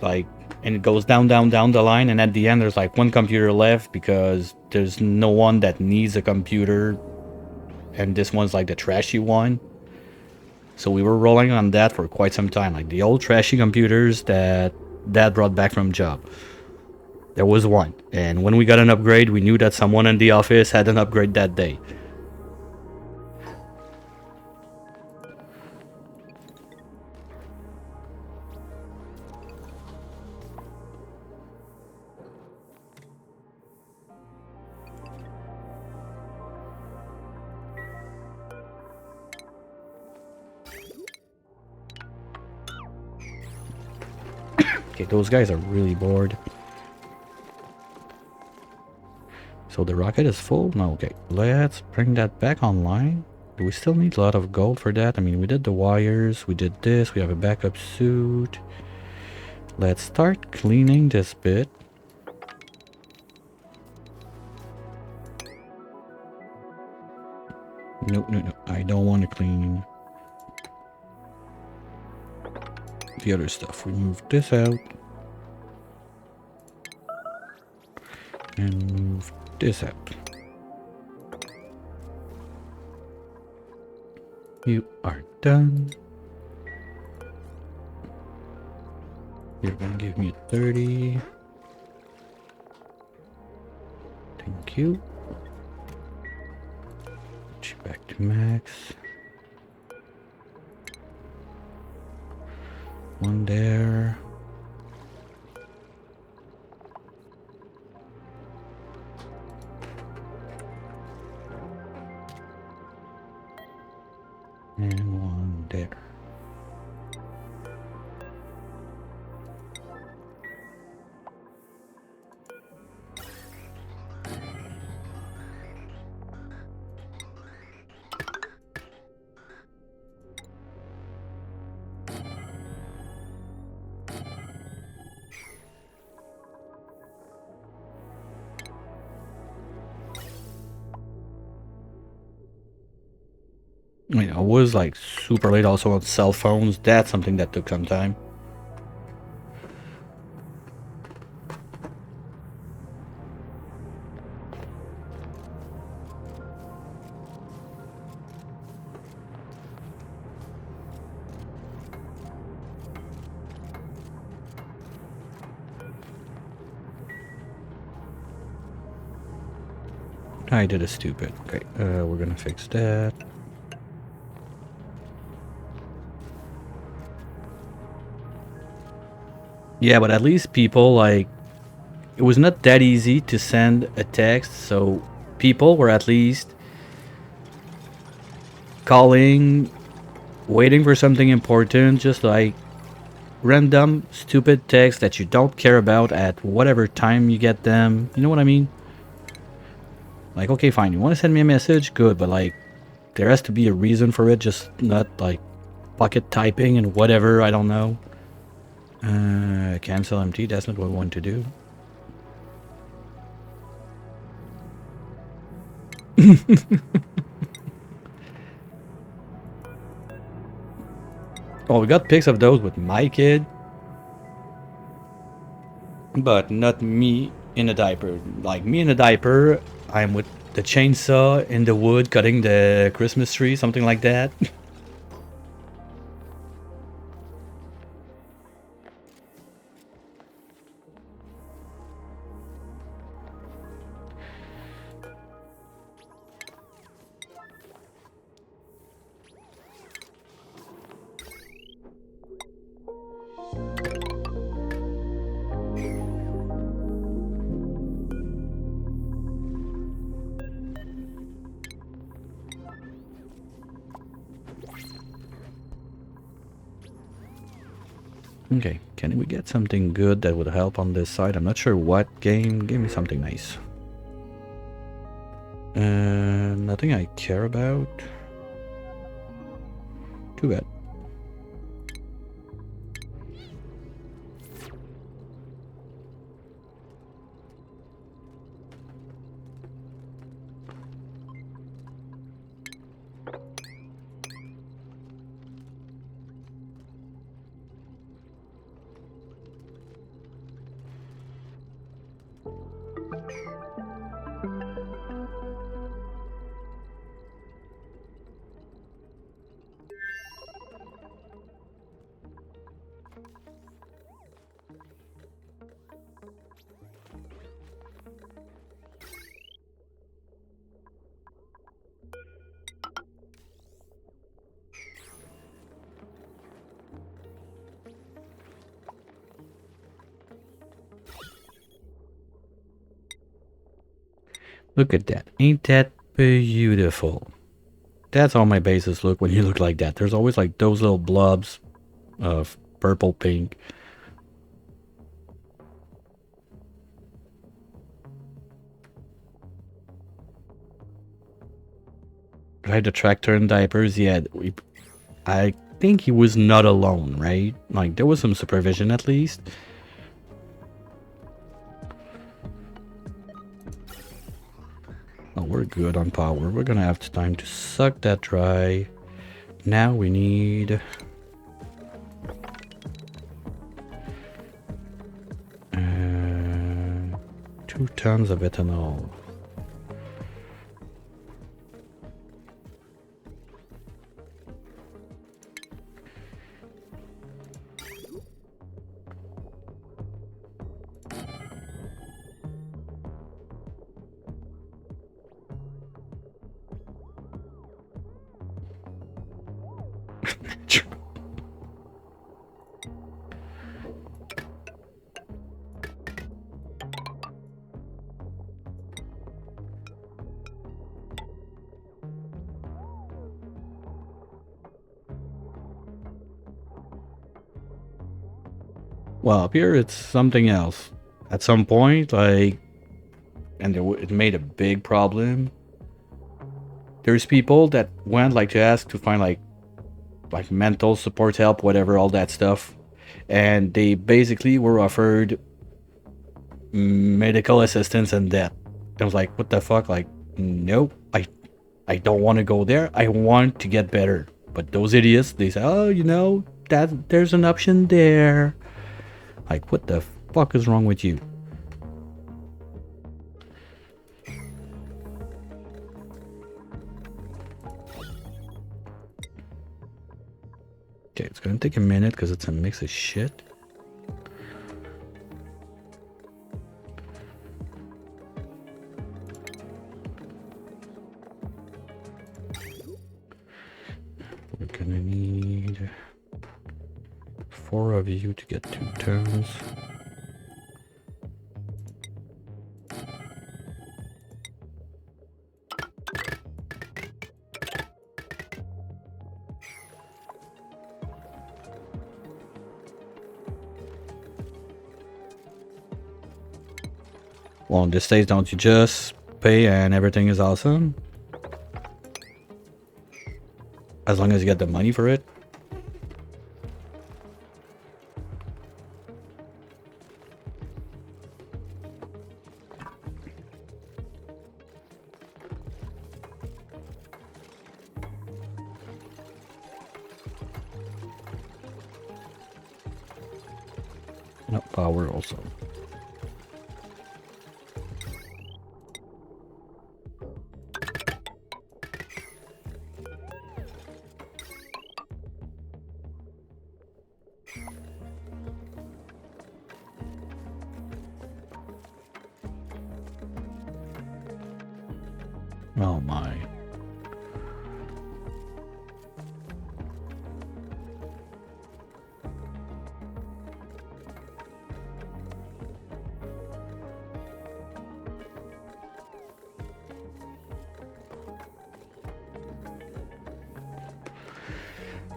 like, and it goes down, down, down the line. And at the end, there's like one computer left because there's no one that needs a computer. And this one's like the trashy one. So we were rolling on that for quite some time. Like the old trashy computers that Dad brought back from job. There was one, and when we got an upgrade, we knew that someone in the office had an upgrade that day. Okay, those guys are really bored. So the rocket is full? No, okay. Let's bring that back online. Do we still need a lot of gold for that? I mean, we did the wires, we did this, we have a backup suit. Let's start cleaning this bit. No, no, no. I don't want to clean the other stuff. We move this out. And move this out. You are done. You're gonna give me a 30. Thank you. Put you back to max. One there. And one there. You know, it was like super late also on cell phones. That's something that took some time. I did a stupid. Okay, we're gonna fix that. Yeah, but at least people, like, it was not that easy to send a text, so people were at least calling, waiting for something important, just like random stupid text that you don't care about at whatever time you get them. You know what I mean? Like, okay, fine, you want to send me a message? Good, but like, there has to be a reason for it, just not like pocket typing and whatever, I don't know. Cancel empty, that's not what we want to do. Oh, we got pics of those with my kid, but not me in a diaper. Like, me in a diaper, I'm with the chainsaw in the wood cutting the Christmas tree, something like that. Okay, can we get something good that would help on this side? I'm not sure what game. Give me something nice. Nothing I care about. Too bad. Look at that. Ain't that beautiful? That's how my bases look when you look like that. There's always like those little blobs of purple pink. Right, the tractor and diapers, yeah. I think he was not alone, right? Like, there was some supervision at least. Oh, we're good on power. We're gonna have time to suck that dry. Now we need... 2 tons of ethanol. Well, up here it's something else. At some point, like, and it made a big problem. There's people that went like to ask to find like mental support help, whatever, all that stuff, and they basically were offered medical assistance and that. I was like, what the fuck? Like, nope. I I don't want to go there. I want to get better. But those idiots, they say, oh, you know, that there's an option there. Like, what the fuck is wrong with you? Okay, it's gonna take a minute because it's a mix of shit. We're gonna need 4 of you to get 2 turns. Well, in this stage, don't you just pay and everything is awesome? As long as you get the money for it. No, power also. Oh my.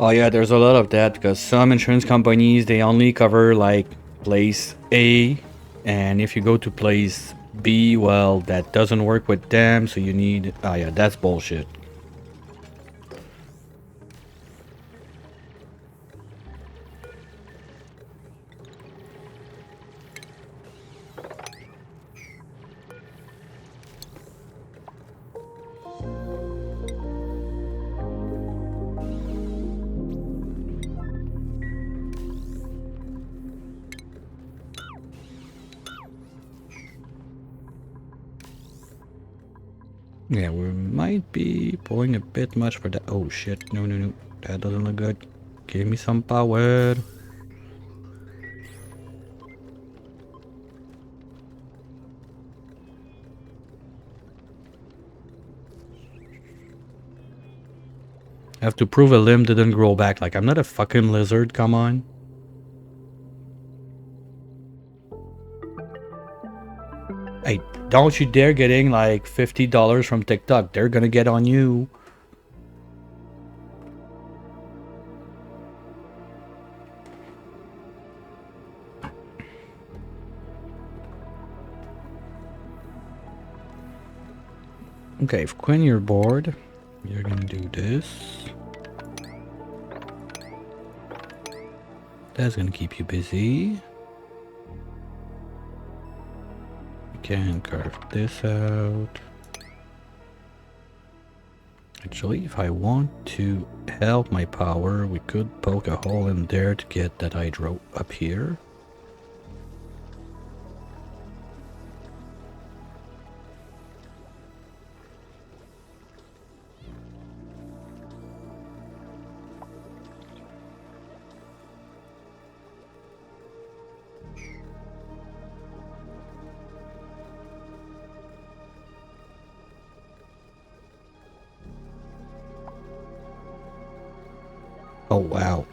Oh yeah, there's a lot of that because some insurance companies, they only cover like place A, and if you go to place B, well, that doesn't work with them, so you need... Oh yeah, that's bullshit. Yeah, we might be pulling a bit much for that. Oh shit, no, no, no. That doesn't look good. Give me some power. I have to prove a limb didn't grow back. Like, I'm not a fucking lizard, come on. Hey, don't you dare getting like $50 from TikTok. They're gonna get on you. Okay, if Quinn you're bored, you're gonna do this. That's gonna keep you busy. We can carve this out. Actually, if I want to help my power, we could poke a hole in there to get that hydro up here. Oh, wow.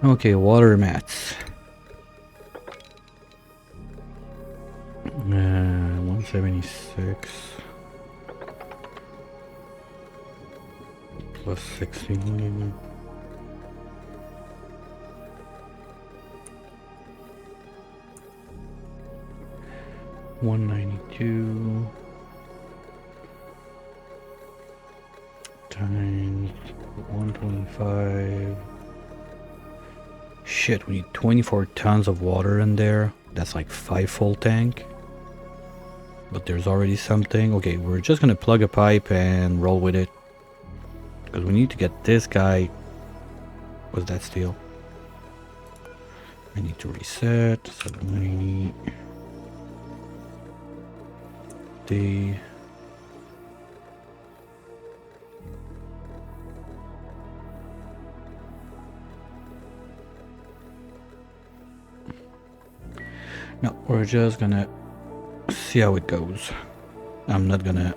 Okay, water mats. 176 plus 16. $192 times 125. Shit, we need 24 tons of water in there. That's like 5 full tank. But there's already something. Okay, we're just gonna plug a pipe and roll with it. Because we need to get this guy. Was that steel? I need to reset. 790. D. No, we're just gonna see how it goes. I'm not gonna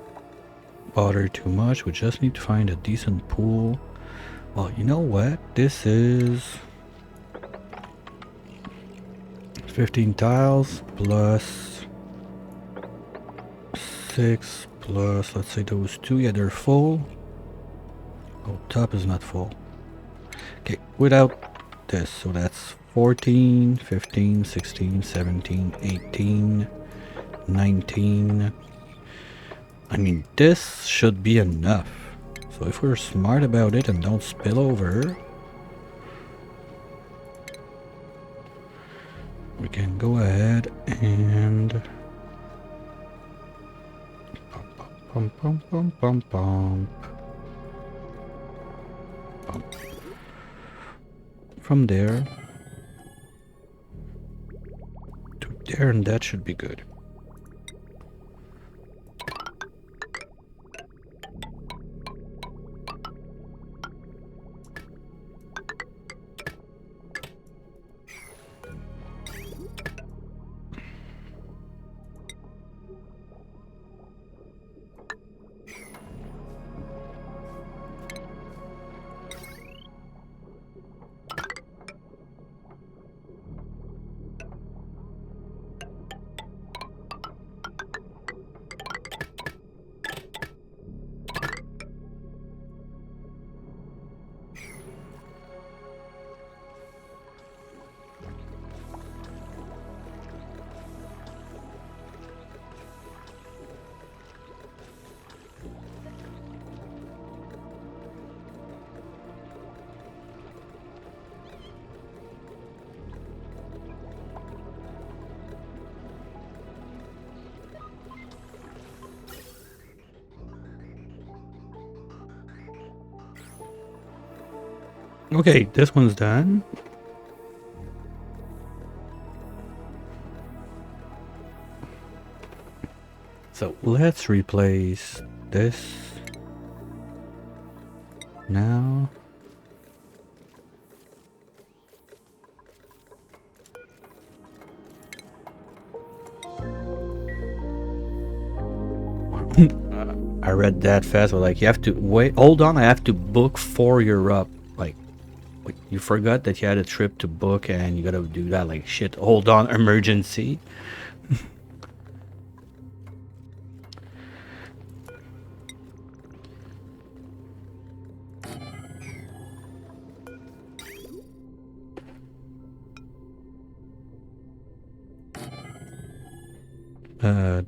bother too much. We just need to find a decent pool. Well, you know what? This is 15 tiles plus 6 plus, let's say those 2. Yeah, they're full. Oh, top is not full. Okay, without this, so that's 14, 15, 16, 17, 18, 19. I mean, this should be enough. So if we're smart about it and don't spill over, we can go ahead and pump, pump, pump, pump, pump, pump. From there to there, and that should be good. Okay, this one's done. So let's replace this now. I read that fast. But like, you have to wait. Hold on, I have to book for your up. Like, you forgot that you had a trip to book, and you gotta do that. Like, shit. Hold on, emergency.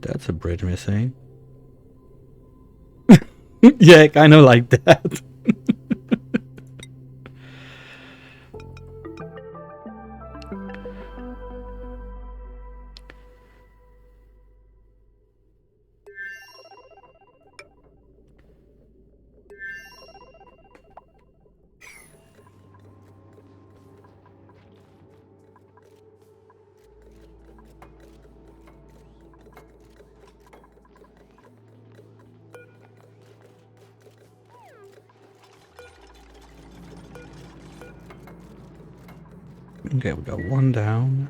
That's a bridge missing. Yeah, kind of like that. Okay, we got one down.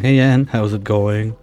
Hey Ann, how's it going?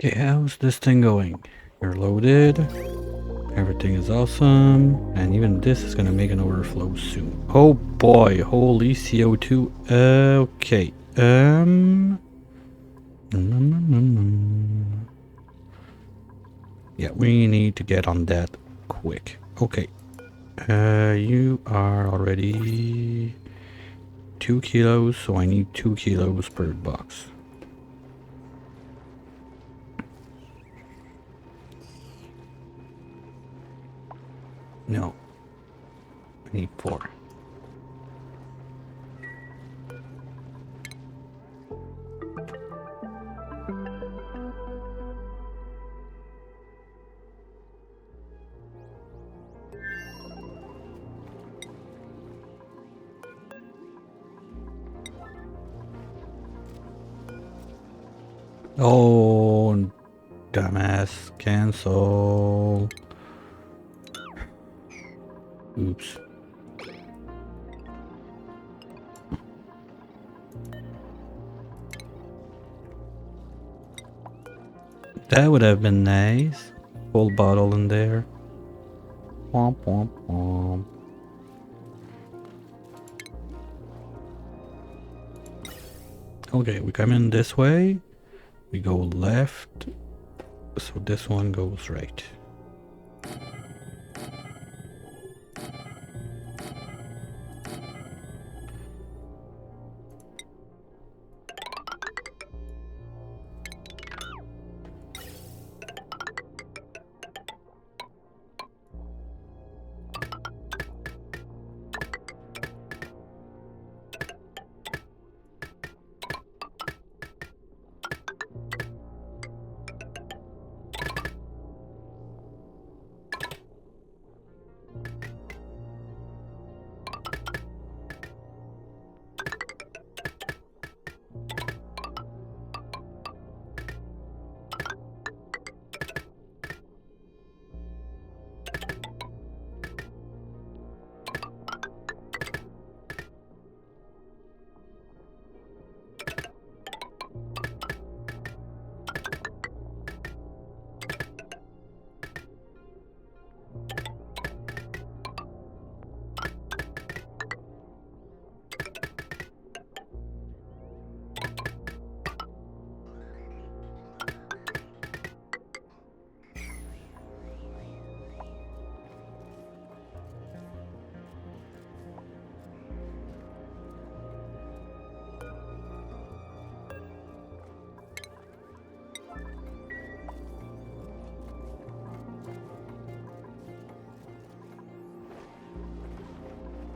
Okay, how's this thing going? You're loaded. Everything is awesome. And even this is gonna make an overflow soon. Oh boy, holy CO2. Okay. Yeah, we need to get on that quick. Okay. You are already 2 kilos, so I need 2 kilos per box. No. I need 4. Oh, dumbass. Cancel. Oops. That would have been nice. Full bottle in there. Womp womp womp. Okay, we come in this way. We go left. So this one goes right.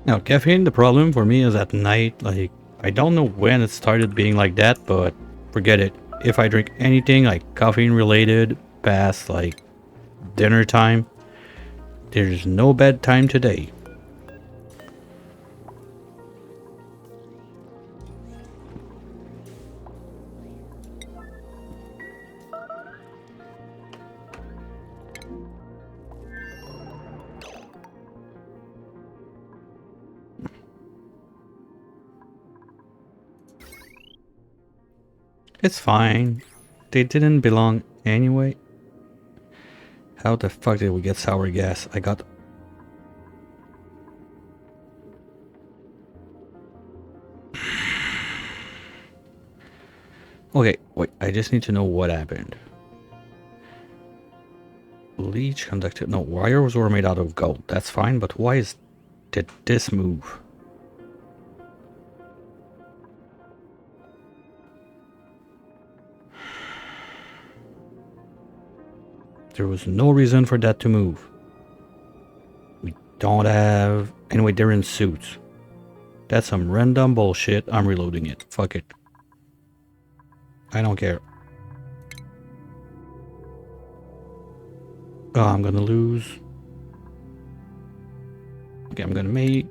Now, caffeine, the problem for me is at night. Like, I don't know when it started being like that, but forget it. If I drink anything like caffeine related past like dinner time, there's no bedtime today. It's fine. They didn't belong anyway. How the fuck did we get sour gas? I got... Okay, wait, I just need to know what happened. Leech conducted... No, wires were made out of gold. That's fine, but did this move? There was no reason for that to move. We don't have... Anyway, they're in suits. That's some random bullshit. I'm reloading it. Fuck it. I don't care. Oh, I'm gonna lose. Okay, I'm gonna mate.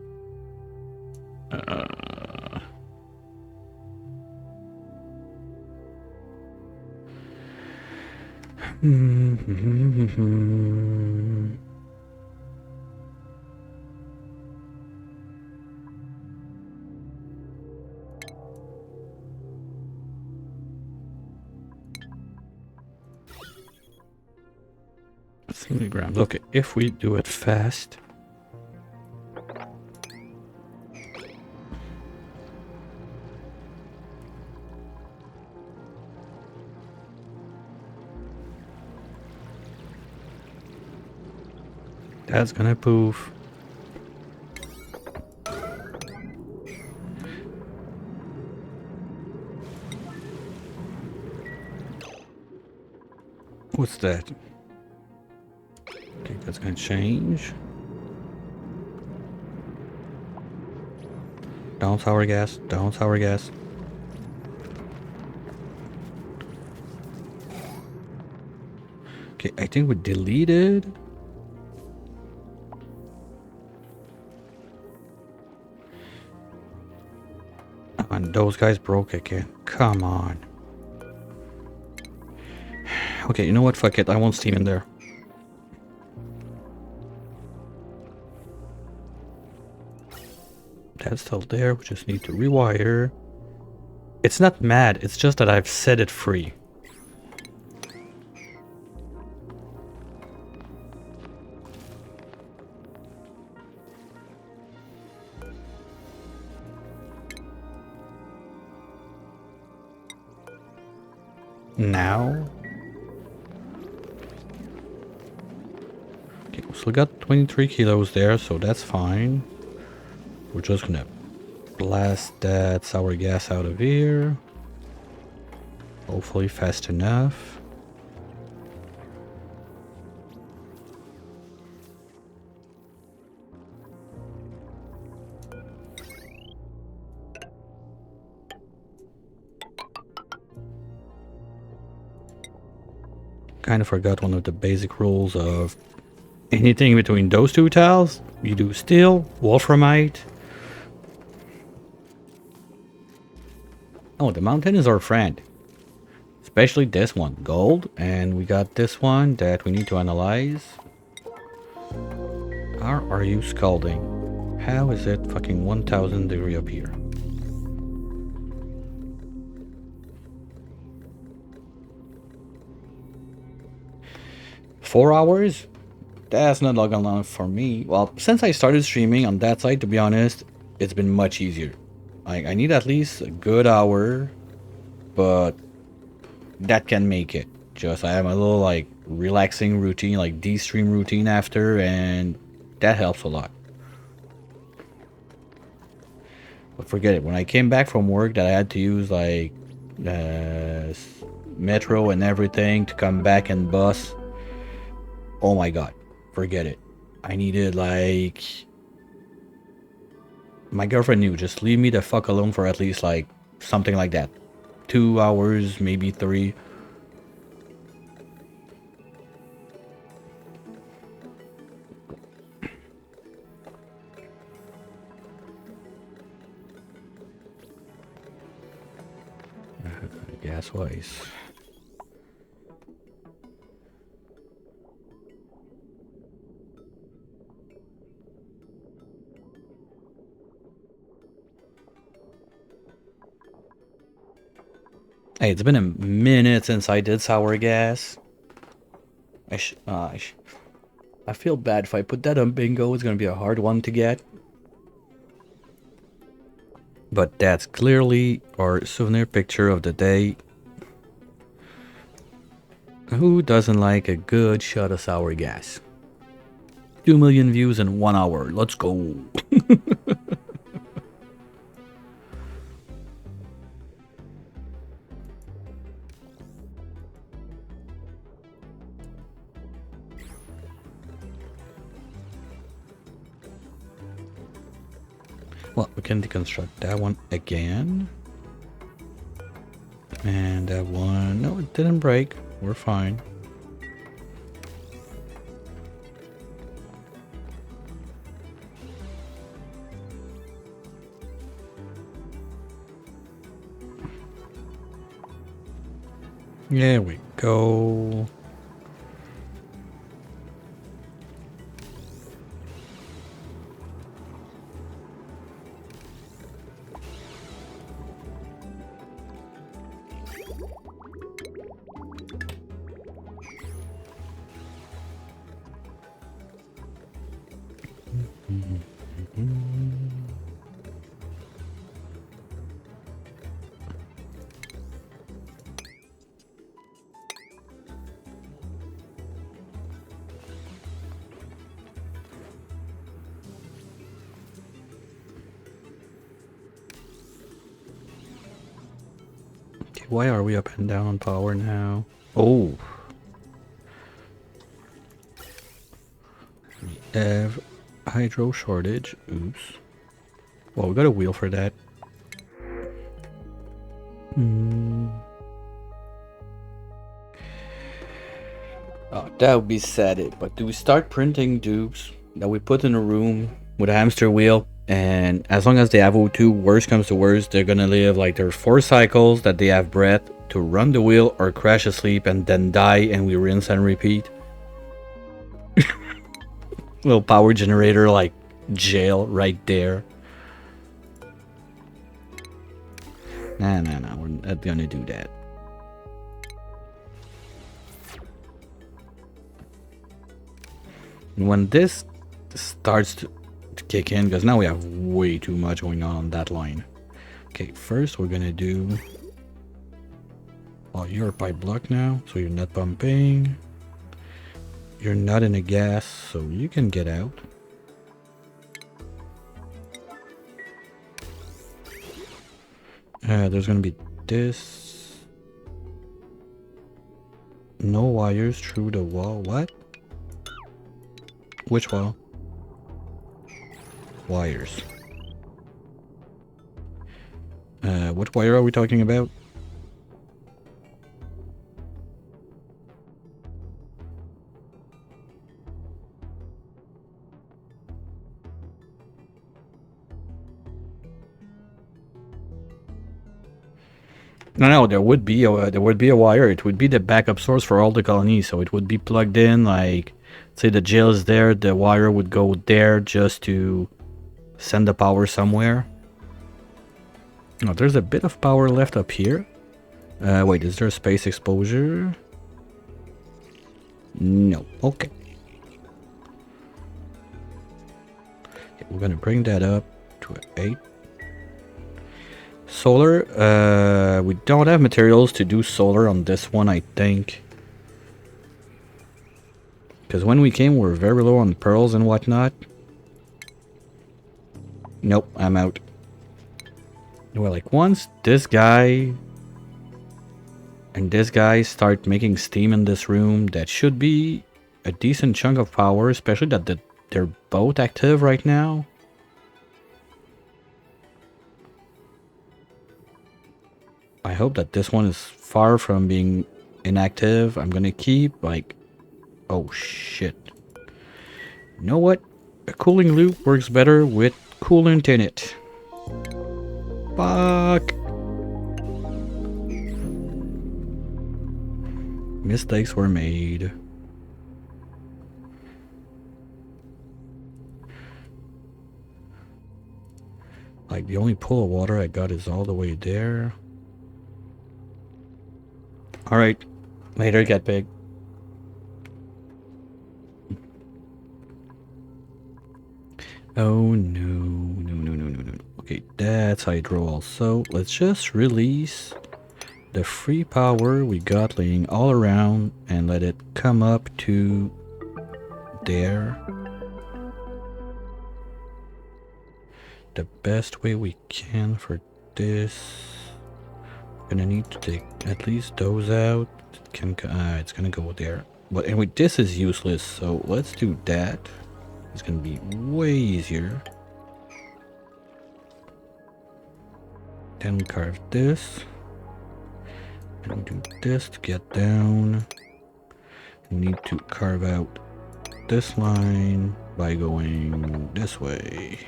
Grams. Okay, if we do it fast. That's gonna poof. What's that? Okay, that's gonna change. Down sour gas, down sour gas. Okay, I think we deleted. And those guys broke again. Come on. Okay, you know what? Fuck it. I won't steam in there. That's still there. We just need to rewire. It's not mad. It's just that I've set it free. Now. Okay, we still got 23 kilos there, so that's fine. We're just gonna blast that sour gas out of here. Hopefully fast enough. Kind of forgot one of the basic rules of anything between those two tiles. You do steel, wolframite. Oh, the mountain is our friend. Especially this one, gold. And we got this one that we need to analyze. How are you scalding? How is it fucking 1000 degree up here? Four hours? That's not long enough for me. Well, since I started streaming on that side, to be honest, it's been much easier. I need at least a good hour, but that can make it. Just I have a little like relaxing routine, like de-stream routine after, and that helps a lot. But forget it. When I came back from work, that I had to use like metro and everything to come back and bus. Oh my god, forget it. I needed like My girlfriend knew, just leave me the fuck alone for at least like something like that. 2 hours, maybe 3. Gas wise. Hey, it's been a minute since I did sour gas. I feel bad if I put that on bingo. It's gonna be a hard one to get. But that's clearly our souvenir picture of the day. Who doesn't like a good shot of sour gas? 2 million views in 1 hour. Let's go. Well, we can deconstruct that one again. And that one, no, it didn't break. We're fine. There we go. Okay, why are we up and down on power now? Oh. We have hydro shortage. Oops. Well, we got a wheel for that. Oh, that would be sad. But do we start printing dupes that we put in a room with a hamster wheel? And as long as they have O2, worst comes to worst, they're gonna live like there's 4 cycles that they have breath to run the wheel or crash asleep and then die, and we rinse and repeat. Little power generator like jail right there. Nah, we're not gonna do that. When this starts to kick in, because now we have way too much going on that line. Okay, first we're gonna do... Well, you're a pipe block now, so you're not pumping. You're not in a gas, so you can get out. There's gonna be this. No wires through the wall. What? Which wall? Wires. What wire are we talking about? No, there would be a wire. It would be the backup source for all the colonies, so it would be plugged in. Like, say the jail is there, the wire would go there just to send the power somewhere. Oh, there's a bit of power left up here. Wait, is there a space exposure? No. Okay. We're gonna bring that up to 8. Solar, we don't have materials to do solar on this one, I think. Because when we came, we were very low on pearls and whatnot. Nope, I'm out. Well, like, once this guy and this guy start making steam in this room, that should be a decent chunk of power, especially that they're both active right now. I hope that this one is far from being inactive. I'm gonna keep like, oh shit. You know what? A cooling loop works better with coolant in it. Fuck. Mistakes were made. Like the only pool of water I got is all the way there. Alright. Later, get big. Oh no, no, no, no, no, no. Okay, that's hydro also. Let's just release the free power we got laying all around and let it come up to there. The best way we can for this. We're gonna need to take at least those out. It's gonna go there. But anyway, this is useless, so let's do that. It's gonna be way easier. Then we carve this. And we do this to get down. We need to carve out this line by going this way.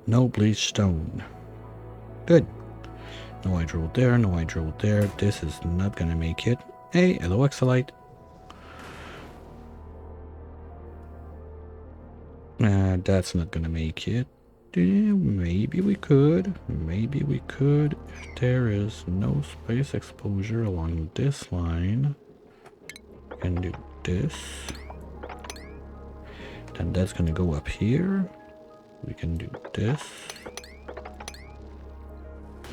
No bleach stone. Good. No hydro there, no hydro there. This is not gonna make it. Hey, hello Exolite. That's not gonna make it. Maybe we could. Maybe we could. If there is no space exposure along this line, we can do this. Then that's gonna go up here. We can do this.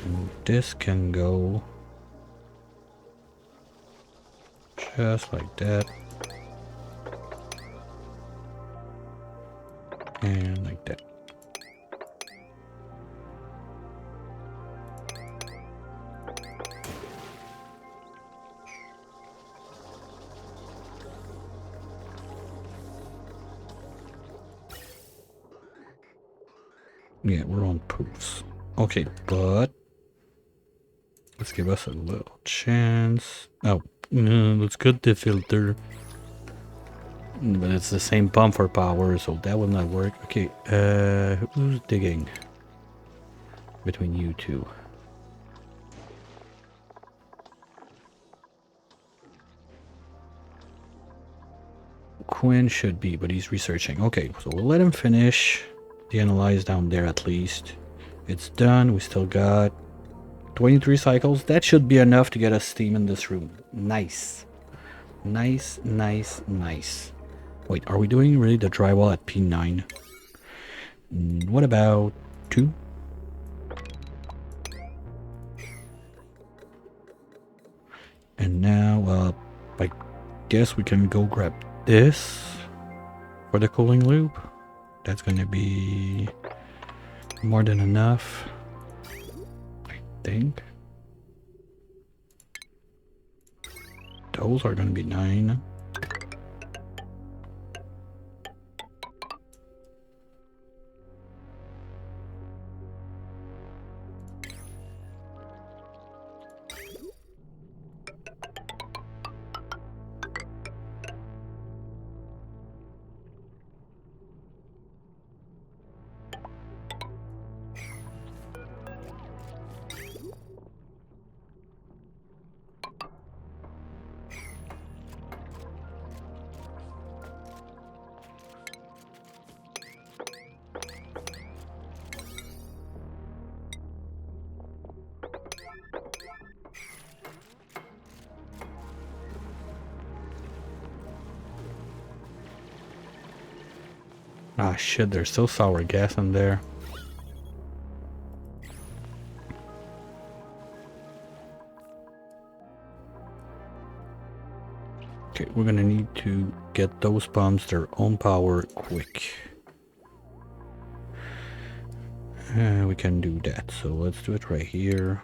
And this can go just like that. And like that. Yeah, we're on poofs. Okay, but let's give us a little chance. Oh, no, let's cut the filter. But it's the same pump for power, so that will not work. Okay, who's digging between you two? Quinn should be, but he's researching. Okay, so we'll let him finish the analyze down there at least. It's done. We still got 23 cycles. That should be enough to get us steam in this room. Nice. Nice, nice, nice. Wait, are we doing really the drywall at P9? What about 2? And now, I guess we can go grab this for the cooling loop. That's gonna be more than enough, I think. Those are gonna be 9. Ah shit, there's still sour gas in there. Okay, we're gonna need to get those pumps their own power quick. We can do that, so let's do it right here.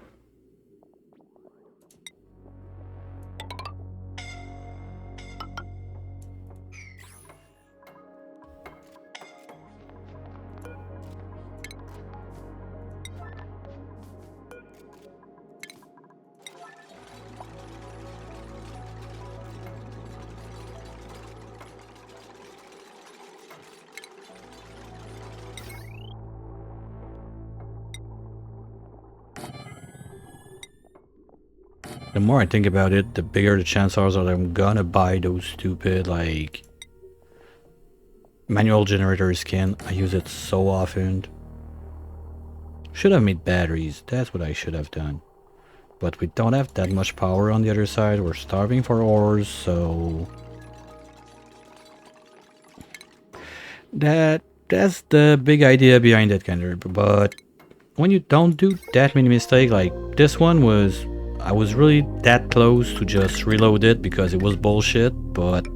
The more I think about it, the bigger the chances are that I'm gonna buy those stupid, like, manual generator skin. I use it so often. Should have made batteries. That's what I should have done. But we don't have that much power on the other side. We're starving for ores, so... That's the big idea behind it, Kender. But when you don't do that many mistakes, like this one was... I was really that close to just reload it because it was bullshit, but...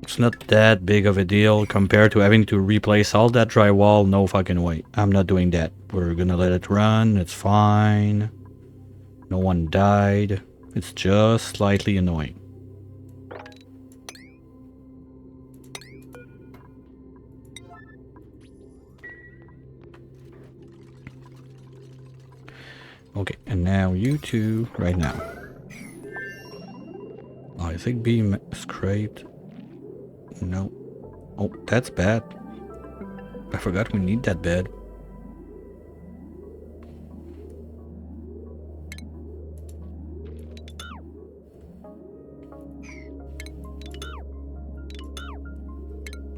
It's not that big of a deal compared to having to replace all that drywall. No fucking way. I'm not doing that. We're gonna let it run. It's fine. No one died. It's just slightly annoying. Okay, and now you two right now. Oh, I think beam scraped. No. Oh, that's bad. I forgot we need that bed.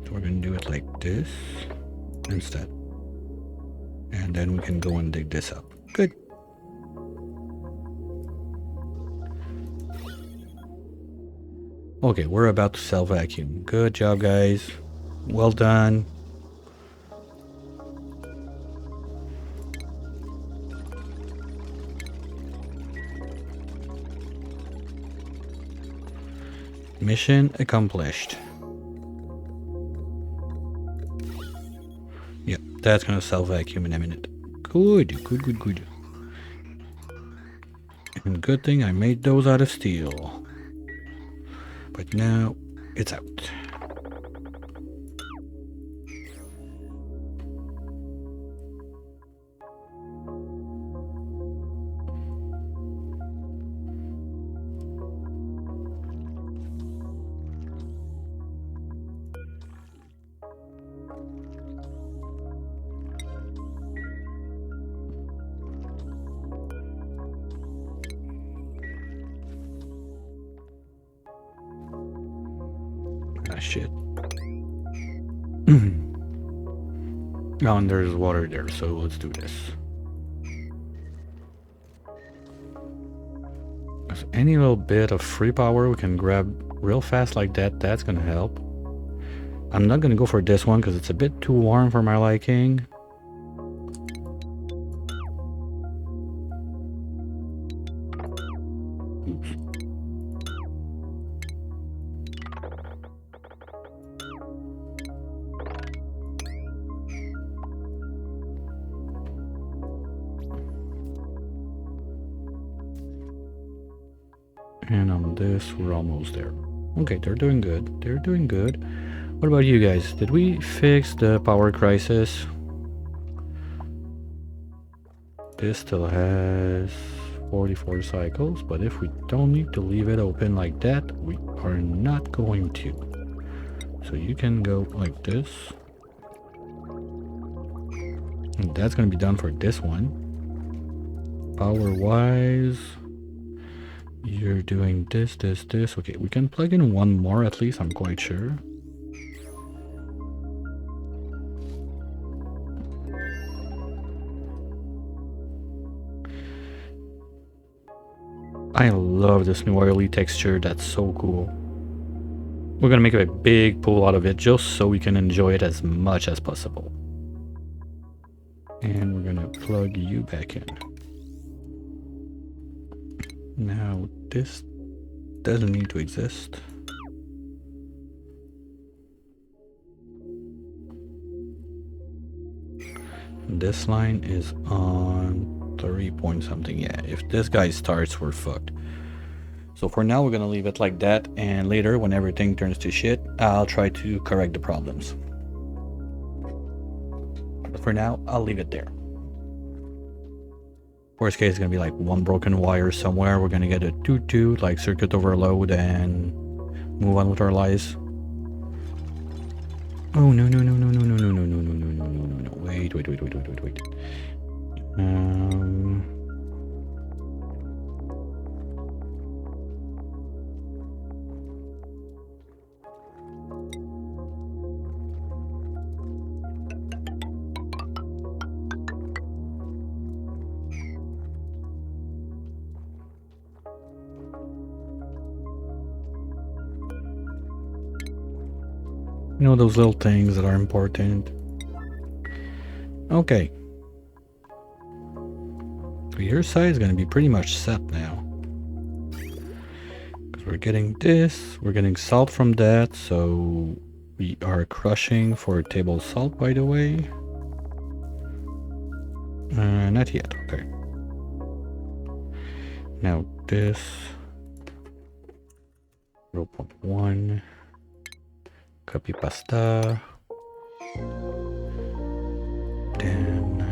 So we're gonna do it like this instead. And then we can go and dig this up. Good. Okay, we're about to sell vacuum. Good job, guys. Well done. Mission accomplished. Yep, that's gonna sell vacuum in a minute. Good, good, good, good. And good thing I made those out of steel. But now it's out. Ah, shit. Oh, and there's water there, so let's do this. If any little bit of free power we can grab real fast like that, that's gonna help. I'm not gonna go for this one because it's a bit too warm for my liking. Oops. And on this, we're almost there. Okay, they're doing good. They're doing good. What about you guys? Did we fix the power crisis? This still has 44 cycles, but if we don't need to leave it open like that, we are not going to. So you can go like this. And that's going to be done for this one. Power-wise... You're doing this, this, this. Okay, we can plug in one more at least, I'm quite sure. I love this new oily texture, that's so cool. We're gonna make a big pool out of it just so we can enjoy it as much as possible. And we're gonna plug you back in. Now, this doesn't need to exist. This line is on 3 point something. Yeah, if this guy starts, we're fucked. So for now, we're gonna leave it like that, and later, when everything turns to shit, I'll try to correct the problems. But for now, I'll leave it there. Worst case, it's gonna be like one broken wire somewhere. We're gonna get a toot like circuit overload and move on with our lives. Oh no no no no no no no no no no no no no no no! Wait. You know, those little things that are important. Okay. So your side is going to be pretty much set now. Because we're getting this, we're getting salt from that, so we are crushing for table salt, by the way. Not yet, okay. Now this 0.1 copy pasta. Then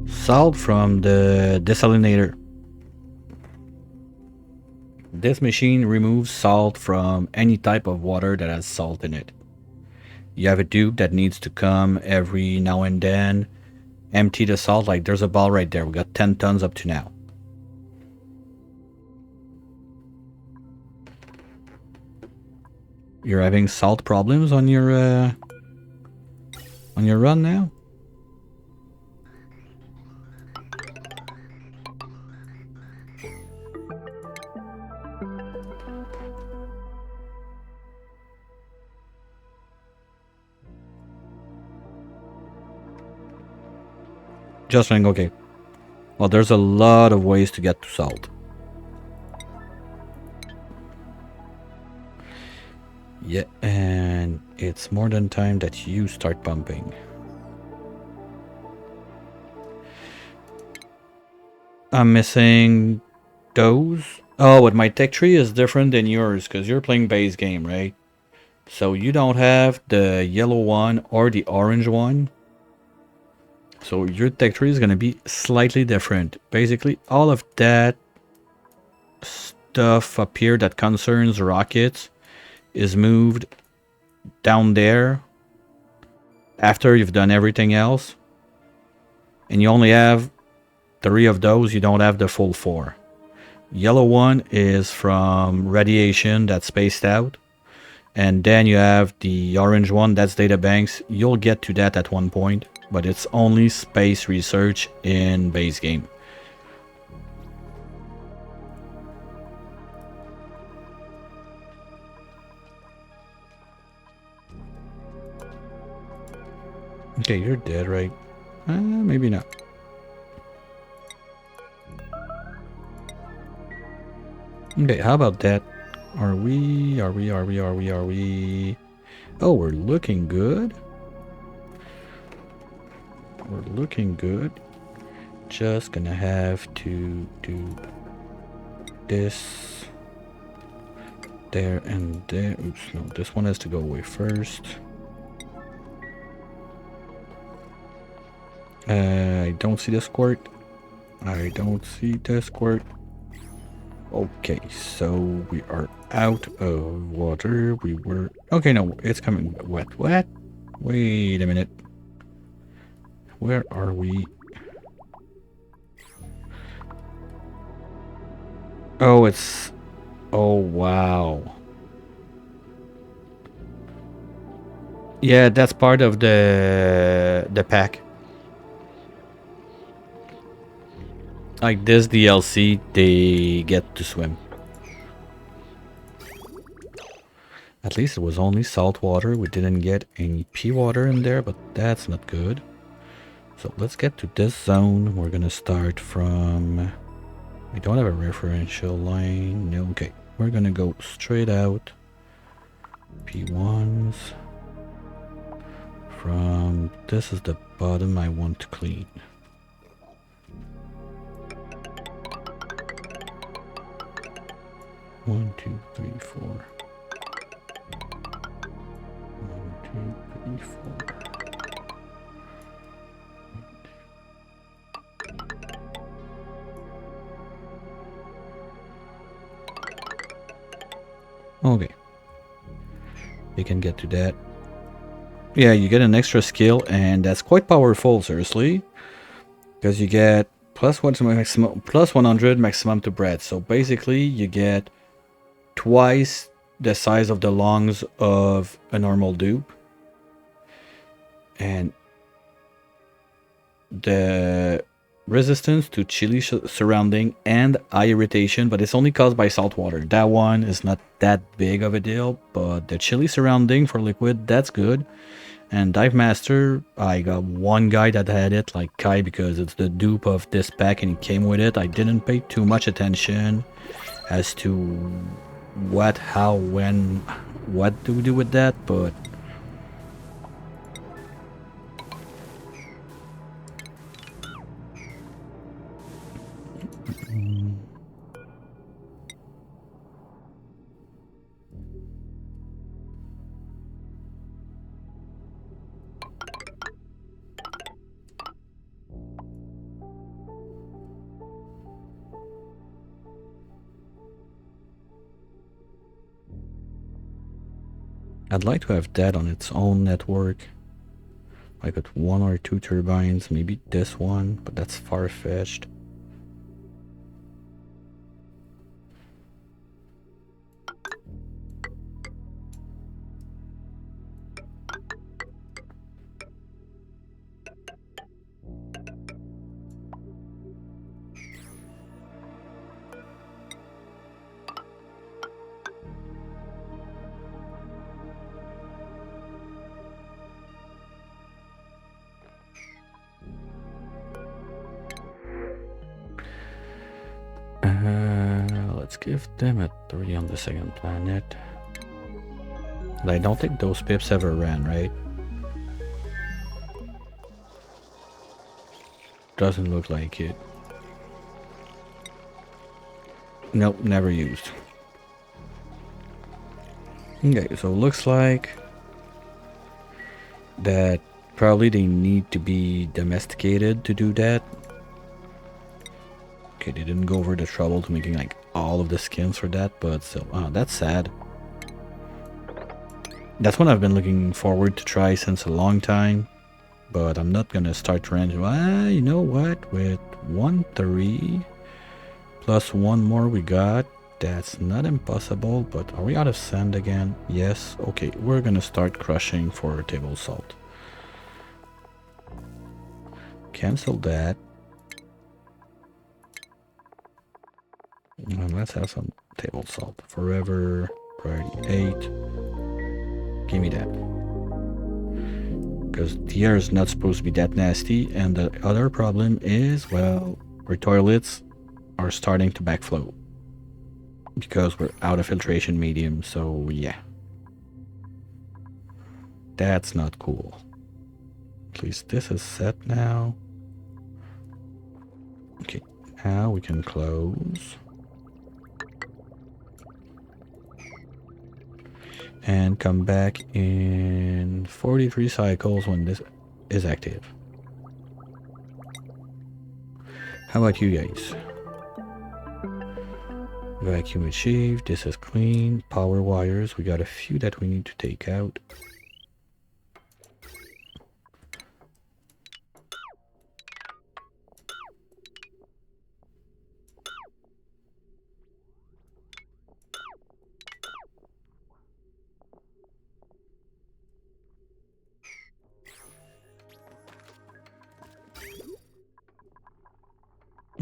salt from the desalinator. This machine removes salt from any type of water that has salt in it. You have a tube that needs to come every now and then, empty the salt. Like there's a ball right there. We got 10 tons up to now. You're having salt problems on your run now? Just saying, okay. Well, there's a lot of ways to get to salt. Yeah, and it's more than time that you start pumping. I'm missing those. Oh, but my tech tree is different than yours because you're playing base game, right? So you don't have the yellow one or the orange one. So your tech tree is going to be slightly different. Basically, all of that stuff up here that concerns rockets is moved down there after you've done everything else. And you only have 3 of those. You don't have the full 4. Yellow one is from radiation that's spaced out. And then you have the orange one, that's data banks. You'll get to that at one point, but it's only space research in base game. Okay, you're dead, right? Maybe not. Okay, how about that? Are we? Oh, we're looking good. We're looking good. Just gonna have to do this there and there. Oops, no, this one has to go away first. I don't see the squirt. I don't see the squirt. Okay, so we are out of water. We were... Okay, no, it's coming wet. What? Wait a minute. Where are we? Oh, it's... Oh, wow. Yeah, that's part of the pack. Like this DLC, they get to swim. At least it was only salt water. We didn't get any pea water in there, but that's not good. So let's get to this zone. We're gonna start from... We don't have a referential line. No, okay. We're gonna go straight out. P1s. From... This is the bottom I want to clean. One, two, three, 4. 1, 2, 3, 4. Okay. You can get to that. Yeah, you get an extra skill, and that's quite powerful, seriously. Because you get plus 1 to maximum, plus 100 maximum to bread. So basically, you get twice the size of the lungs of a normal dupe. And the resistance to chili surrounding and eye irritation, but it's only caused by salt water. That one is not that big of a deal, but the chili surrounding for liquid, that's good. And Dive Master, I got one guy that had it, like Kai, because it's the dupe of this pack and he came with it. I didn't pay too much attention as to what, how, when, what do we do with that, but I'd like to have that on its own network. Like with one or two turbines, maybe this one, but that's far-fetched. Let's give them a 3 on the second planet. But I don't think those pips ever ran, right? Doesn't look like it. Nope, never used. Okay, so it looks like that probably they need to be domesticated to do that. Okay, they didn't go over the trouble to making like all of the skins for that, but still, that's sad. That's one I've been looking forward to try since a long time, but I'm not gonna start ranging. You know what? With 1-3 plus one more we got, that's not impossible, but are we out of sand again? Yes. Okay, we're gonna start crushing for table salt. Cancel that. And let's have some table salt. Forever, priority 8. Give me that. Because the air is not supposed to be that nasty. And the other problem is, well, our toilets are starting to backflow. Because we're out of filtration medium, so yeah. That's not cool. At least this is set now. Okay, now we can close. And come back in 43 cycles when this is active. How about you guys? Vacuum achieved. This is clean. Power wires. We got a few that we need to take out.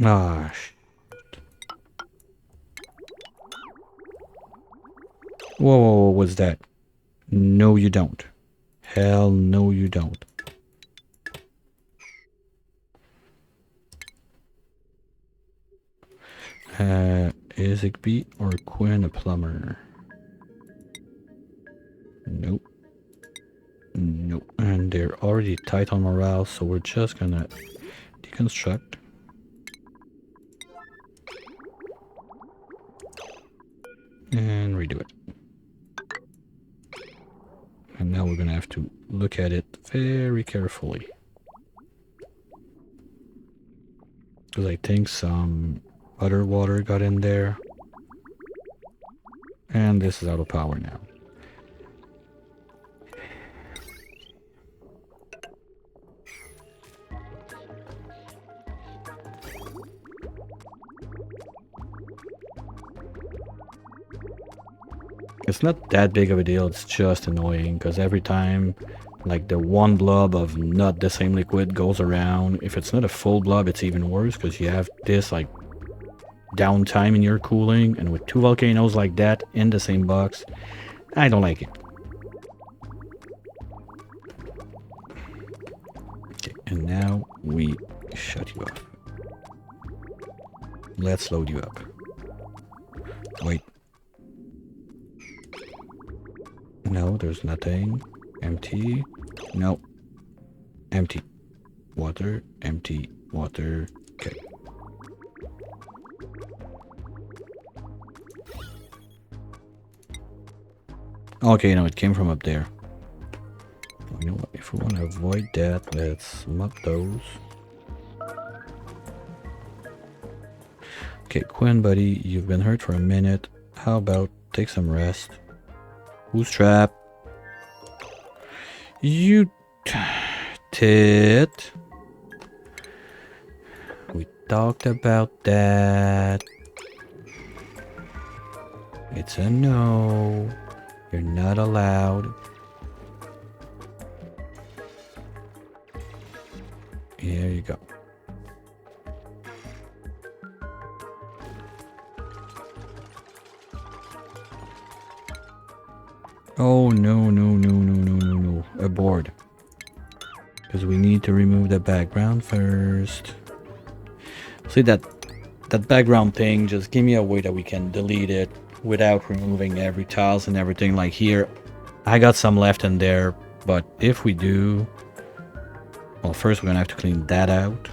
Ah, whoa, what's that? No, you don't. Hell no, you don't. Is Igby or Quinn a plumber? Nope. Nope. And they're already tight on morale, so we're just gonna deconstruct. And redo it. And now we're gonna have to look at it very carefully. Because I think some other water got in there. And this is out of power now. It's not that big of a deal, it's just annoying because every time like the one blob of not the same liquid goes around. If it's not a full blob, it's even worse because you have this like downtime in your cooling, and with two volcanoes like that in the same box, I don't like it. Okay, and now we shut you up. Let's load you up. Wait. No, there's nothing. Empty. No. Empty. Water. Empty. Water. Okay. Okay, no, it came from up there. You know what? If we want to avoid that, let's mop those. Okay, Quinn, buddy, you've been hurt for a minute. How about take some rest? Who's trapped? You tit. We talked about that. It's a no. You're not allowed. Here you go. Oh, no, no, no, no, no, no, no. Abort. Because we need to remove the background first. See that background thing, just give me a way that we can delete it without removing every tiles and everything. Like here, I got some left in there, but if we do... Well, first we're gonna have to clean that out.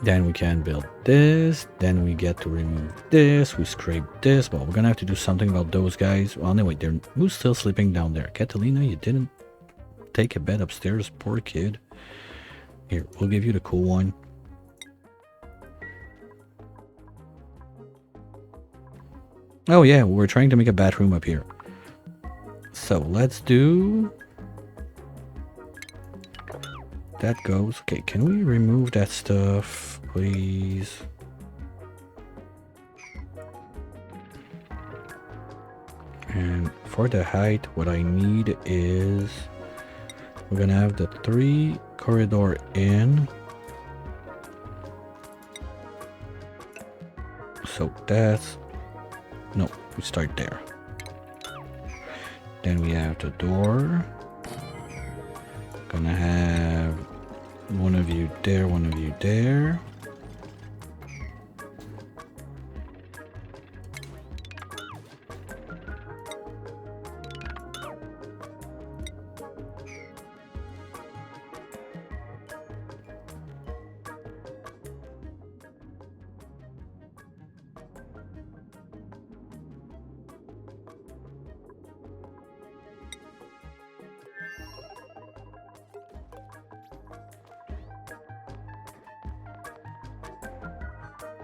Then we can build this. Then we get to remove this. We scrape this. Well, we're gonna have to do something about those guys. Well, anyway, who's still sleeping down there? Catalina, you didn't take a bed upstairs. Poor kid. Here, we'll give you the cool one. Oh yeah, we're trying to make a bathroom up here. So let's do... That goes. Okay, can we remove that stuff, please? And for the height, what I need is... We're gonna have the 3 corridor in. So that's... No, we start there. Then we have the door. Gonna have one of you there, one of you there.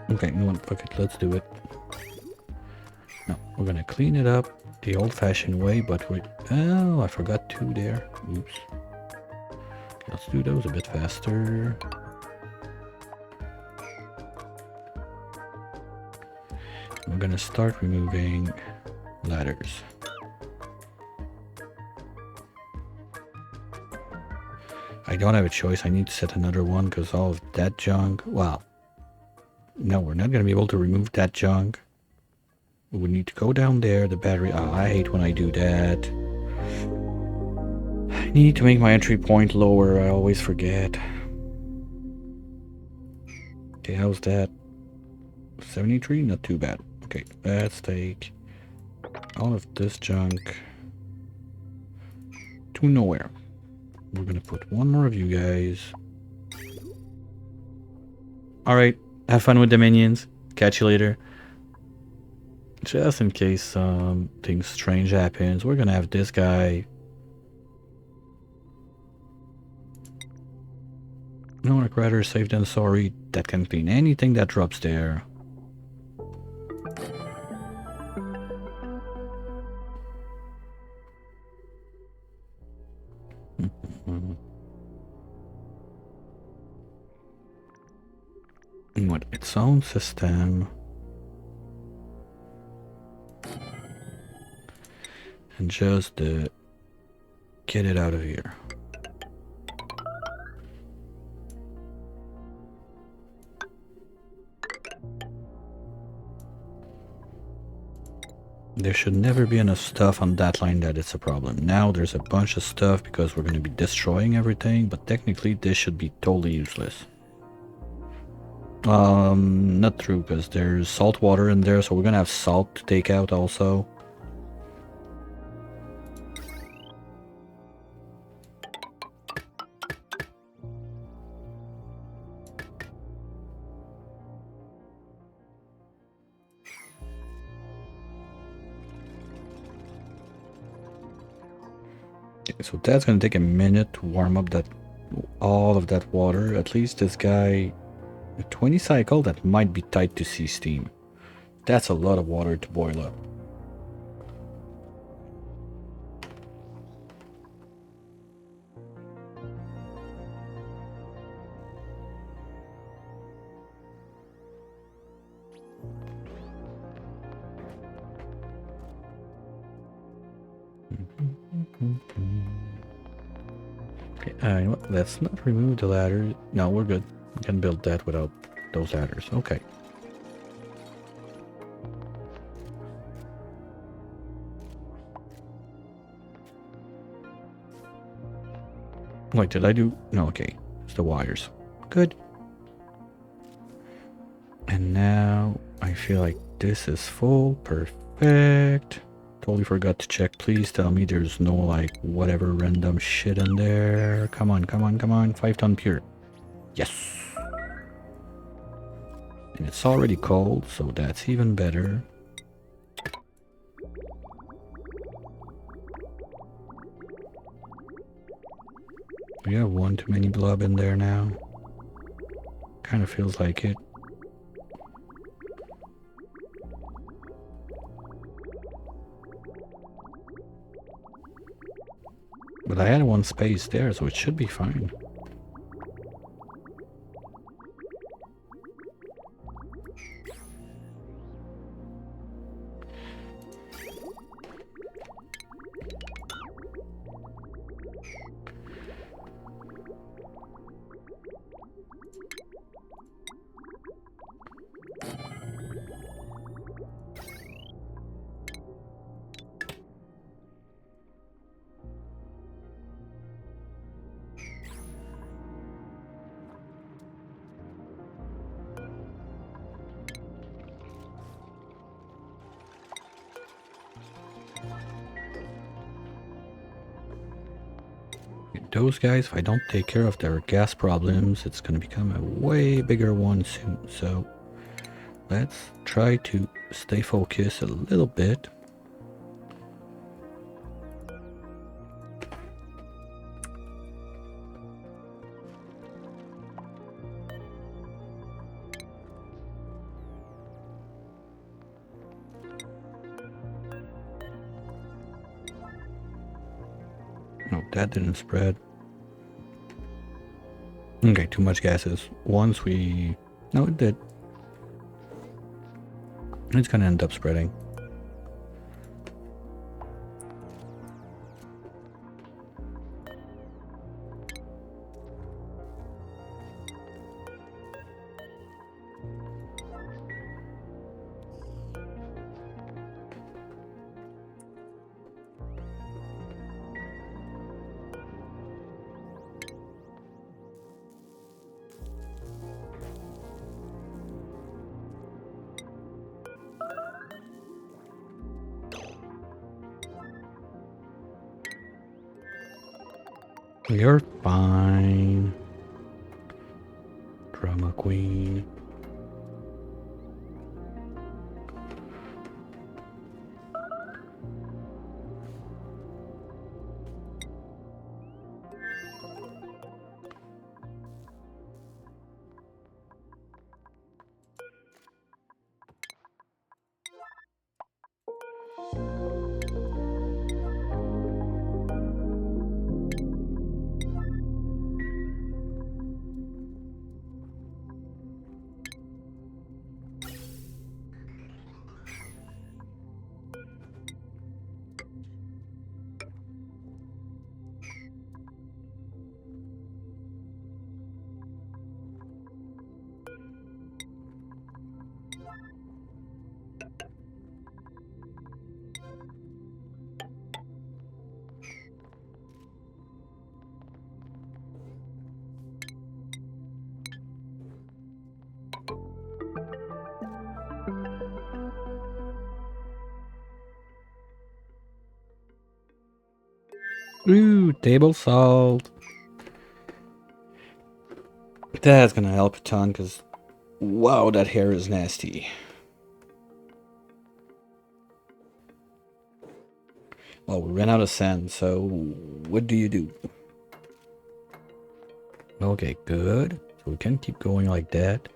Okay, no one, fuck it, let's do it. No, we're gonna clean it up the old-fashioned way, but we... Oh, I forgot 2 there. Oops. Okay, let's do those a bit faster. We're gonna start removing ladders. I don't have a choice. I need to set another one because all of that junk... Wow. No, we're not going to be able to remove that junk. We need to go down there, the battery... Oh, I hate when I do that. I need to make my entry point lower. I always forget. Okay, how's that? 73? Not too bad. Okay, let's take all of this junk to nowhere. We're going to put one more of you guys. Alright. Have fun with the minions. Catch you later. Just in case something strange happens, we're gonna have this guy. No, I'd rather safe than sorry. That can clean anything that drops there. What its own system. and just get it out of here. There should never be enough stuff on that line that it's a problem. Now there's a bunch of stuff because we're going to be destroying everything, but technically this should be totally useless. Not true, because there's salt water in there, so we're going to have salt to take out also. So that's going to take a minute to warm up all of that water. At least this guy, a 20 cycle, that might be tight to see steam. That's a lot of water to boil up. Okay, you know what? Let's not remove the ladder. No, we're good. We can build that without those ladders. Okay. Wait, did I do? No, okay. It's the wires. Good. And now I feel like this is full. Perfect. Totally forgot to check. Please tell me there's no like whatever random shit in there. Come on, come on, come on. 5 ton pure. Yes. And it's already cold, so that's even better. We have one too many blob in there now. Kind of feels like it. But I had one space there, so it should be fine. Those guys, if I don't take care of their gas problems, it's going to become a way bigger one soon. So let's try to stay focused a little bit. No, that didn't spread. Okay, too much gases. Once we... No, it did. It's gonna end up spreading. You're fine. Drama queen. Ooh, table salt. That's gonna help a ton, because wow, that hair is nasty. Well, we ran out of sand, so what do you do? Okay, good. So we can keep going like that.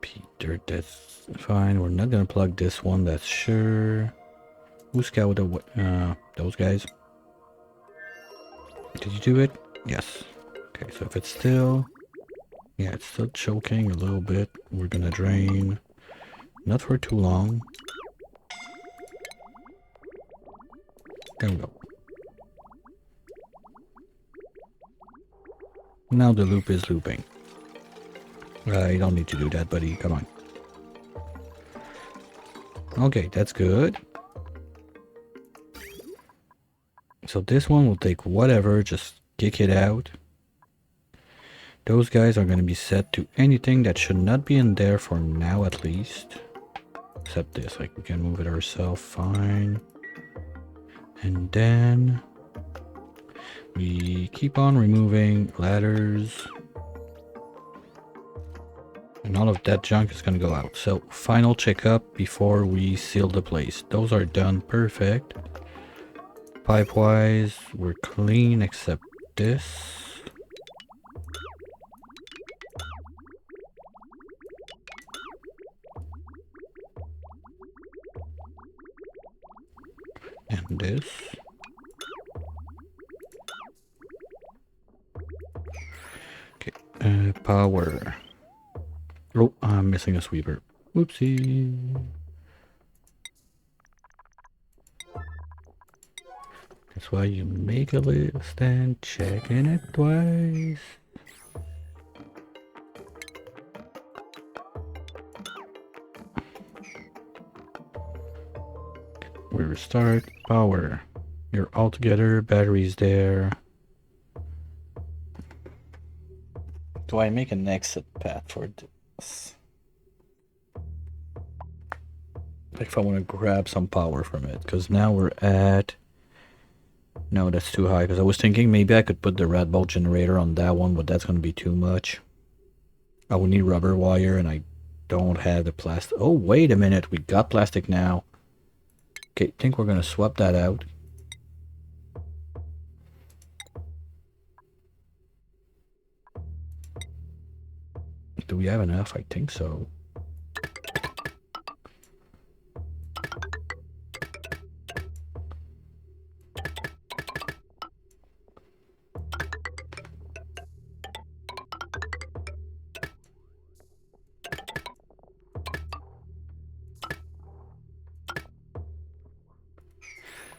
Peter, that's fine. We're not gonna plug this one, that's sure. Who scouted those guys? Did you do it? Yes. Okay, so if it's still... Yeah, it's still choking a little bit. We're gonna drain. Not for too long. There we go. Now the loop is looping. You don't need to do that, buddy. Come on. Okay, that's good. So this one will take whatever, just kick it out. Those guys are going to be set to anything that should not be in there for now, at least. Except this, like we can move it ourselves, fine. And then we keep on removing ladders. And all of that junk is going to go out. So final checkup before we seal the place. Those are done perfect. Pipe wise, we're clean except this. And this. Okay, power. Oh, I'm missing a sweeper. Oopsie. That's why you make a list and checking it twice. We restart. Power. You're all together. Batteries there. Do I make an exit path for this? Like if I want to grab some power from it. Because now we're at... No, that's too high. Because I was thinking maybe I could put the red bolt generator on that one. But that's going to be too much. I would need rubber wire. And I don't have the plastic. Oh, wait a minute. We got plastic now. Okay, I think we're going to swap that out. Do we have enough? I think so.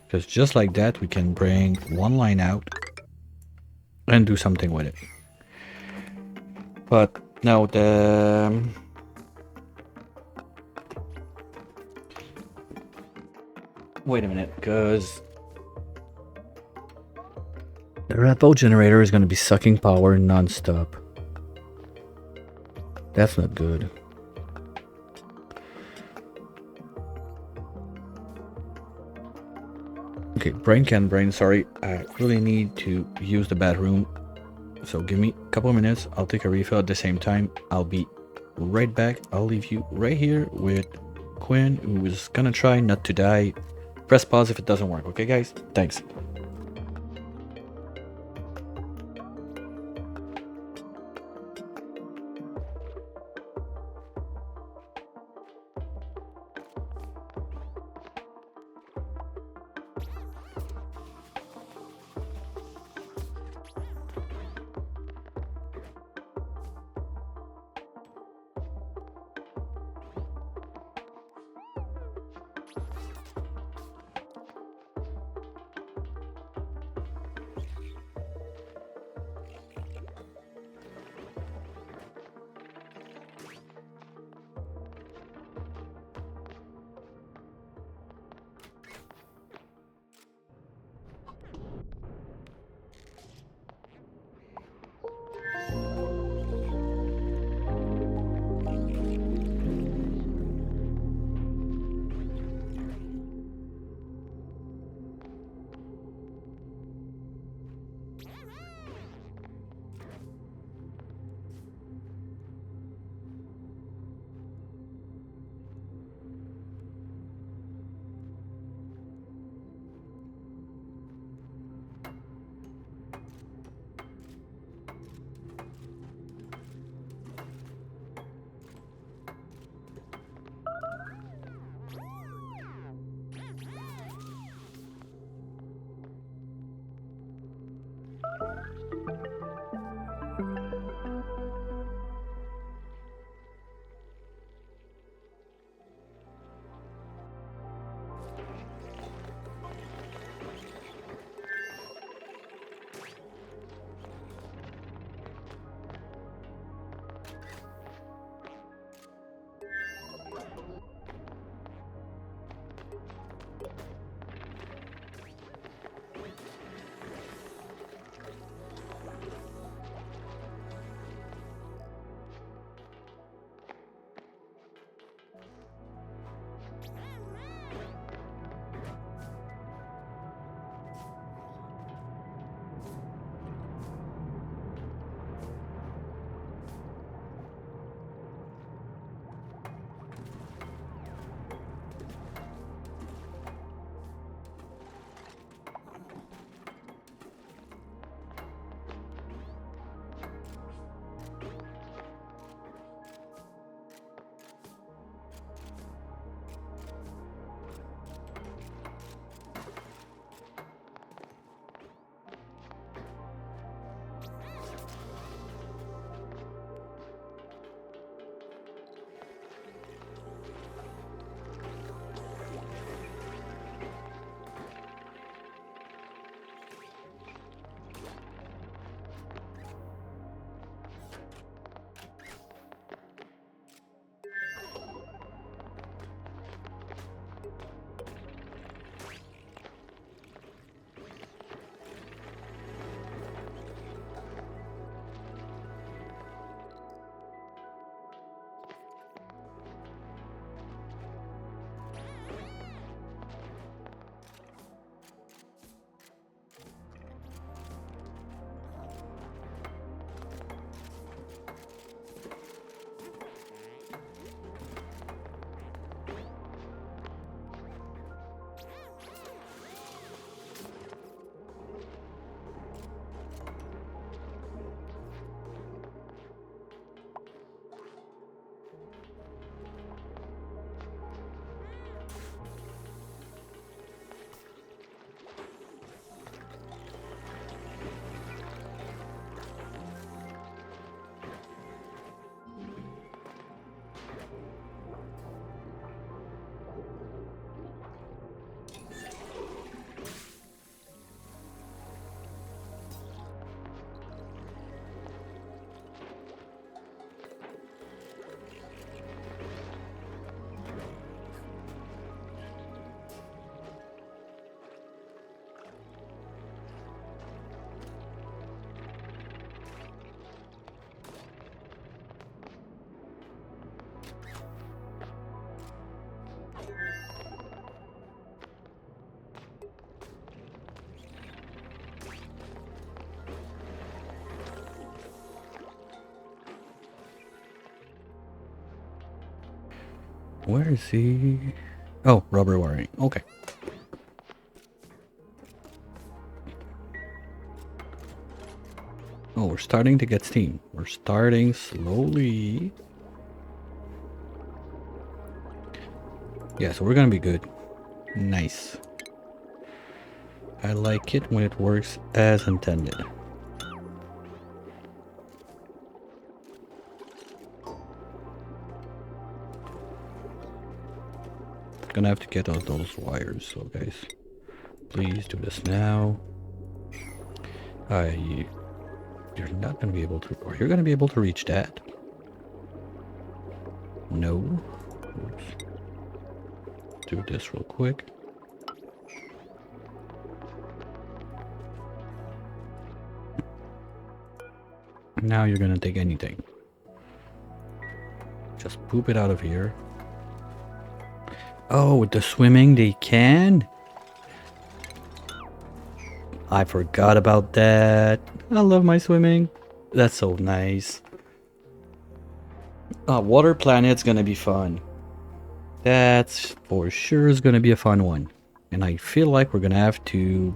Because just like that, we can bring one line out and do something with it. But now the... Wait a minute, because the red bolt generator is going to be sucking power non-stop. That's not good. Okay, brain, sorry. I really need to use the bathroom. So give me a couple of minutes. I'll take a refill at the same time. I'll be right back. I'll leave you right here with Quinn, who is gonna try not to die. Press pause if it doesn't work. Okay, guys? Thanks. Where is he? Oh, rubber wiring. Okay. Oh, we're starting to get steam. We're starting slowly. Yeah, so we're gonna be good. Nice. I like it when it works as intended. Gonna have to get out those wires, so guys, please do this now. You're not gonna be able to, or you're gonna be able to reach that. No. Oops. Do this real quick. Now you're gonna take anything. Just poop it out of here. Oh, with the swimming they can? I forgot about that. I love my swimming. That's so nice. Water Planet's gonna be fun. That's for sure is gonna be a fun one. And I feel like we're gonna have to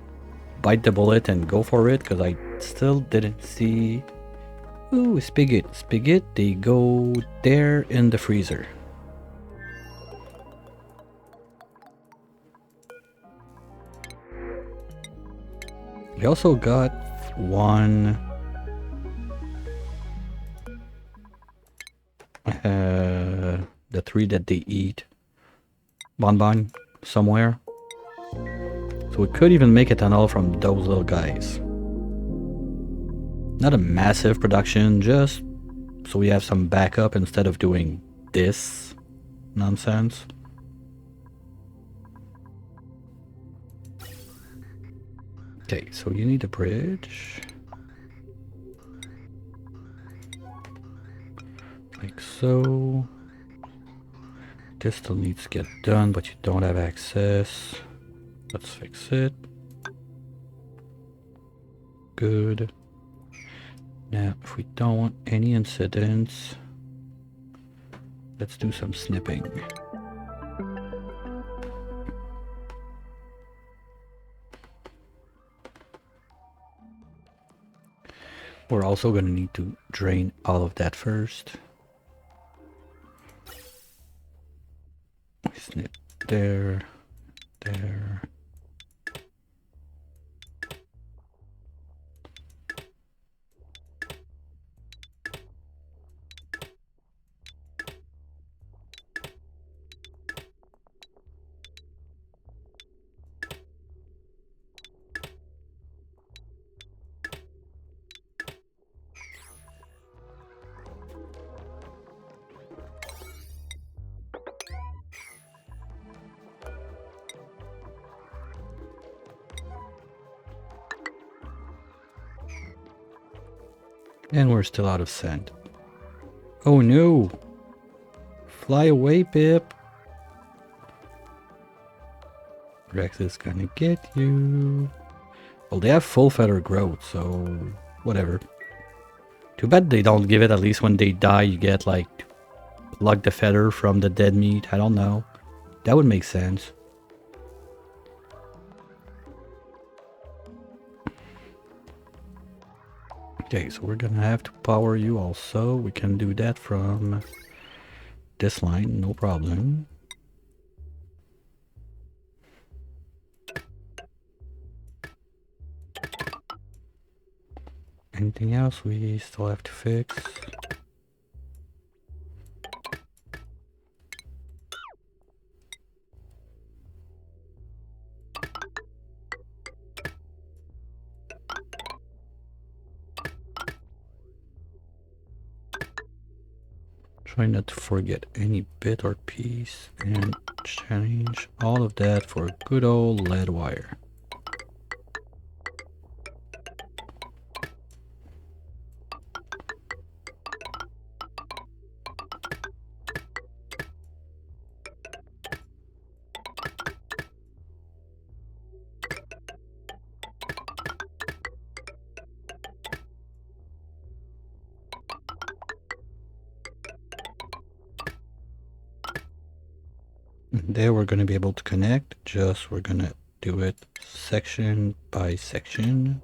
bite the bullet and go for it because I still didn't see... Ooh, Spigot. Spigot, they go there in the freezer. We also got one... the three that they eat. Bonbon somewhere. So we could even make a tunnel from those little guys. Not a massive production, just so we have some backup instead of doing this nonsense. Okay, so you need a bridge. Like so. This still needs to get done, but you don't have access. Let's fix it. Good. Now, if we don't want any incidents, let's do some snipping. We're also going to need to drain all of that first. Snip there, there. And we're still out of sand. Oh no! Fly away, Pip! Rex is gonna get you. Well, they have full feather growth, so whatever. Too bad they don't give it at least when they die you get like pluck the feather from the dead meat. I don't know. That would make sense. Okay, so we're gonna have to power you also. We can do that from this line, no problem. Anything else we still have to fix? Try not to forget any bit or piece and change all of that for good old lead wire. there we're going to be able to connect. Just we're going to do it section by section.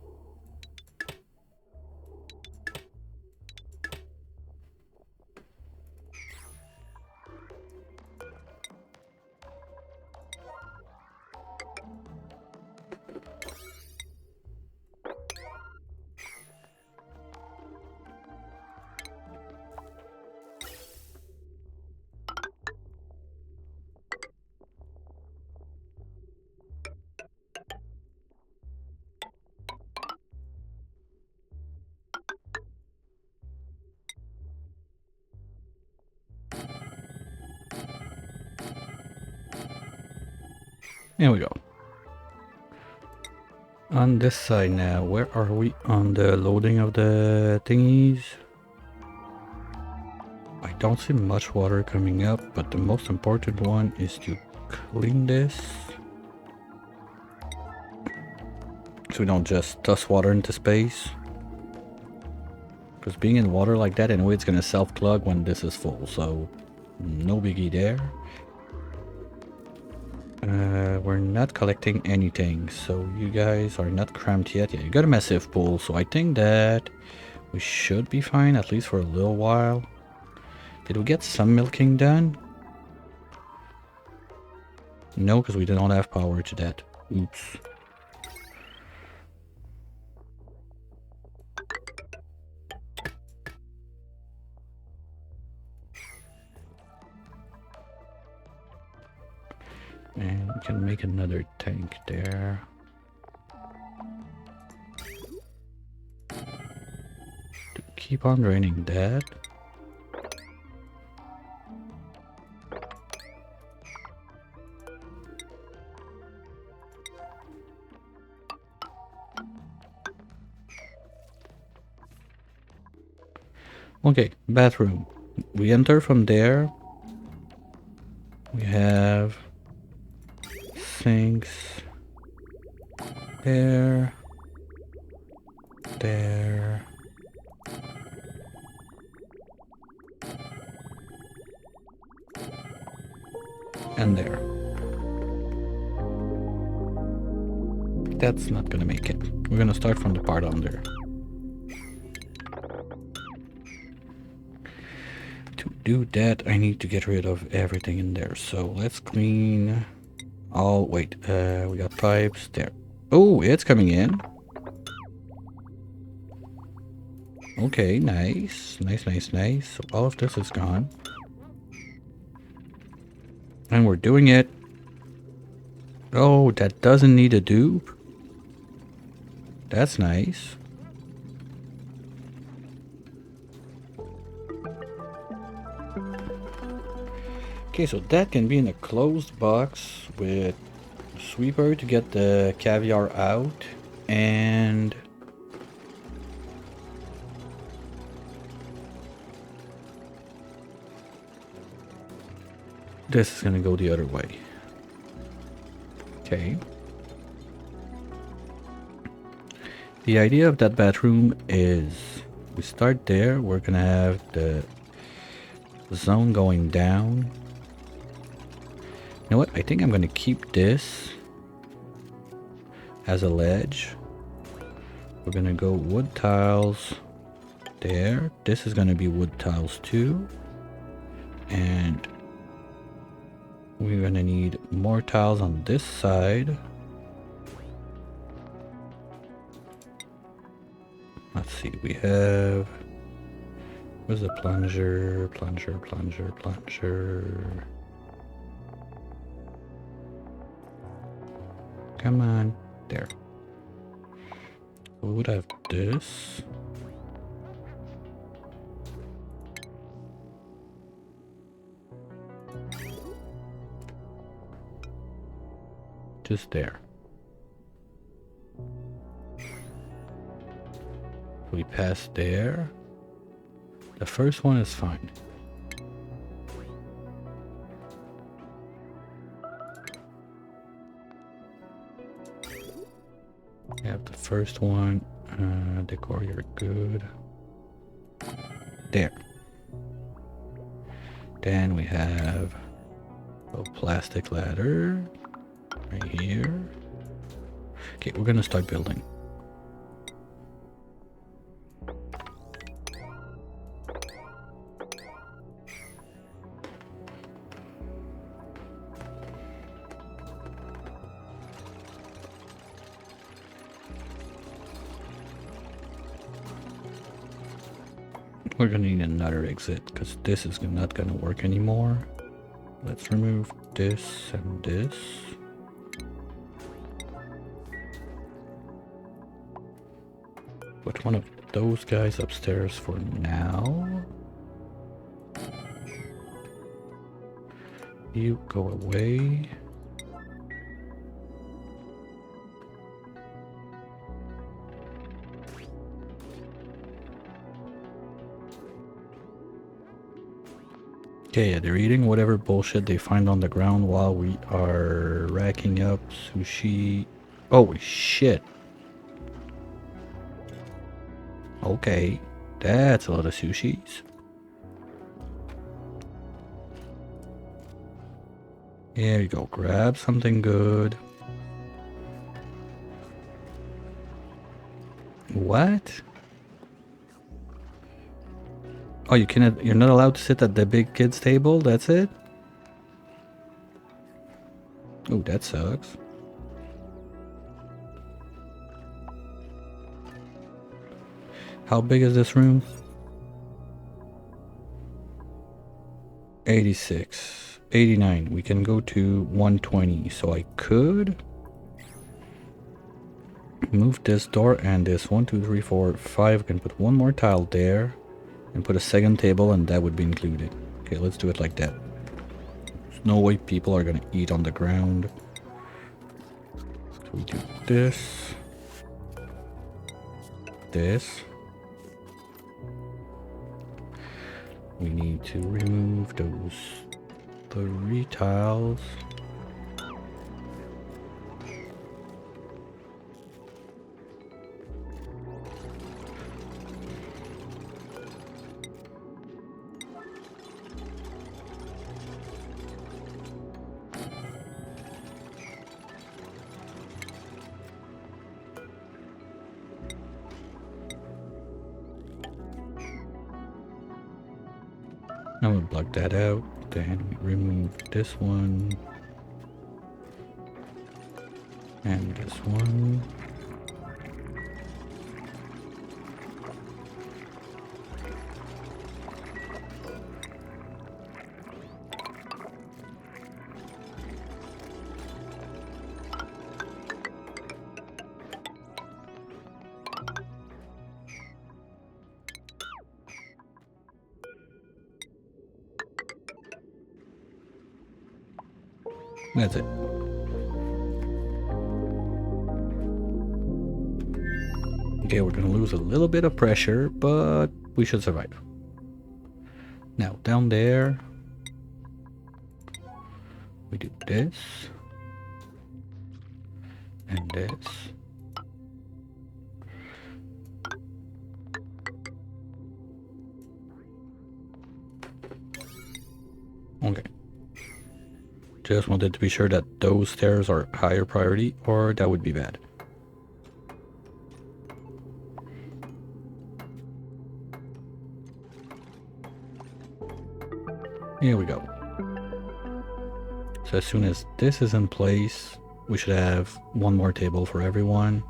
There we go. On this side now, where are we on the loading of the thingies? I don't see much water coming up, but the most important one is to clean this. So we don't just toss water into space. Because being in water like that, anyway, it's going to self-clog when this is full, so no biggie there. We're not collecting anything, so you guys are not cramped yet. Yeah, you got a massive pool, so I think that we should be fine, at least for a little while. Did we get some milking done? No, because we don't have power to that. Oops. And we can make another tank there. To keep on draining that. Okay, bathroom. We enter from there. We have sinks there, there, and there. That's not gonna make it. We're gonna start from the part under. To do that, I need to get rid of everything in there. So let's clean. Oh, wait, we got pipes there. Oh, it's coming in. Okay, nice. Nice, nice, nice. So all of this is gone. And we're doing it. Oh, that doesn't need a dupe. That's nice. Okay, so that can be in a closed box with sweeper to get the caviar out, and this is gonna go the other way. Okay. The idea of that bathroom is we start there, we're gonna have the zone going down. You know what? I think I'm going to keep this as a ledge. We're going to go wood tiles there. This is going to be wood tiles too. And we're going to need more tiles on this side. Let's see. We have... Where's the plunger? Plunger, plunger, plunger. Come on. There. We would have this. Just there. We pass there. The first one is fine. We have the first one. Decor, you're good. There. Then we have A plastic ladder right here. Okay, we're gonna start building. We're gonna need another exit because this is not gonna work anymore. Let's remove this and this. Put one of those guys upstairs for now. You go away. Okay, yeah, they're eating whatever bullshit they find on the ground while we are racking up sushi. Oh shit. Okay, that's a lot of sushis. There you go, grab something good. What? Oh, you're not allowed to sit at the big kids table, that's it? Oh, that sucks. How big is this room? 86, 89. We can go to 120, so I could move this door and this 1, 2, 3, 4, 5. We can put one more tile there and put a second table, and that would be included. Okay, let's do it like that. There's no way people are gonna eat on the ground. So we do this. This. We need to remove those 3 tiles. Now we'll block that out, then we remove this one and this one. That's it. Okay, we're gonna lose a little bit of pressure, but we should survive. Now, down there, we do this and this. Okay. Just wanted to be sure that those stairs are higher priority, or that would be bad. Here we go. So as soon as this is in place, we should have one more table for everyone.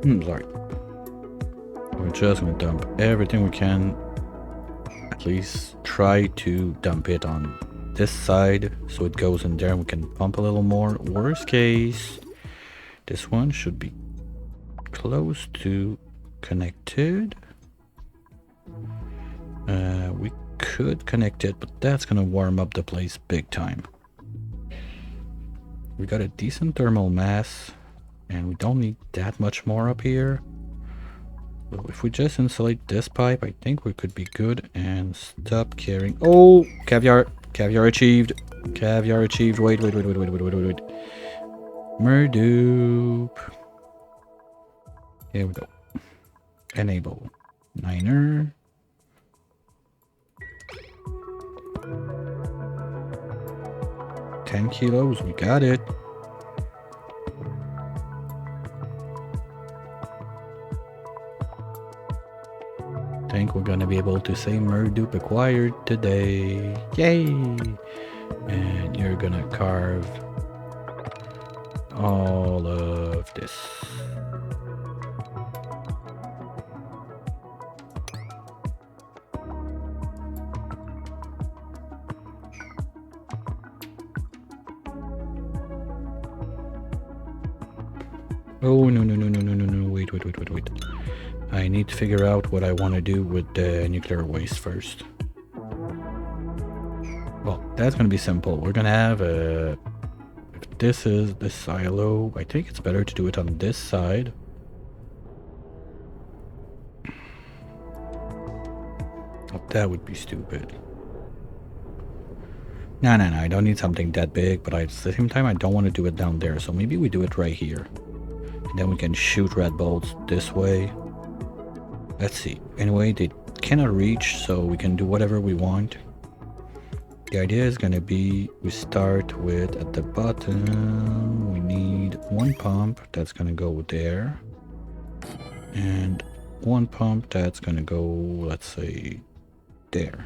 Sorry. We're just gonna dump everything we can. At least try to dump it on this side so it goes in there and we can pump a little more. Worst case, this one should be close to connected. We could connect it, but that's gonna warm up the place big time. We got a decent thermal mass and we don't need that much more up here. But if we just insulate this pipe, I think we could be good and stop carrying. Oh, caviar achieved. Caviar achieved. Wait. Merdupe. Here we go. Enable. Niner. $10 kilos, we got it. Think we're gonna be able to say Merdupe acquired today. Yay! And you're gonna carve all of this. Oh, no. Wait. I need to figure out what I want to do with the nuclear waste first. Well, that's going to be simple. We're going to have a... If this is the silo, I think it's better to do it on this side. Oh, that would be stupid. No, I don't need something that big, but at the same time, I don't want to do it down there. So maybe we do it right here. And then we can shoot red bolts this way. Let's see. Anyway, they cannot reach, so we can do whatever we want. The idea is going to be, we start with, at the bottom, we need one pump that's going to go there. And one pump that's going to go, let's say, there.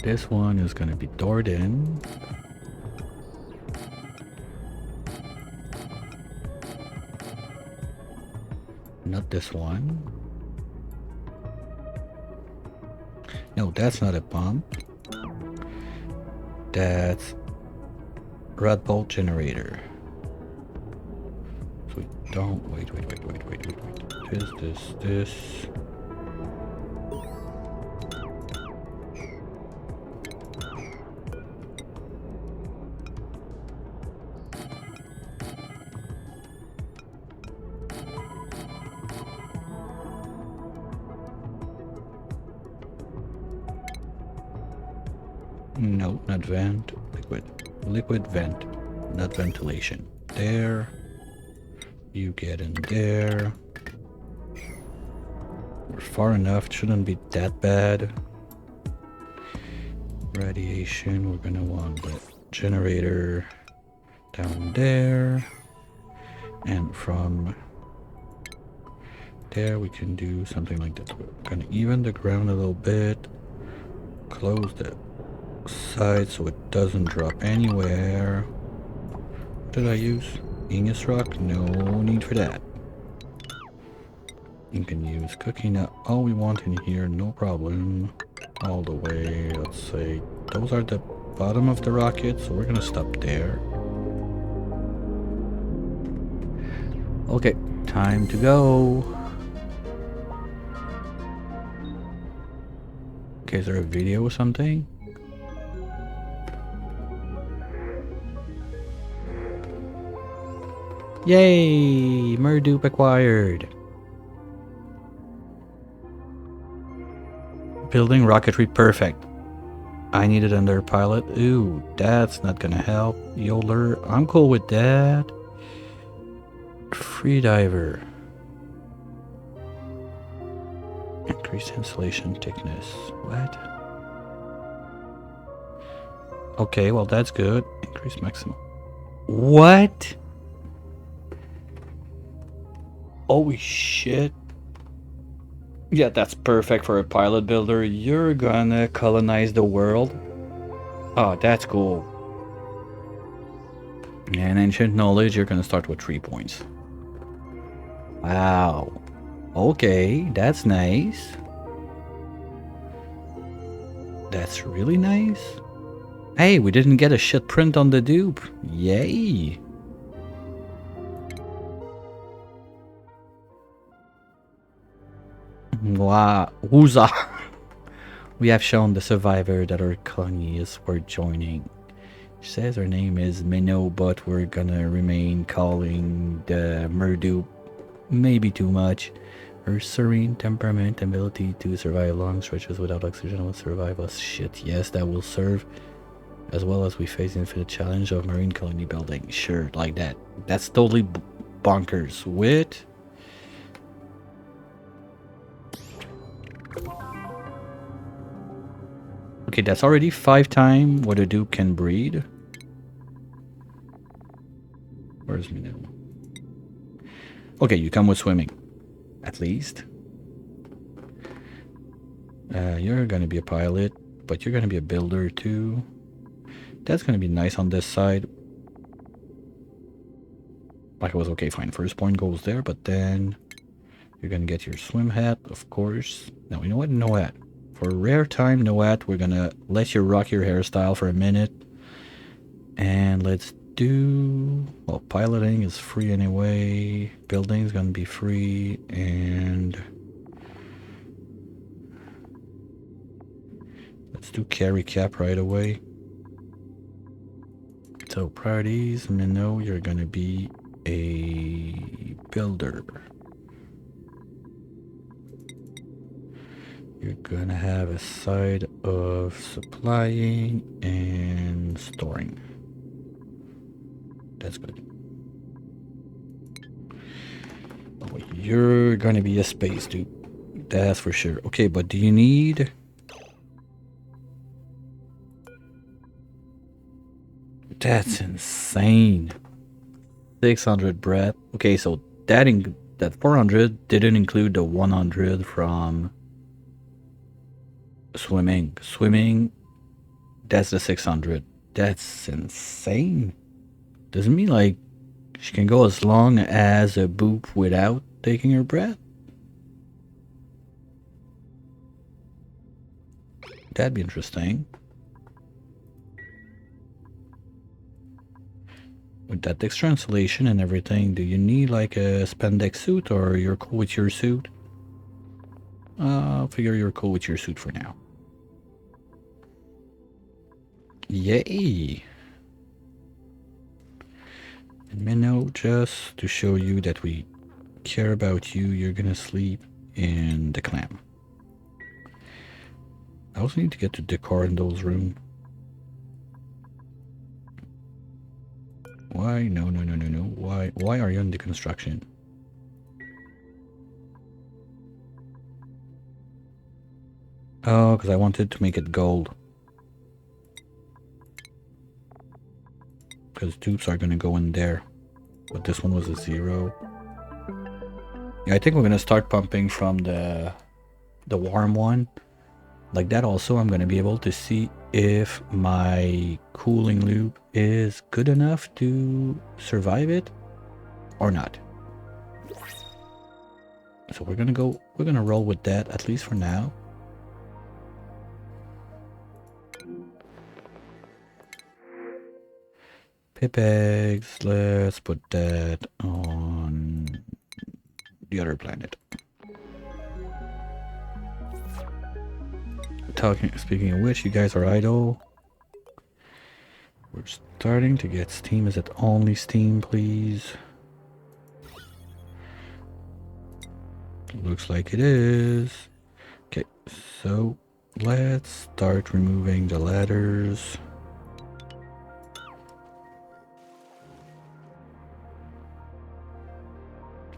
This one is going to be doored in. Not this one. No, that's not a pump. That's red bolt generator. So we don't... Wait. This. No, not vent. Liquid vent, not ventilation. There. You get in there. We're far enough. It shouldn't be that bad. Radiation. We're gonna want the generator down there. And from there we can do something like that. We're gonna even the ground a little bit. Close the side so it doesn't drop anywhere. What did I use? Igneous rock? No need for that. You can use cooking up all we want in here, no problem. All the way, let's say, those are the bottom of the rocket, so we're gonna stop there. Okay, time to go. Okay, is there a video or something? Yay! Merdupe acquired. Building rocketry perfect. I need it under pilot. Ooh, that's not gonna help. Yodeler, I'm cool with that. Freediver. Increase insulation thickness. What? Okay, well that's good. Increase maximum. What? Holy shit. Yeah, that's perfect for a pilot builder. You're gonna colonize the world. Oh, that's cool. And ancient knowledge, you're gonna start with 3 points. Wow. Okay, that's nice. That's really nice. Hey, we didn't get a shit print on the dupe. Yay. Wow. Woozah. We have shown the survivor that our colony is worth joining. She says her name is Minnow, but we're gonna remain calling the Murdupe maybe too much. Her serene temperament and ability to survive long stretches without oxygen will survive us. Shit, yes, that will serve. As well as we face the infinite challenge of marine colony building. Sure, like that. That's totally bonkers. Wit. Okay, that's already 5 times what a dupe can breed. Where's Minnow? Okay, you come with swimming. At least. You're gonna be a pilot, but you're gonna be a builder too. That's gonna be nice on this side. Like it was okay, fine. First point goes there, but then you're gonna get your swim hat, of course. Now, you know what? No hat. For a rare time, no hat. We're gonna let you rock your hairstyle for a minute. And let's do... Well, piloting is free anyway. Building is gonna be free. And... let's do carry cap right away. So, priorities. Minnow, you're gonna be a builder. You're gonna have a side of supplying and storing. That's good. Oh, you're gonna be a space dude. That's for sure. Okay, but do you need... That's insane. 600 breath. Okay, so that 400 didn't include the 100 from swimming. Swimming, that's the 600. That's insane. Doesn't mean like she can go as long as a boop without taking her breath. That'd be interesting. With that extra insulation and everything, do you need like a spandex suit or you're cool with your suit? I'll figure you're cool with your suit for now. Yay! And Minnow, just to show you that we care about you, you're gonna sleep in the clam. I also need to get to decor in those rooms. Why? No. Why are you in the construction? Oh, because I wanted to make it gold. Because tubes are going to go in there. But this one was a 0. Yeah, I think we're going to start pumping from the warm one. Like that also, I'm going to be able to see if my cooling loop is good enough to survive it or not. So we're going to roll with that, at least for now. Pip eggs, let's put that on the other planet. Speaking of which, you guys are idle. We're starting to get steam. Is it only steam, please? Looks like it is. Okay, so let's start removing the ladders.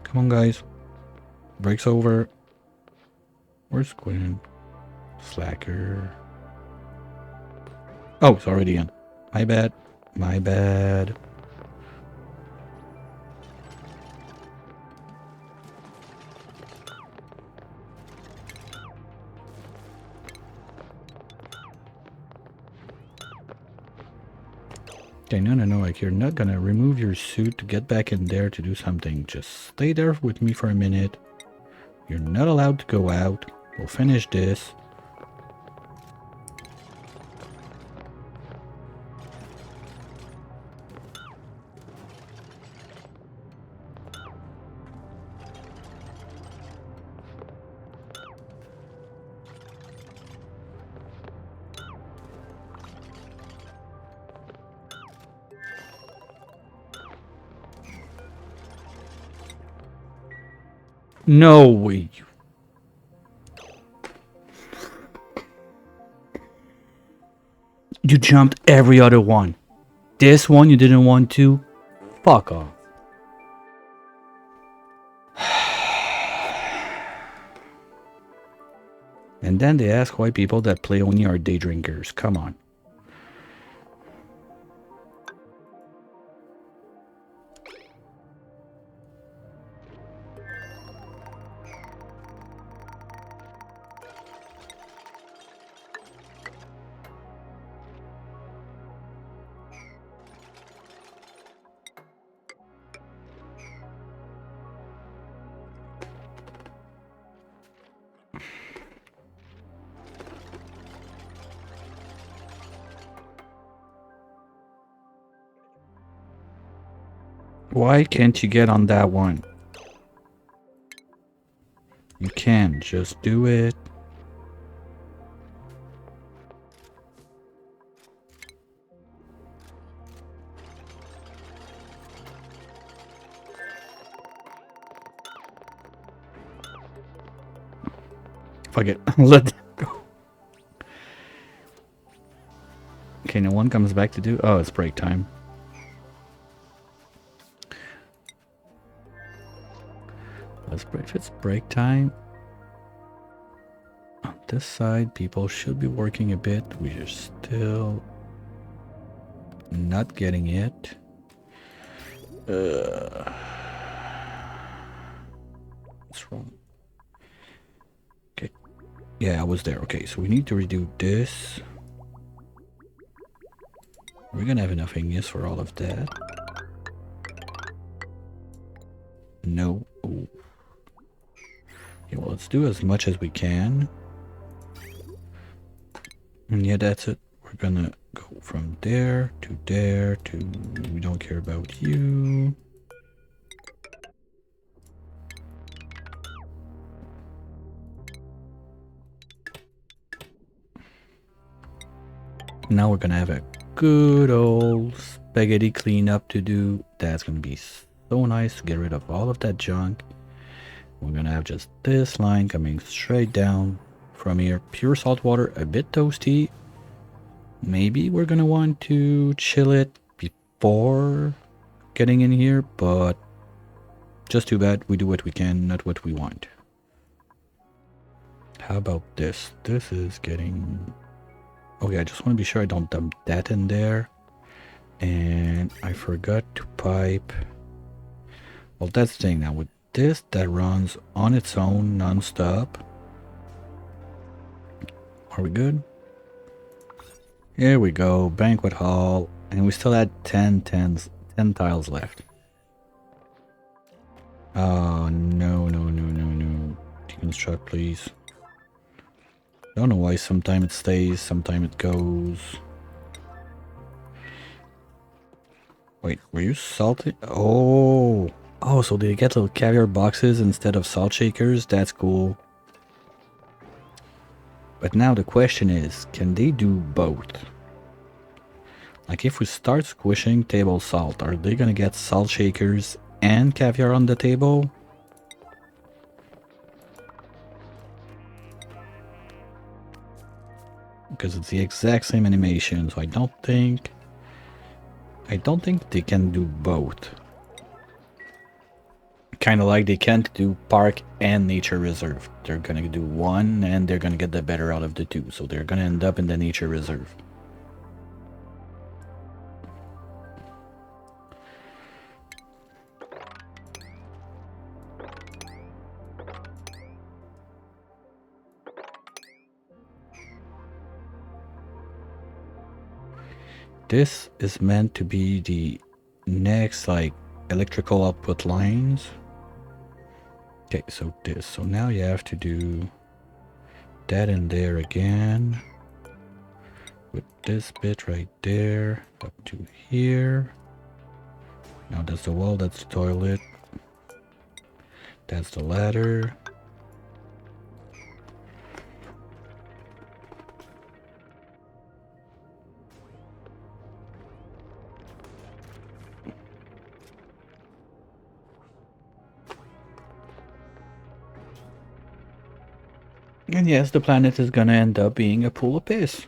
Come on, guys. Break's over. Where's Quinn? Slacker. Oh, it's already in. My bad. My bad. Okay, no, like you're not gonna remove your suit to get back in there to do something. Just stay there with me for a minute. You're not allowed to go out. We'll finish this. No way. You jumped every other one. This one you didn't want to? Fuck off. And then they ask why people that play only are day drinkers. Come on. Why can't you get on that one? You can. Just do it. Fuck it. Let it go. Okay, no one comes back to do. Oh, it's break time. If it's break time, on this side, people should be working a bit. We are still not getting it. What's wrong? Okay. Yeah, I was there. Okay, so we need to redo this. We're gonna have enough Ignis for all of that. No. Ooh. Okay, well, let's do as much as we can. And yeah, that's it. We're gonna go from there to we don't care about you. Now we're gonna have a good old spaghetti cleanup to do. That's gonna be so nice to get rid of all of that junk. We're gonna have just this line coming straight down from here. Pure salt water, a bit toasty. Maybe we're gonna want to chill it before getting in here, but just too bad. We do what we can, not what we want. How about this? This is getting... Okay, I just want to be sure I don't dump that in there. And I forgot to pipe... Well, that's the thing now. With this, that runs on its own non-stop. Are we good? Here we go. Banquet hall. And we still had 10 tiles left. Oh, no. Deconstruct, please. Don't know why sometimes it stays, sometimes it goes. Wait, were you salty? Oh, so they get little caviar boxes instead of salt shakers? That's cool. But now the question is, can they do both? Like if we start squishing table salt, are they gonna get salt shakers and caviar on the table? Because it's the exact same animation, so I don't think they can do both. Kind of like they can't do park and nature reserve. They're gonna do one and they're gonna get the better out of the two, so they're gonna end up in the nature reserve. this is meant to be the next like electrical output lines. Okay, so this. So now you have to do that in there again. With this bit right there up to here. Now that's the wall, that's the toilet. That's the ladder. And yes, the planet is gonna end up being a pool of piss.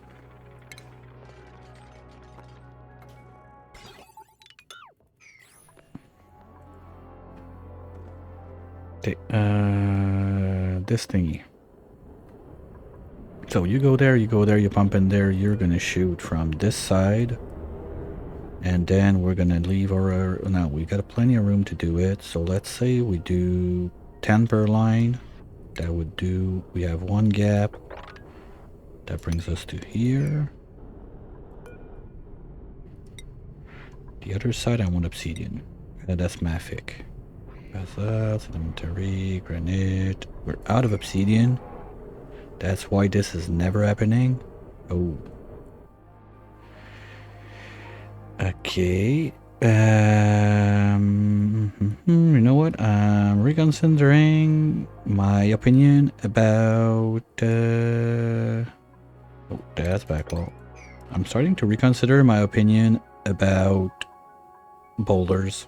Okay, this thingy. So you go there, you pump in there, you're gonna shoot from this side. And then we're gonna leave our, now we got plenty of room to do it. So let's say we do 10 per line. That would do, we have one gap. That brings us to here. The other side I want obsidian. That's Mafic. Basalt, sedimentary, granite. We're out of obsidian. That's why this is never happening. Oh. Okay. You know what? I'm reconsidering my opinion about. Oh, that's backwall. I'm starting to reconsider my opinion about boulders.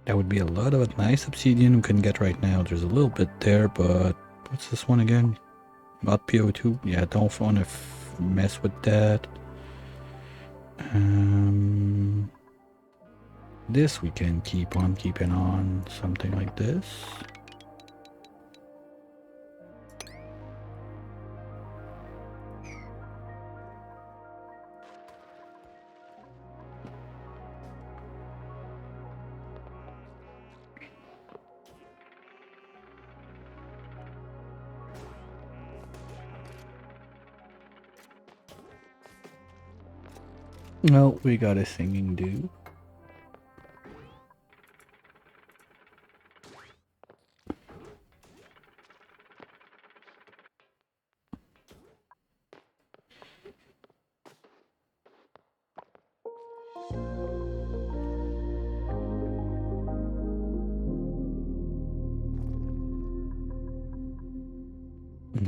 That would be a lot of nice obsidian we can get right now. There's a little bit there, but what's this one again? Not PO2. Yeah, don't want to mess with that. This we can keep on keeping on, something like this. No, we got a singing dude.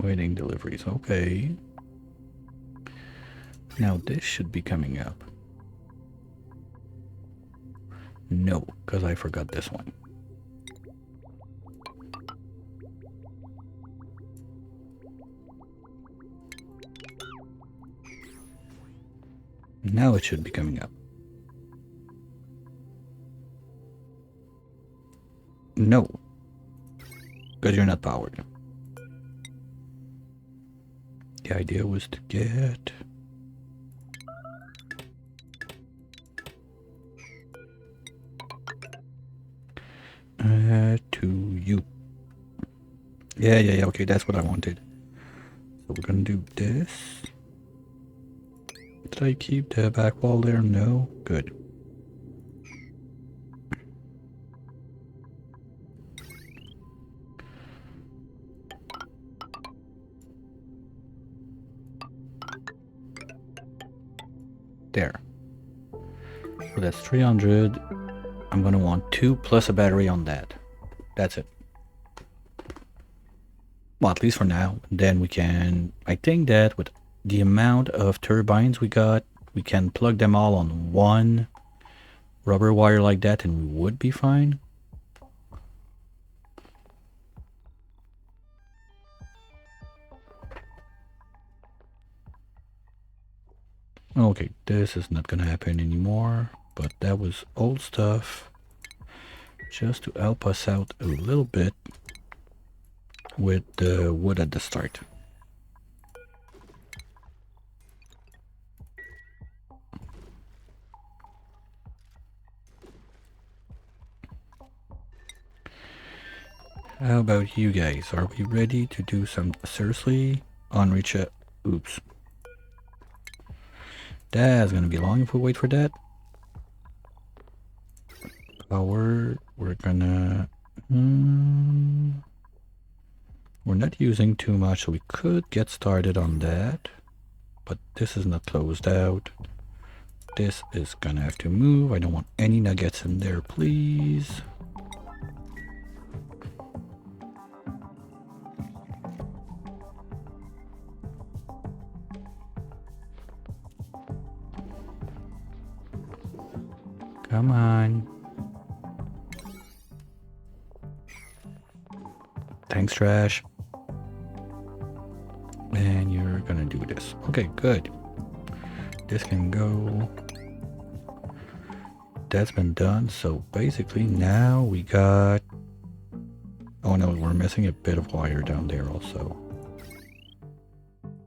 Waiting deliveries, okay. Now this should be coming up. No, because I forgot this one. Now it should be coming up. No, because you're not powered. The idea was to get... to you. Yeah, okay, that's what I wanted. So we're gonna do this. Did I keep the back wall there? No? Good. There. So that's 300. I'm gonna want 2 plus a battery on that. That's it. Well, at least for now. Then we can... I think that with the amount of turbines we got, we can plug them all on one rubber wire like that and we would be fine. Okay, this is not gonna happen anymore, but that was old stuff just to help us out a little bit with the wood at the start. How about you guys? Are we ready to do some seriously unreach? Oops. That's gonna be long if we wait for that. Power, we're gonna... we're not using too much, so we could get started on that. But this is not closed out. This is gonna have to move. I don't want any nuggets in there, please. Come on. Thanks, trash. And you're gonna do this. Okay, good. This can go. That's been done. So basically now we got... Oh no, we're missing a bit of wire down there also.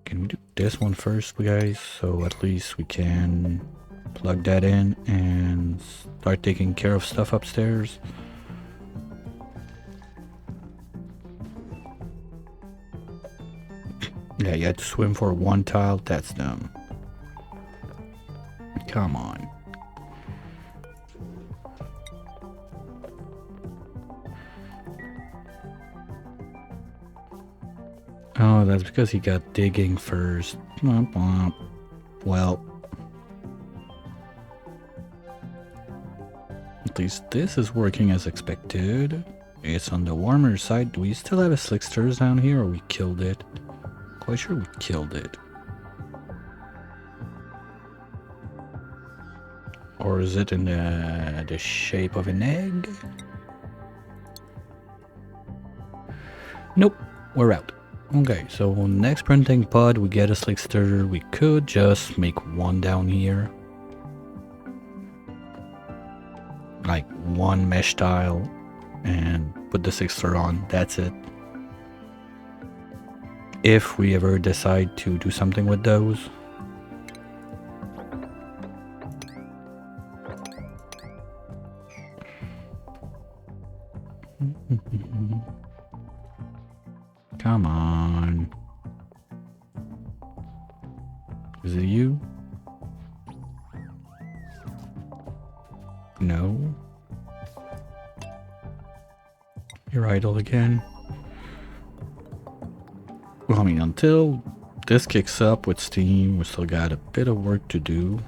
Can we do this one first, guys? So at least we can plug that in and start taking care of stuff upstairs. Yeah, you had to swim for one tile. That's dumb. Come on. Oh, that's because he got digging first. Well, at least this is working as expected. It's on the warmer side. Do we still have a slicksters down here, or we killed it? Quite sure we killed it. Or is it in the shape of an egg? Nope, we're out. Okay, so next printing pod, we get a slickster. We could just make one down here. Like one mesh tile and put the slickster on. That's it. If we ever decide to do something with those. Come on. Is it you? No. You're idle again. Well, I mean, until this kicks up with Steam, we still got a bit of work to do.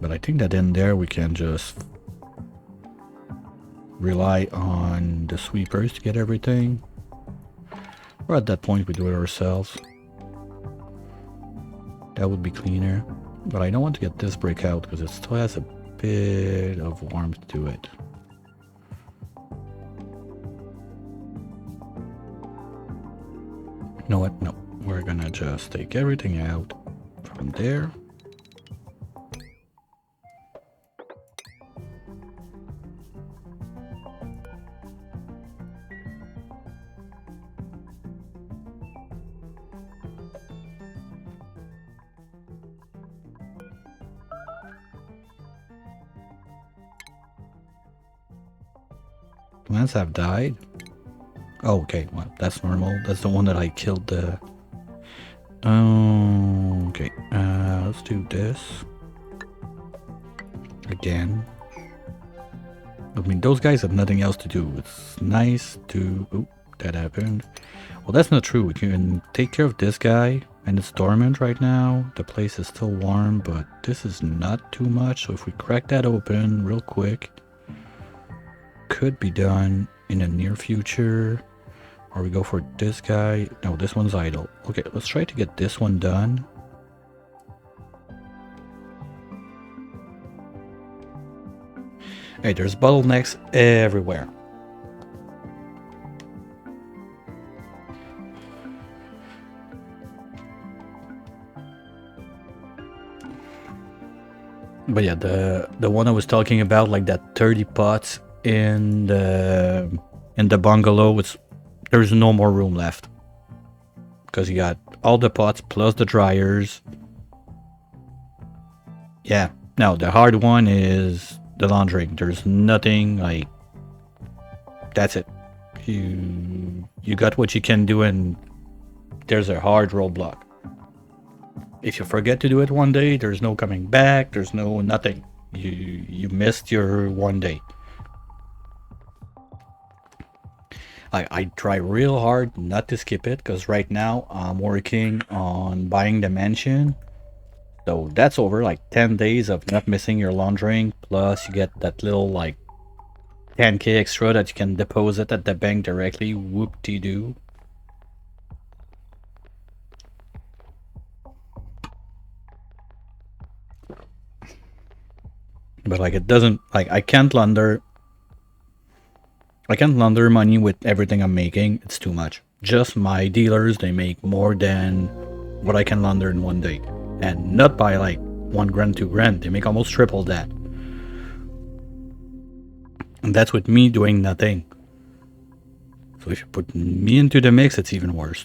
But I think that in there we can just rely on the sweepers to get everything. Or at that point we do it ourselves. That would be cleaner. But I don't want to get this brick out because it still has a bit of warmth to it. You know what? No. We're gonna just take everything out from there. Plants have died. Oh, okay. Well, that's normal. That's the one that I killed the... Oh, okay. Let's do this. Again. I mean, those guys have nothing else to do. It's nice to... Oh, that happened. Well, that's not true. We can take care of this guy. And it's dormant right now. The place is still warm, but this is not too much. So if we crack that open real quick... Could be done in the near future. Or we go for this guy. No, this one's idle. Okay, let's try to get this one done. Hey, there's bottlenecks everywhere. But yeah, the one I was talking about, like that 30 pots in the bungalow, there's no more room left. Because you got all the pots plus the dryers. Yeah. Now the hard one is the laundry. There's nothing like that's it. You got what you can do, and there's a hard roadblock. If you forget to do it one day, there's no coming back. There's no nothing. You missed your one day. I try real hard not to skip it because right now I'm working on buying the mansion. So that's over like 10 days of not missing your laundering. Plus you get that little like 10k extra that you can deposit at the bank directly. Whoop-de-doo. But like it doesn't, like I can't launder money with everything I'm making. It's too much. Just my dealers, they make more than what I can launder in one day. And not by like 1 grand, 2 grand. They make almost triple that. And that's with me doing nothing. So if you put me into the mix, it's even worse.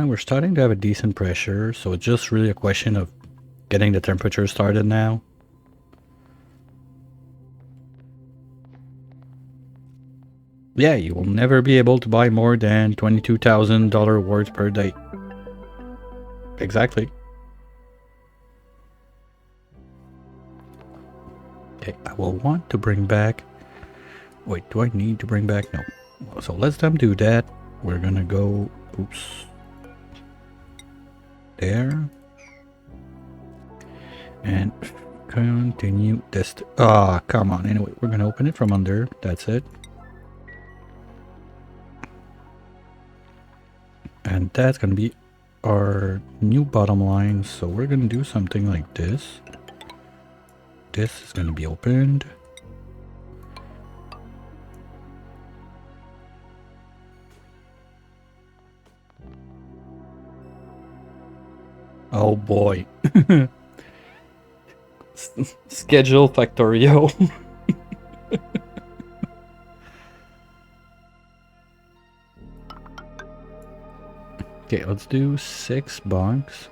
We're starting to have a decent pressure, so it's just really a question of getting the temperature started now. Yeah, you will never be able to buy more than $22,000 worth per day. Exactly. Okay, I will want to bring back... Wait, do I need to bring back? No. So let's them do that. We're gonna go... Oops. There. And continue this. Ah, come on. Anyway, we're gonna open it from under. That's it. And that's gonna be our new bottom line. So we're gonna do something like this. This is gonna be opened. Oh boy. Schedule Factorio. Okay, let's do 6 bunks.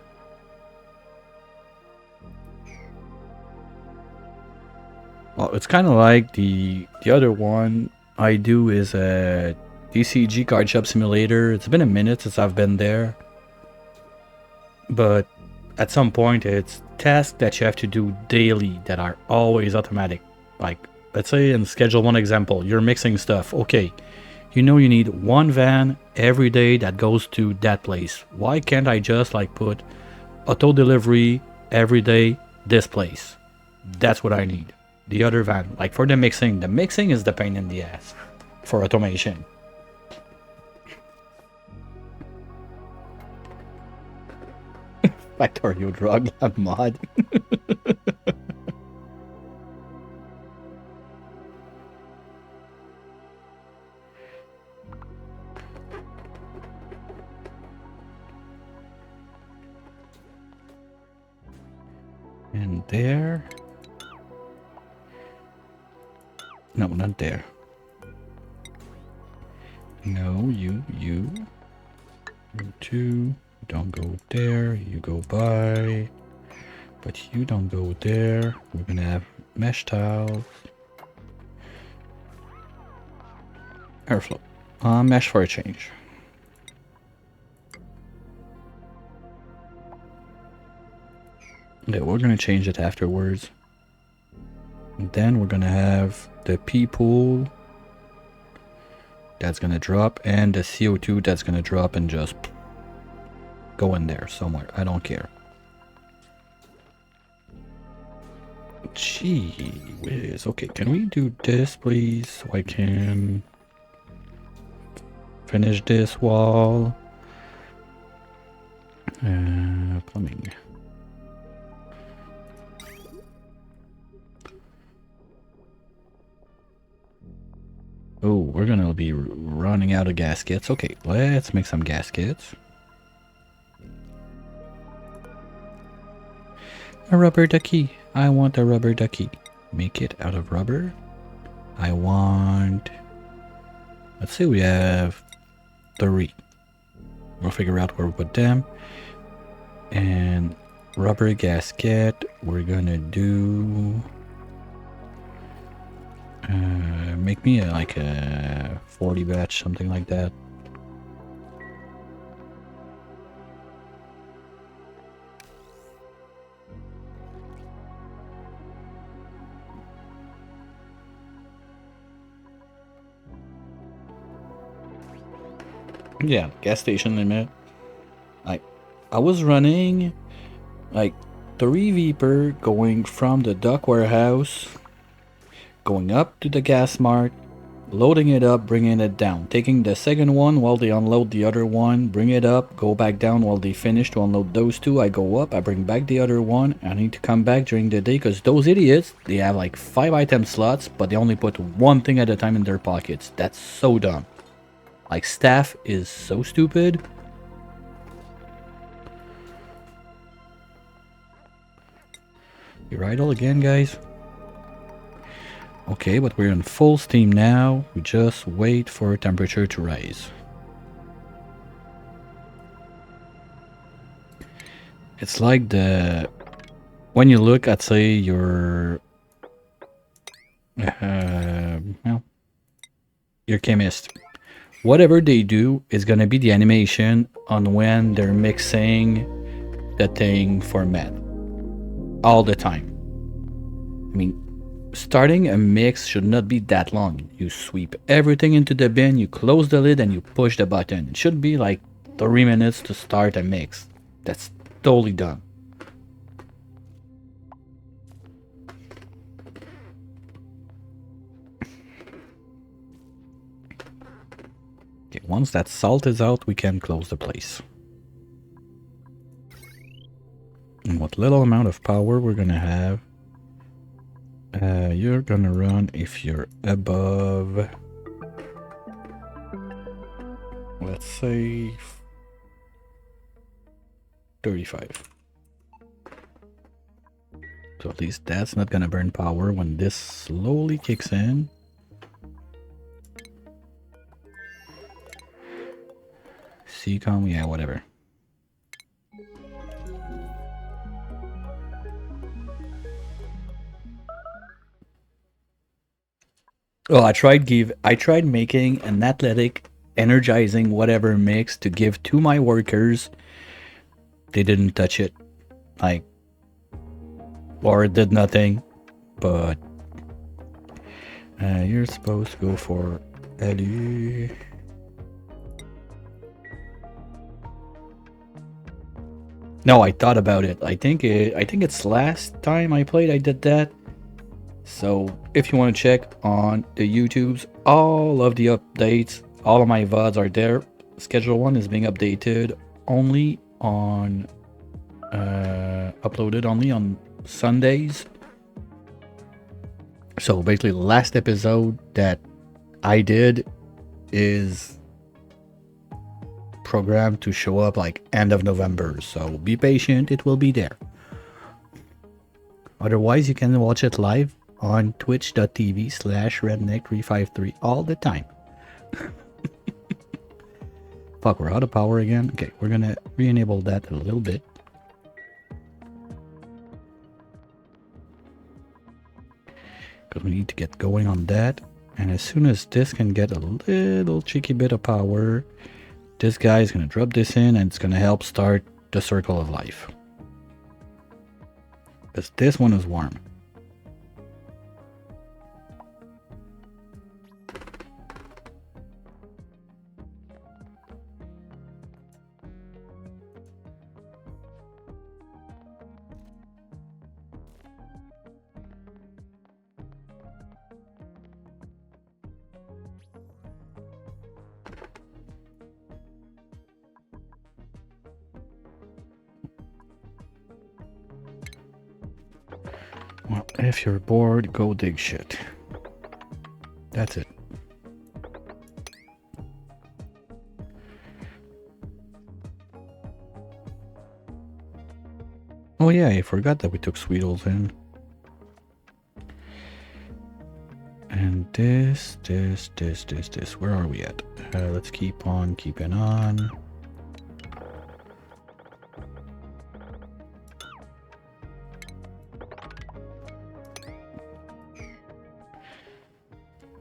Well, it's kind of like the other one I do is a DCG card shop simulator. It's been a minute since I've been there. But at some point it's tasks that you have to do daily that are always automatic. Like, let's say in schedule 1 example, you're mixing stuff. Okay, you know you need 1 van every day that goes to that place. Why can't I just like put auto delivery every day this place? That's what I need. The other van, like for the mixing is the pain in the ass for automation. Factorio drug lab mod. And there. No, not there. No, you two. Don't go there, you go by, but you don't go there. We're gonna have mesh tiles. Airflow. Mesh for a change. Yeah, we're gonna change it afterwards. And then we're gonna have the P pool. That's gonna drop, and the CO2 that's gonna drop and just go in there somewhere. I don't care. Gee whiz. Okay, can we do this, please? So I can finish this wall. Plumbing. Oh, we're gonna be running out of gaskets. Okay, let's make some gaskets. A rubber ducky. I want a rubber ducky. Make it out of rubber. I want... Let's say we have 3. We'll figure out where we put them. And rubber gasket, we're gonna do... make me like a 40 batch, something like that. Yeah, gas station limit. I was running like 3 Viper going from the dock warehouse, going up to the gas mart, loading it up, bringing it down, taking the second one while they unload the other one, bring it up, go back down while they finish to unload those 2. I go up, I bring back the other one. I need to come back during the day because those idiots, they have like 5 item slots, but they only put 1 thing at a time in their pockets. That's so dumb. Like, staff is so stupid. You're idle again, guys. Okay, but we're in full steam now. We just wait for temperature to rise. It's like the... When you look at, say, your... well, your chemist. Whatever they do is gonna be the animation on when they're mixing the thing for meth. All the time. I mean, starting a mix should not be that long. You sweep everything into the bin, you close the lid, and you push the button. It should be like 3 minutes to start a mix. That's totally dumb. Okay, once that salt is out, we can close the place. And what little amount of power we're gonna have, you're gonna run if you're above, let's say 35. So at least that's not gonna burn power when this slowly kicks in. CCOM, yeah, whatever. Oh, I tried making an athletic, energizing whatever mix to give to my workers. They didn't touch it, like, or did nothing. But you're supposed to go for Eddie. No, I thought about it. I think it's last time I played I did that. So if you want to check on the YouTubes, all of the updates, all of my VODs are there. Schedule 1 is being updated only on uploaded only on Sundays. So basically the last episode that I did is programmed to show up like end of November. So be patient, it will be there. Otherwise you can watch it live on twitch.tv/redneck353 all the time. Fuck, we're out of power again. Okay, we're gonna re-enable that a little bit. Because we need to get going on that. And as soon as this can get a little cheeky bit of power, this guy is gonna drop this in and it's gonna help start the circle of life. Because this one is warm. Well, if you're bored, go dig shit. That's it. Oh yeah, I forgot that we took Sweetles in. And this. Where are we at? Let's keep on keeping on.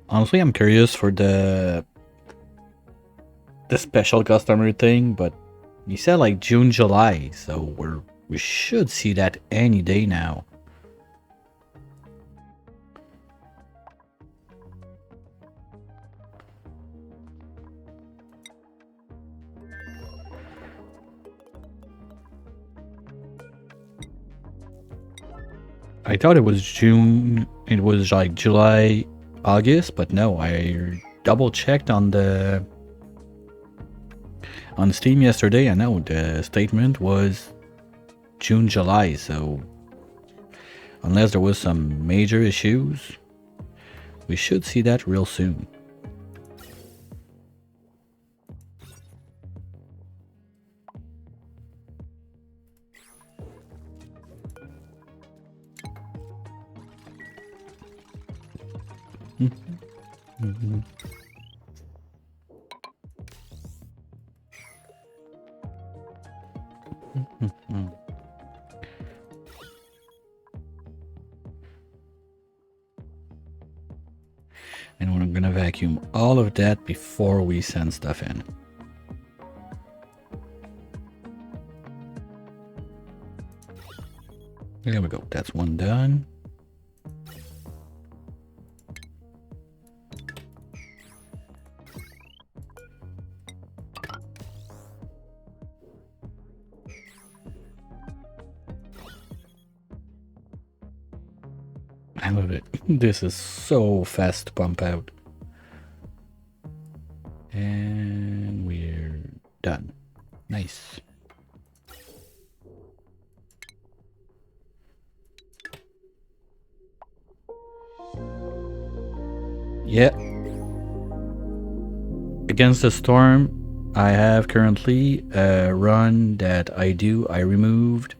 Honestly, I'm curious for the special customer thing, but you said like June, July, so we should see that any day now. I thought it was June, it was like July, August, but no, I double checked on Steam yesterday, and no, the statement was June, July, so unless there was some major issues, we should see that real soon. And we're gonna vacuum all of that before we send stuff in. There we go, that's one done. I love it. This is so fast to pump out. And we're done. Nice. Yeah. Against the Storm, I have currently a run that I removed.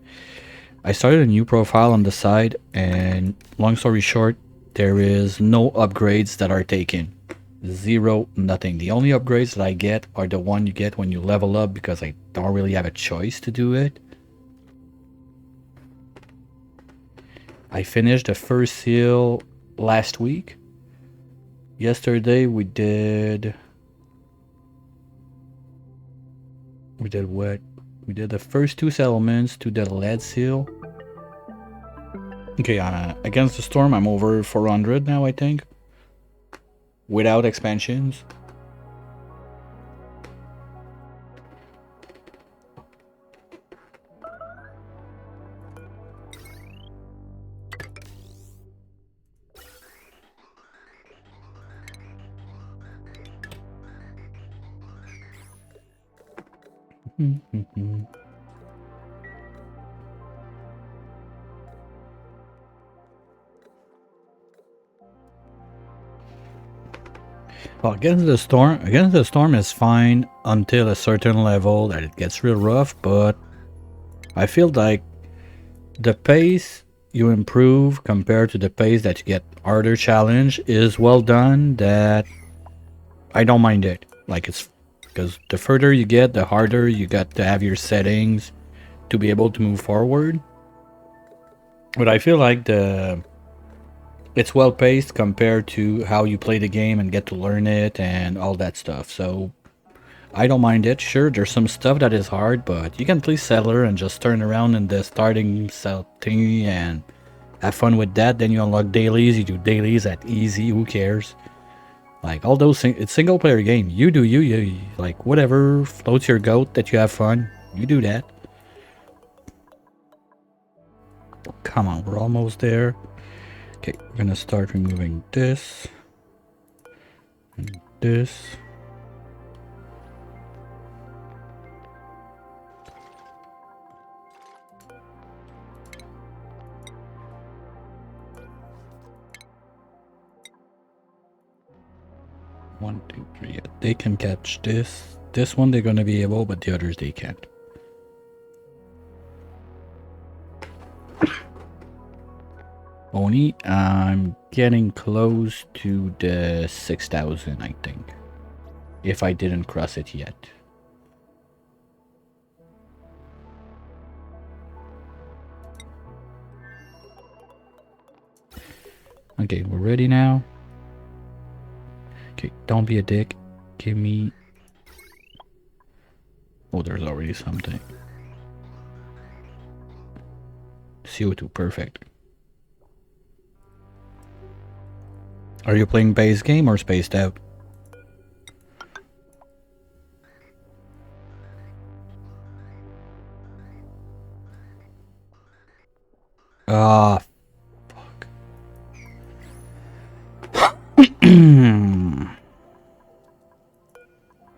I started a new profile on the side, and long story short, there is no upgrades that are taken. Zero, nothing. The only upgrades that I get are the one you get when you level up, because I don't really have a choice to do it. I finished the first seal last week. Yesterday we did what? We did the first two settlements to the lead seal. Okay, against the Storm, I'm over 400 now, I think. Without expansions. Well, against the storm is fine until a certain level that it gets real rough, but I feel like the pace you improve compared to the pace that you get harder challenge is well done, that I don't mind it. Like, it's because the further you get, the harder you got to have your settings to be able to move forward. But I feel like it's well paced compared to how you play the game and get to learn it and all that stuff. So I don't mind it. Sure, there's some stuff that is hard, but you can play Settler and just turn around in the starting thingy and have fun with that. Then you unlock dailies. You do dailies at easy. Who cares? Like, all those things. It's single player game. You do you like whatever floats your goat that you have fun. You do that. Come on, we're almost there. Okay, we're gonna start removing this and this. One, two, three. Yeah, they can catch this. This one they're gonna be able, but the others they can't. Oni, I'm getting close to the 6,000, I think. If I didn't cross it yet. Okay, we're ready now. Okay, don't be a dick. Give me... Oh, there's already something. CO2, perfect. Are you playing base game or spaced out? Ah, fuck.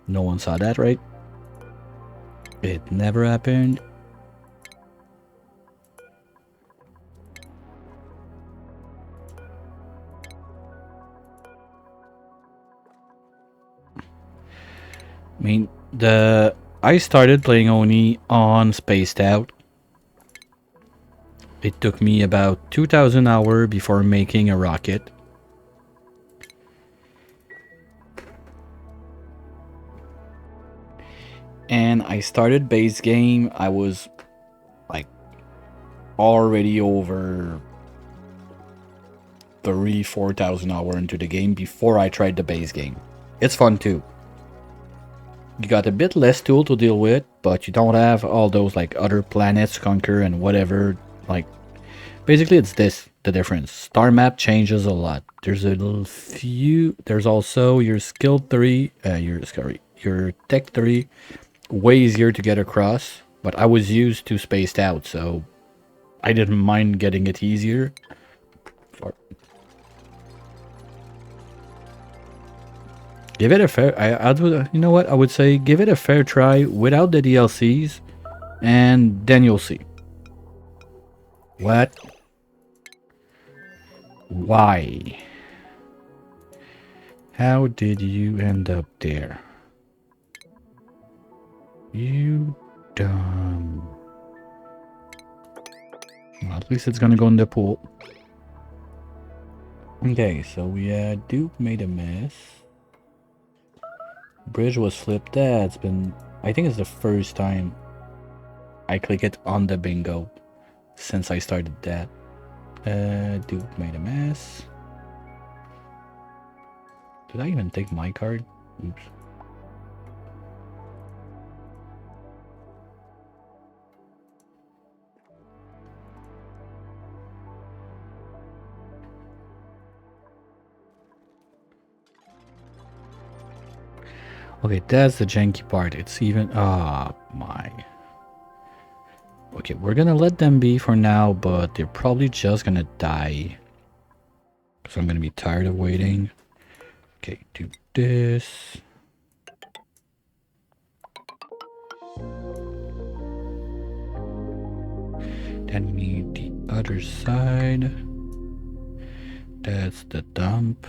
No one saw that, right? It never happened. I mean, I started playing Oni on Spaced Out. It took me about 2,000 hours before making a rocket. And I started base game, I was like already over 4,000 hours into the game before I tried the base game. It's fun too. You got a bit less tool to deal with, but you don't have all those like other planets to conquer and whatever. Like, basically it's this, the difference. Star map changes a lot. There's a little few, there's also your skill 3, your tech 3, way easier to get across, but I was used to Spaced Out, so I didn't mind getting it easier. Give it a fair... you know what? I would say give it a fair try without the DLCs, and then you'll see. What? Why? How did you end up there? You dumb... Well, at least it's gonna go in the pool. Okay, so we had Duke made a mess. Bridge was flipped. That's been... I think it's the first time I click it on the bingo since I started that. Duke made a mess. Did I even take my card? Oops. Okay, that's the janky part. It's even... Oh, my... Okay, we're gonna let them be for now, but they're probably just gonna die. So I'm gonna be tired of waiting. Okay, do this. Then we need the other side. That's the dump.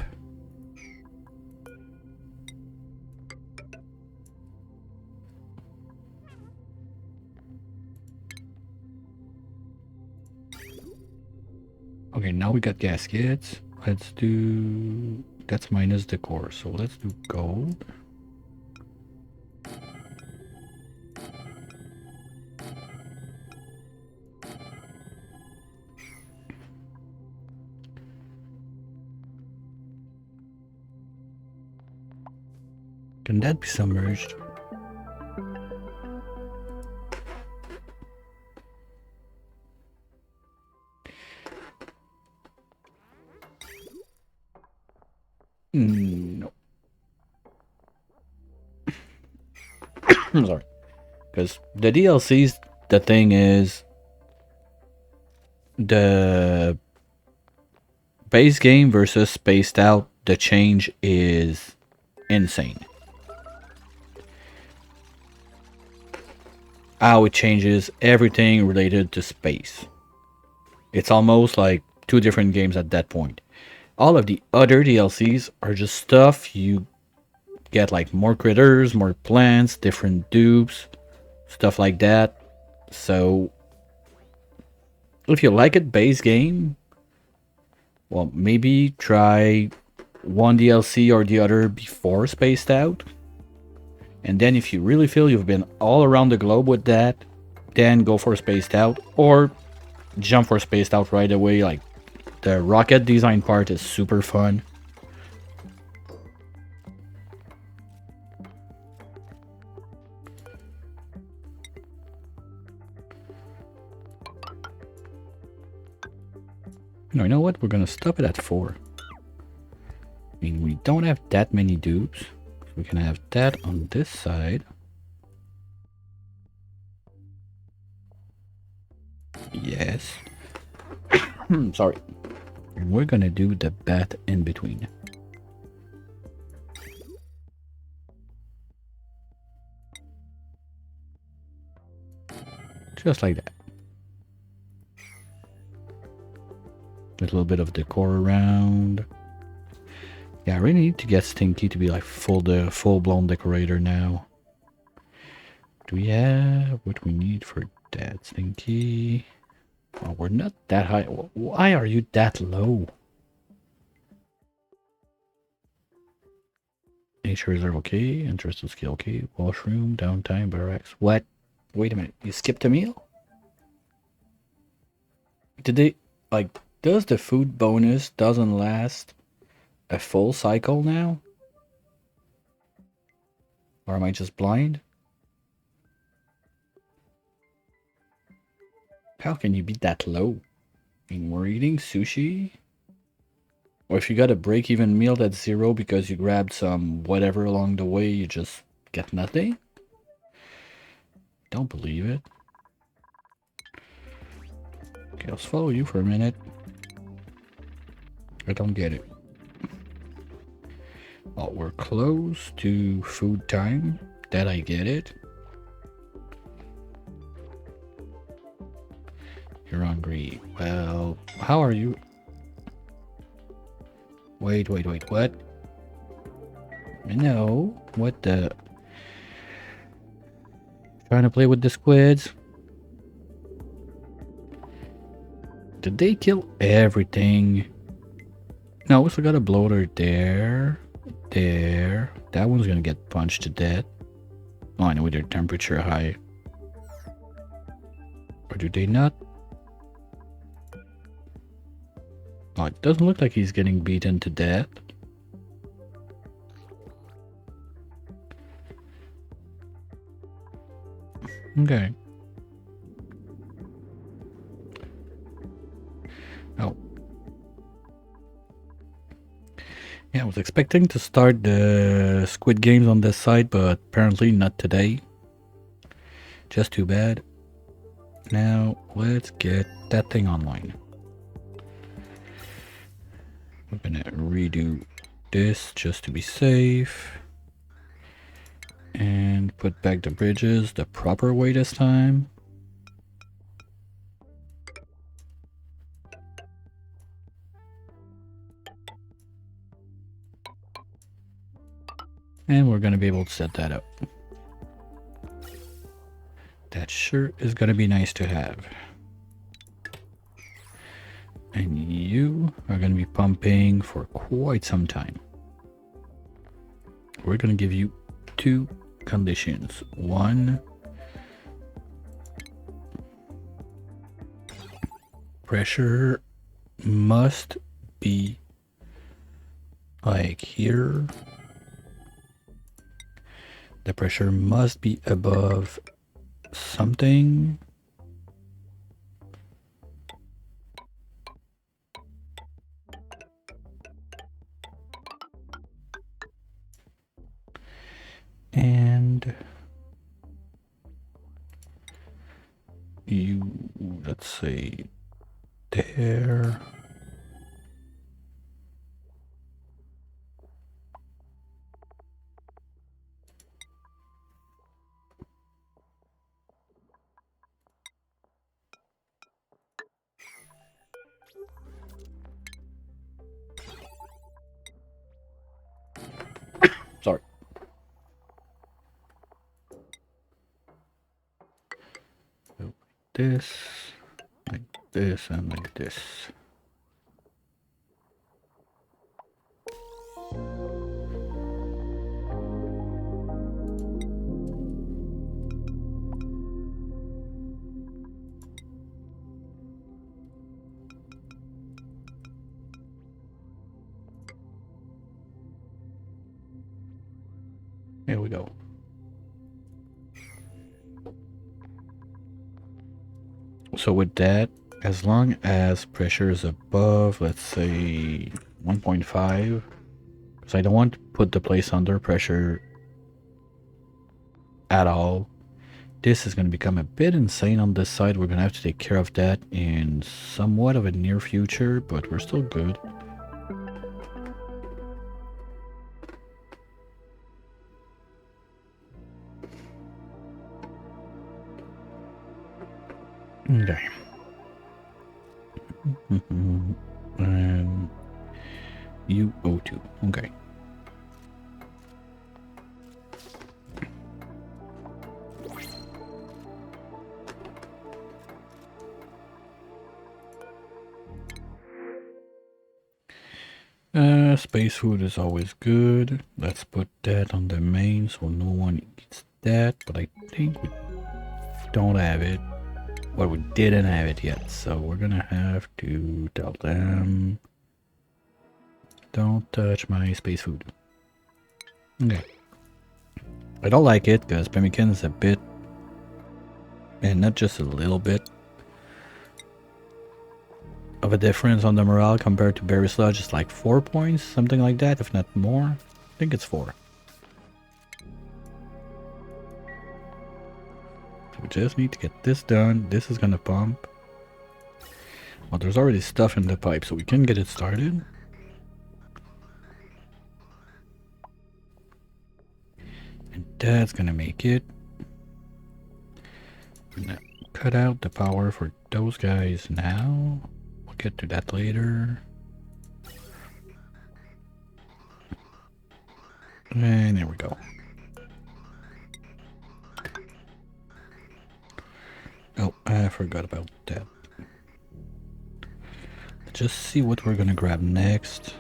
Okay, now we got gaskets. Let's do... That's minus the core, so let's do gold. Can that be submerged? No. I'm sorry. Because the DLCs, the thing is, the base game versus Spaced Out, the change is insane. How it changes everything related to space. It's almost like two different games at that point. All of the other DLCs are just stuff you get, like more critters, more plants, different dupes, stuff like that. So if you like it base game, Well, maybe try one DLC or the other before Spaced Out. And then if you really feel you've been all around the globe with that, then go for Spaced Out or jump for Spaced Out right away. Like, the rocket design part is super fun. No, you know what? We're gonna stop it at 4. I mean, we don't have that many dupes. We can have that on this side. Yes. Sorry. And we're gonna do the bat in between. Just like that. A little bit of decor around. Yeah, I really need to get Stinky to be like full-blown decorator now. Do we have what we need for that, Stinky? Oh, we're not that high. Why are you that low? Nature reserve okay. Interest of skill okay. Washroom, downtime, barracks. What? Wait a minute. You skipped a meal? Did they like? Does the food bonus doesn't last a full cycle now? Or am I just blind? How can you be that low? I mean, we're eating sushi. Or if you got a break-even meal that's 0 because you grabbed some whatever along the way, you just get nothing? Don't believe it. Okay, let's follow you for a minute. I don't get it. Oh, we're close to food time. That I get it. You're hungry. Well, how are you? Wait, what? No, what the? Trying to play with the squids? Did they kill everything? No, we still got a bloater there. There. That one's gonna get punched to death. Oh, I know, with their temperature high. Or do they not? Oh, it doesn't look like he's getting beaten to death. Okay. Oh. Yeah, I was expecting to start the Squid Games on this side, but apparently not today. Just too bad. Now, let's get that thing online. We're gonna redo this just to be safe. And put back the bridges the proper way this time. And we're gonna be able to set that up. That sure is gonna be nice to have. And you are gonna be pumping for quite some time. We're gonna give you 2 conditions. 1, pressure must be like here. The pressure must be above something. And you, let's say, there. Sorry. This, like this, and like this. Here we go. So with that, as long as pressure is above, let's say 1.5, because I don't want to put the place under pressure at all. This is going to become a bit insane on this side. We're going to have to take care of that in somewhat of a near future, but we're still good. Okay. UO2. Okay. Space food is always good. Let's put that on the main so no one eats that, but I think we don't have it. Well, we didn't have it yet, so we're gonna have to tell them, don't touch my space food. Okay. I don't like it because pemmican is a bit, and not just a little bit, of a difference on the morale compared to berry sludge. It's like 4 points, something like that, if not more. I think it's 4. So we just need to get this done. This is gonna pump. Well, there's already stuff in the pipe, so we can get it started. And that's gonna make it. I'm gonna cut out the power for those guys now. We'll get to that later. And there we go. Oh, I forgot about that. Just see what we're gonna grab next.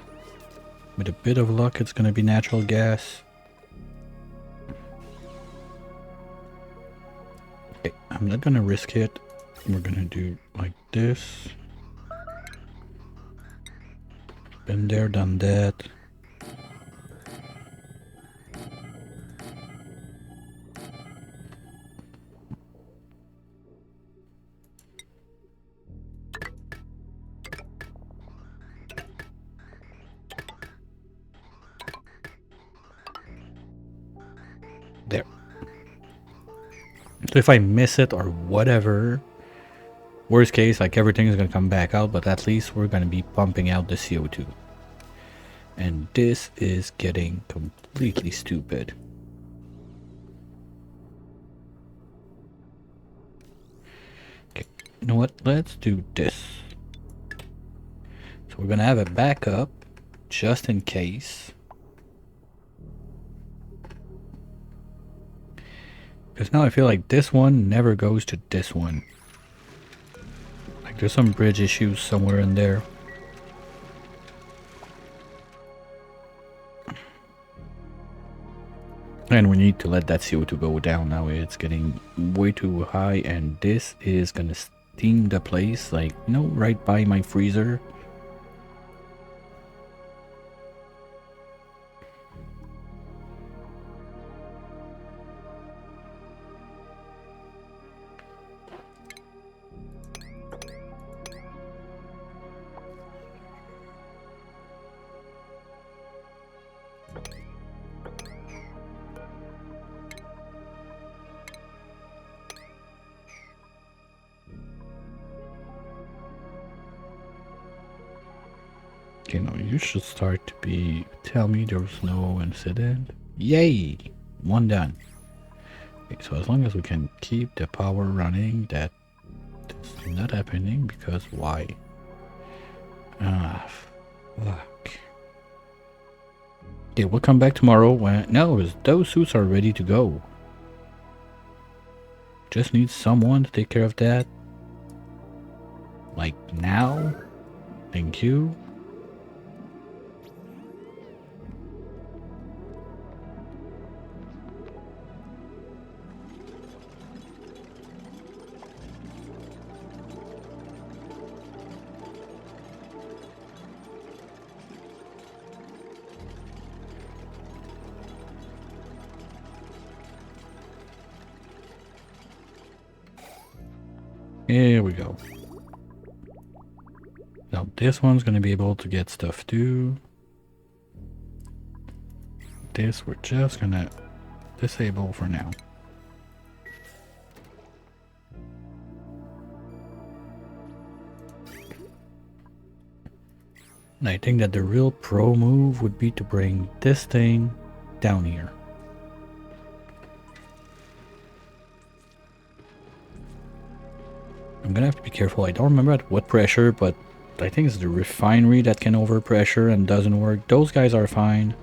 With a bit of luck, it's gonna be natural gas. Okay, I'm not gonna risk it. We're gonna do like this. Been there, done that. There. So if I miss it or whatever, worst case, like everything is gonna come back out, but at least we're gonna be pumping out the CO2. And this is getting completely stupid. Okay, you know what? Let's do this. So we're gonna have a backup just in case. Because now I feel like this one never goes to this one. Like there's some bridge issues somewhere in there. And we need to let that CO2 go down now. It's getting way too high, and this is gonna steam the place, like, you know, right by my freezer. You know, you should start to be. Tell me there was no incident. Yay! One done. Okay, so as long as we can keep the power running, that is not happening, because why? Ah, fuck. Okay, we'll come back tomorrow when. No, those suits are ready to go. Just need someone to take care of that. Like now? Thank you. Here we go. Now this one's gonna be able to get stuff too. This we're just gonna disable for now. And I think that the real pro move would be to bring this thing down here. I'm gonna have to be careful. I don't remember at what pressure, but I think it's the refinery that can overpressure and doesn't work. Those guys are fine.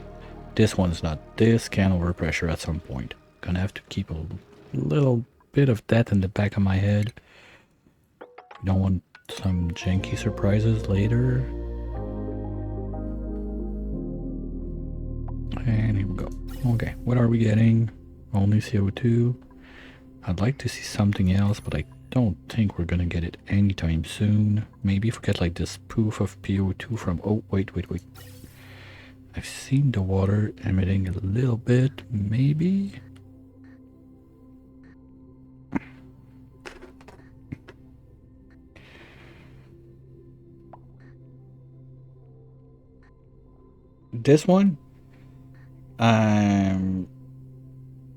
This one's not. This can overpressure at some point. Gonna have to keep a little bit of that in the back of my head. Don't want some janky surprises later. And here we go. Okay, what are we getting? Only CO2. I'd like to see something else, but I don't think we're gonna get it anytime soon. Maybe if we get like this poof of PO2 from... Oh, wait. I've seen the water emitting a little bit, maybe? This one?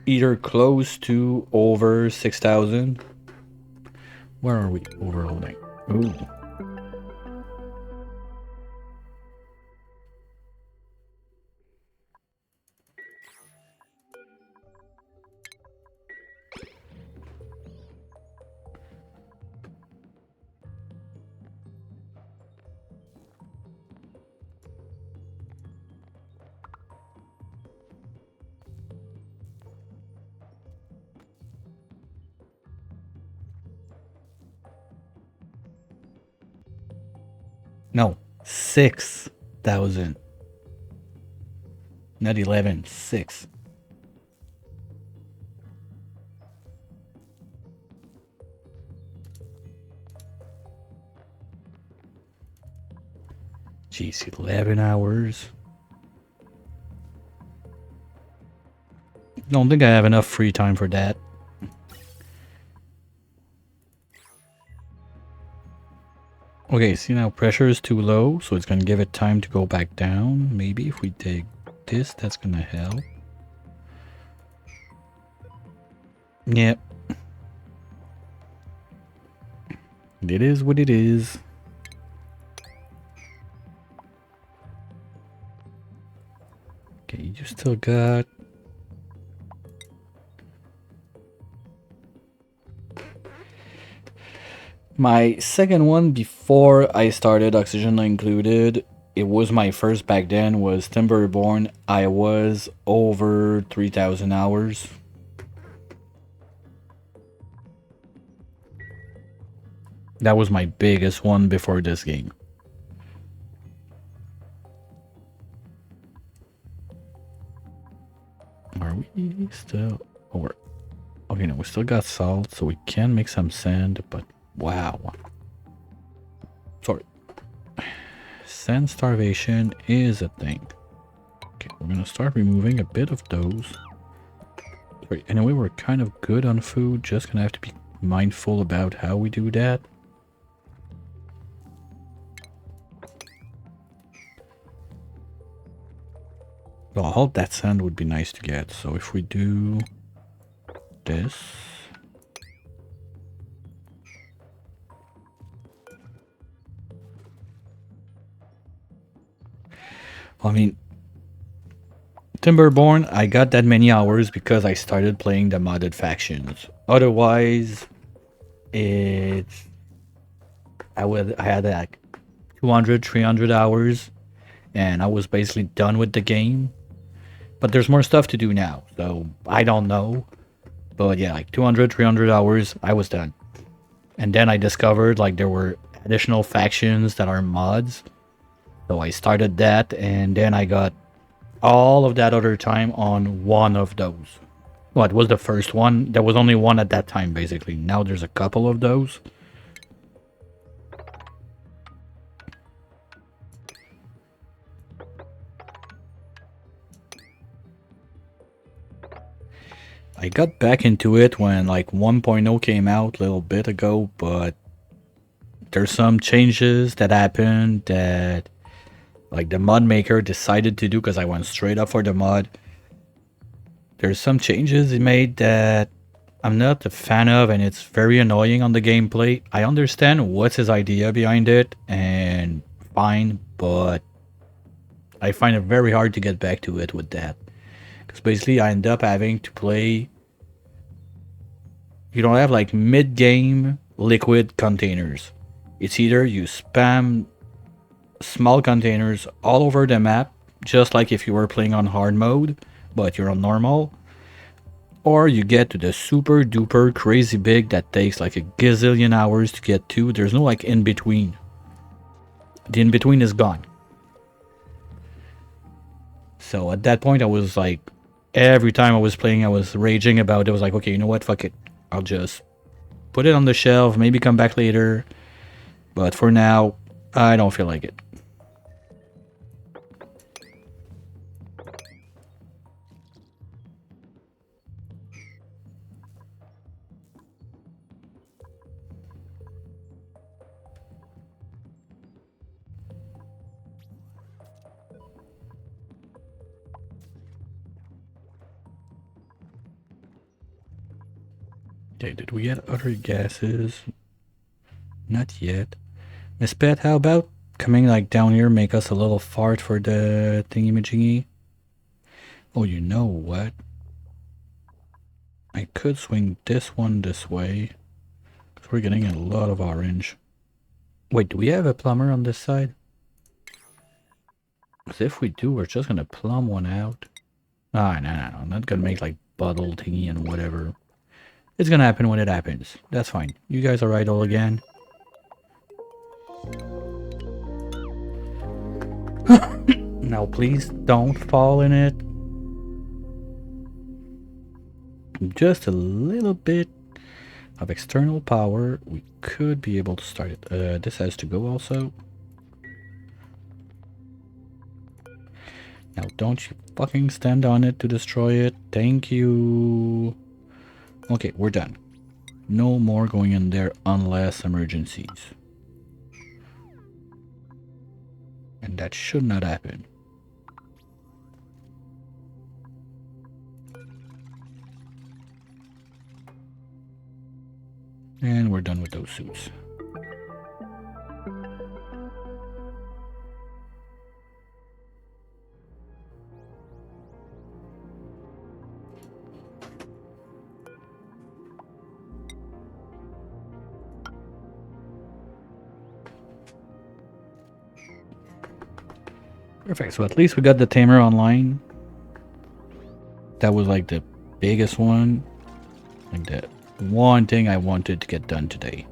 Either close to over 6,000. Where are we overloading? Ooh. No, 6,000. Not 11, 6. Jeez, 11 hours. Don't think I have enough free time for that. Okay, see now pressure is too low, so it's gonna give it time to go back down. Maybe if we dig this, that's gonna help. Yep. It is what it is. Okay, you still got... My second one before I started Oxygen Included, it was my first back then, was Timberborn. I was over 3,000 hours. That was my biggest one before this game. Are we still... Oh, okay, no, we still got salt, so we can make some sand, but... Wow. Sorry. Sand starvation is a thing. Okay, we're gonna start removing a bit of those. Sorry, anyway, we're kind of good on food. Just gonna have to be mindful about how we do that. Well, all that sand would be nice to get. So if we do this... I mean, Timberborn, I got that many hours because I started playing the modded factions. Otherwise, I had like 200, 300 hours, and I was basically done with the game. But there's more stuff to do now, so I don't know. But yeah, like 200, 300 hours, I was done. And then I discovered like there were additional factions that are mods. So I started that, and then I got all of that other time on one of those. Well, it was the first one. There was only one at that time, basically. Now there's a couple of those. I got back into it when like 1.0 came out a little bit ago, but there's some changes that happened that like the mod maker decided to do because I went straight up for the mod. There's some changes he made that I'm not a fan of, and it's very annoying on the gameplay. I understand what's his idea behind it, and fine, but I find it very hard to get back to it with that. Because basically I end up having to play... You don't have like mid-game liquid containers. It's either you spam small containers all over the map, just like if you were playing on hard mode, but you're on normal, or you get to the super duper crazy big that takes like a gazillion hours to get to. There's no like in between. The in between is gone. So at that point I was like, every time I was playing I was raging about it. I was like, okay, you know what, fuck it, I'll just put it on the shelf, maybe come back later, but for now I don't feel like it. Okay, did we get other gases? Not yet. Miss Pet, how about coming like down here, make us a little fart for the thingy-majingy? Oh, you know what? I could swing this one this way, because we're getting a lot of orange. Wait, do we have a plumber on this side? Because if we do, we're just going to plumb one out. Ah, no, I'm not going to make like bottle thingy and whatever. It's going to happen when it happens. That's fine. You guys are idle again. Now please don't fall in it. Just a little bit of external power. We could be able to start it. This has to go also. Now don't you fucking stand on it to destroy it. Thank you. Okay, we're done. No more going in there unless emergencies. And that should not happen. And we're done with those suits. Perfect, so at least we got the tamer online. That was like the biggest one. Like the one thing I wanted to get done today.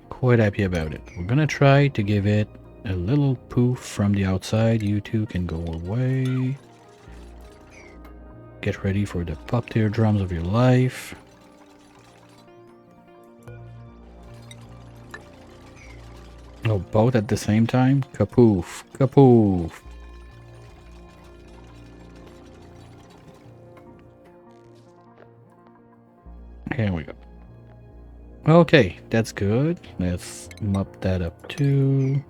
Quite happy about it. We're gonna try to give it a little poof from the outside. You two can go away. Get ready for the pop teardroms of your life. Oh, both at the same time? Kapoof. Kapoof. Here we go. Okay, that's good. Let's mop that up too.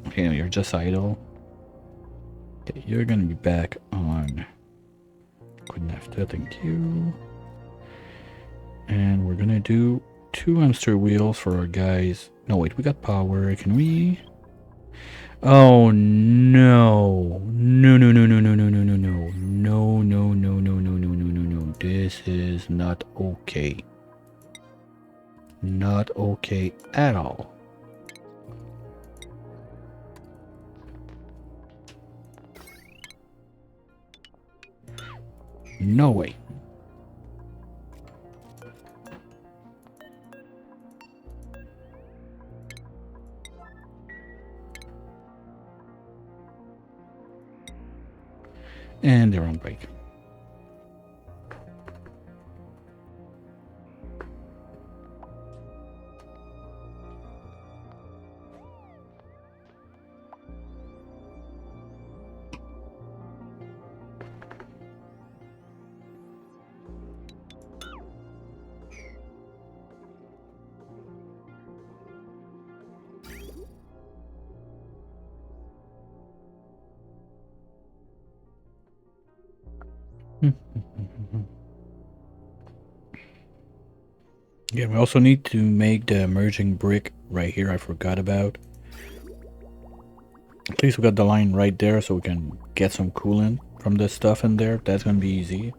Okay, you're just idle. Okay, you're gonna be back on Couldn't have to, thank you. And we're gonna do 2 hamster wheels for our guys. No, wait, we got power. Can we? Oh no. No, no, no, no, no, no, no, no, no. No, no, no, no, no, no, no, no, no. This is not okay. Not okay at all. No way. And they're on break. Yeah, we also need to make the emerging brick right here. I forgot about. At least we got the line right there so we can get some coolant from the stuff in there. That's gonna be easy.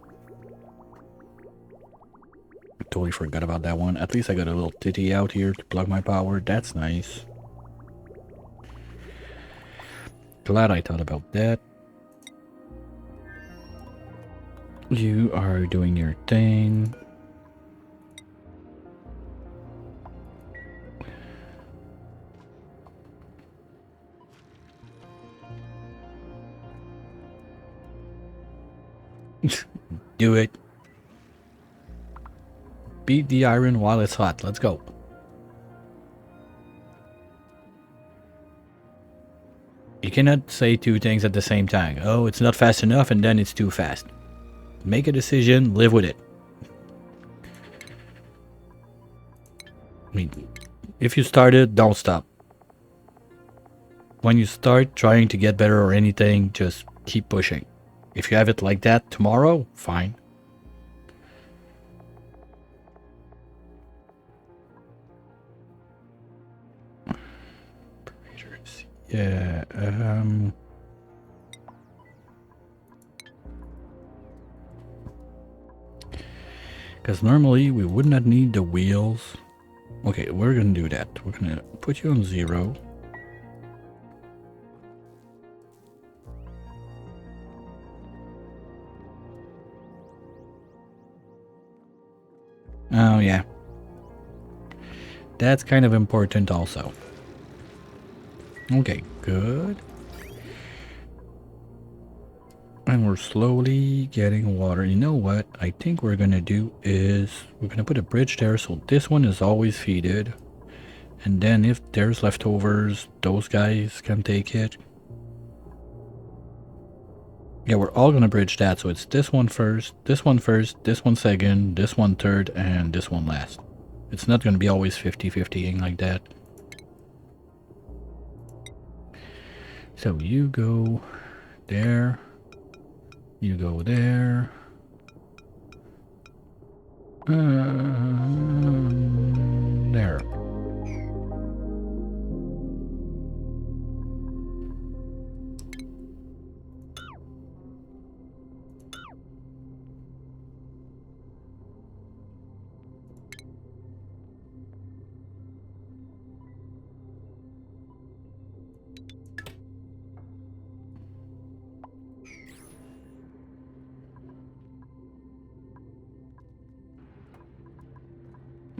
Totally forgot about that one. At least I got a little titty out here to plug my power. That's nice. Glad I thought about that. You are doing your thing. Do it. Beat the iron while it's hot. Let's go. You cannot say two things at the same time. Oh, it's not fast enough and then it's too fast. Make a decision, live with it. I mean, if you started, don't stop. When you start trying to get better or anything, just keep pushing. If you have it like that tomorrow, fine. Yeah, because normally we would not need the wheels. Okay, we're gonna do that. We're gonna put you on 0. Oh yeah, that's kind of important also. Okay, good. And we're slowly getting water. You know what I think we're gonna do is we're gonna put a bridge there so this one is always feeded. And then if there's leftovers, those guys can take it. Yeah, we're all gonna bridge that. So it's this one first, this one second, this one third, and this one last. It's not gonna be always 50-50ing like that. So you go there. You go there. There.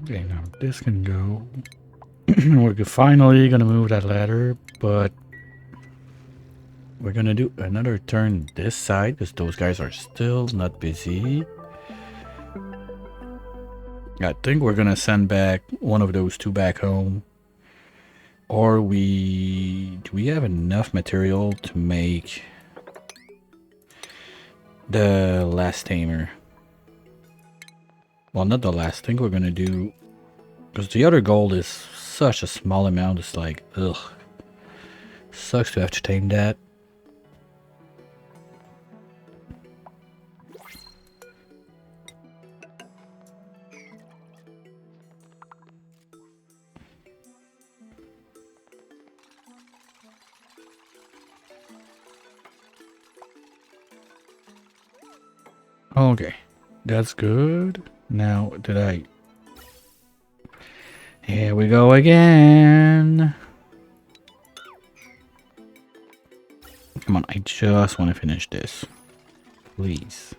Okay, now this can go. We're finally gonna move that ladder, but we're gonna do another turn this side because those guys are still not busy. I think we're gonna send back one of those two back home. Or do we have enough material to make the last tamer? Well, not the last thing we're gonna do, because the other gold is such a small amount. It's like, ugh, sucks to have to tame that. Okay, that's good. Now, Here we go again. Come on, I just want to finish this. Please.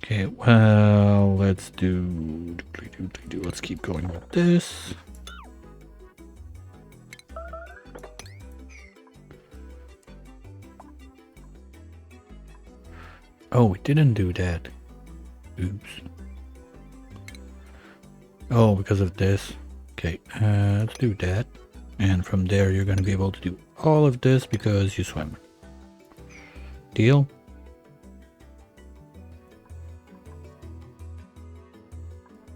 Okay, well, let's let's keep going with this. Oh, we didn't do that. Oops. Oh, because of this. Okay, let's do that. And from there, you're going to be able to do all of this because you swim. Deal?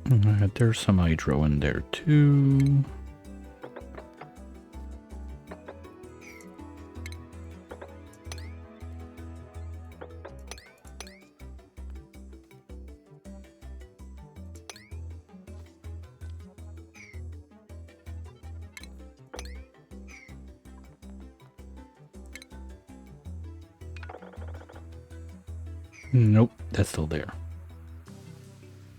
There's some hydro in there too. Nope, that's still there.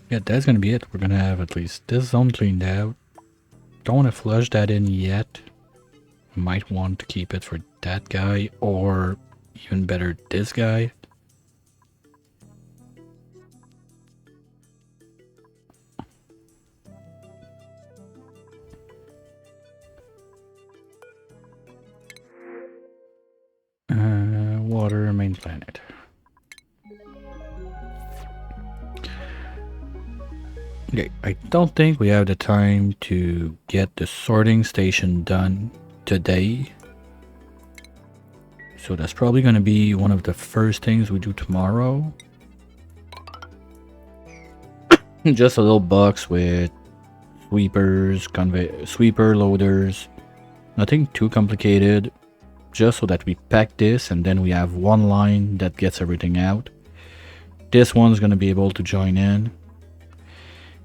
Yeah, that's gonna be it. We're gonna have at least this zone cleaned out. Don't want to flush that in yet. Might want to keep it for that guy, or even better, this guy. Water, main planet. Okay, I don't think we have the time to get the sorting station done today. So that's probably going to be one of the first things we do tomorrow. Just a little box with sweepers, sweeper loaders. Nothing too complicated. Just so that we pack this and then we have one line that gets everything out. This one's going to be able to join in.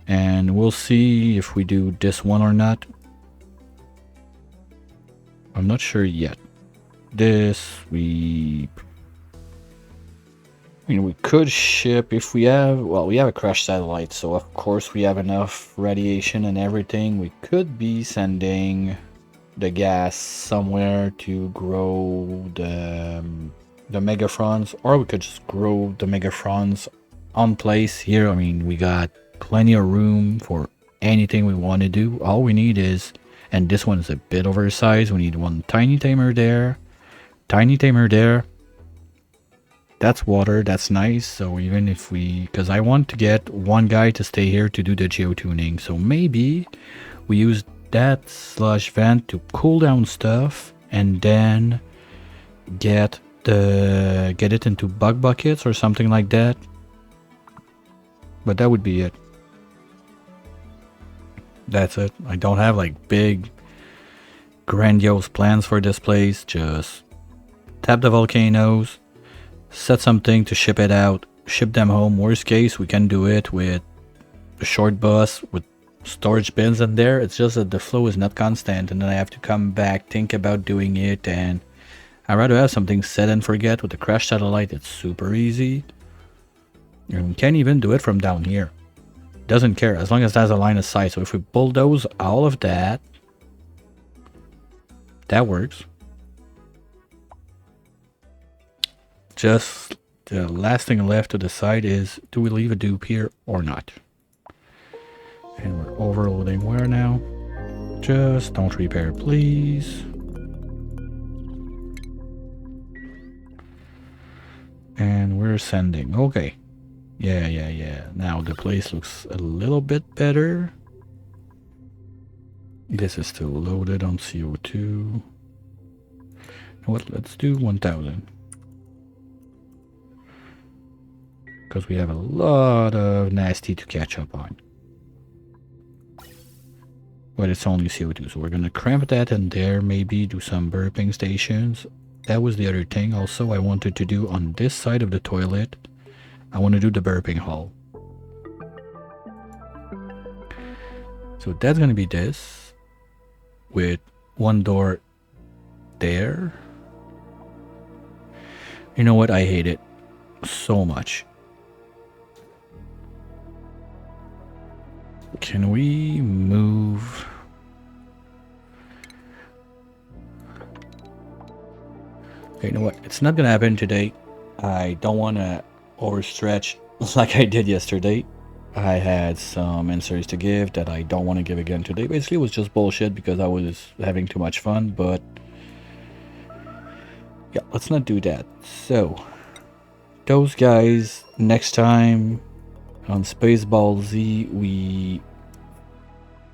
And we'll see if we do this one or not. I'm not sure yet. This, we could ship if we have, well, we have a crash satellite, so of course we have enough radiation and everything. We could be sending the gas somewhere to grow the megafrons, or we could just grow the megafrons on place here. I mean, we got plenty of room for anything we want to do. All we need is, and this one is a bit oversized, we need one tiny tamer there, tiny tamer there. That's water, that's nice. So even if we, because I want to get one guy to stay here to do the geotuning, so maybe we use that slush vent to cool down stuff and then get it into bug buckets or something like that. But that would be it. That's it. I don't have like big grandiose plans for this place. Just tap the volcanoes, set something to ship it out, ship them home. Worst case, we can do it with a short bus with storage bins in there. It's just that the flow is not constant and then I have to come back, think about doing it, and I'd rather have something set and forget. With the crash satellite, it's super easy. You can't even do it from down here. Doesn't care as long as it has a line of sight. So if we bulldoze all of that, that works. Just the last thing left to decide is, do we leave a dupe here or not? And we're overloading where now? Just don't repair, please. And we're sending. Okay. Yeah. Now the place looks a little bit better. This is still loaded on CO2. You know what? Let's do 1000. Because we have a lot of nasty to catch up on. But it's only CO2, so we're gonna cramp that in there, maybe do some burping stations. That was the other thing also I wanted to do on this side of the toilet. I want to do the burping hall. So that's gonna be this, with one door there. You know what? I hate it so much. Can we move? Okay, you know what? It's not gonna happen today. I don't want to overstretch like I did yesterday. I had some answers to give that I don't want to give again today. Basically, it was just bullshit because I was having too much fun, but yeah, let's not do that. So, those guys, next time on Spaceball Z, we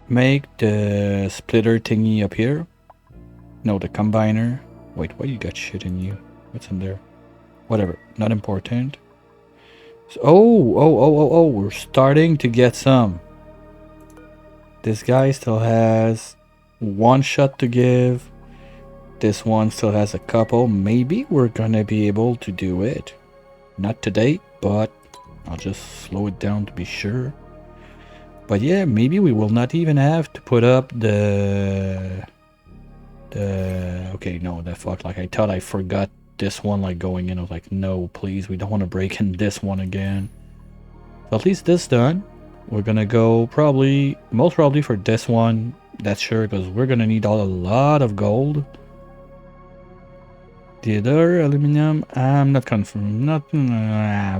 make the splitter thingy up here. No, the combiner. Wait, why you got shit in you? What's in there? Whatever, not important. So, oh, we're starting to get some. This guy still has one shot to give. This one still has a couple. Maybe we're gonna be able to do it. Not today, but I'll just slow it down to be sure. But yeah, maybe we will not even have to put up the okay, no, that fuck, like I thought I forgot this one, like going in. I was like, no, please, we don't want to break in this one again. So at least this done. We're gonna go most probably for this one, that's sure, because we're gonna need a lot of gold. The other aluminum, I'm not confirmed.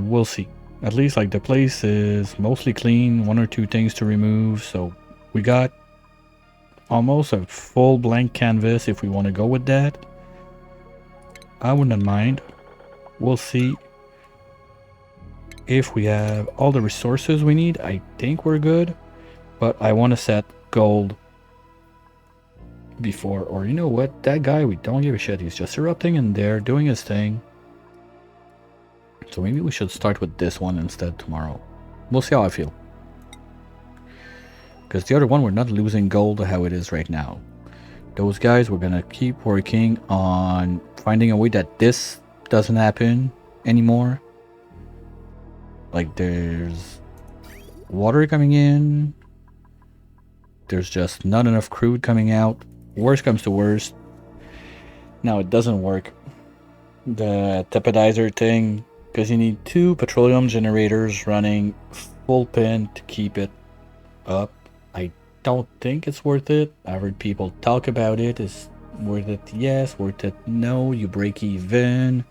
We'll see. At least like the place is mostly clean, one or two things to remove, so we got almost a full blank canvas if we want to go with that. I wouldn't mind. We'll see if we have all the resources we need. I think we're good, but I want to set gold before, or you know what, that guy, we don't give a shit. He's just erupting in there doing his thing. So maybe we should start with this one instead tomorrow. We'll see how I feel, because the other one we're not losing gold how it is right now. Those guys, we're gonna keep working on finding a way that this doesn't happen anymore. Like there's water coming in, there's just not enough crude coming out. Worst comes to worst, now it doesn't work, the tepodizer thing, because you need 2 petroleum generators running full pin to keep it up. I don't think it's worth it. I've heard people talk about it. Is worth it? Yes. Worth it? No. You break even.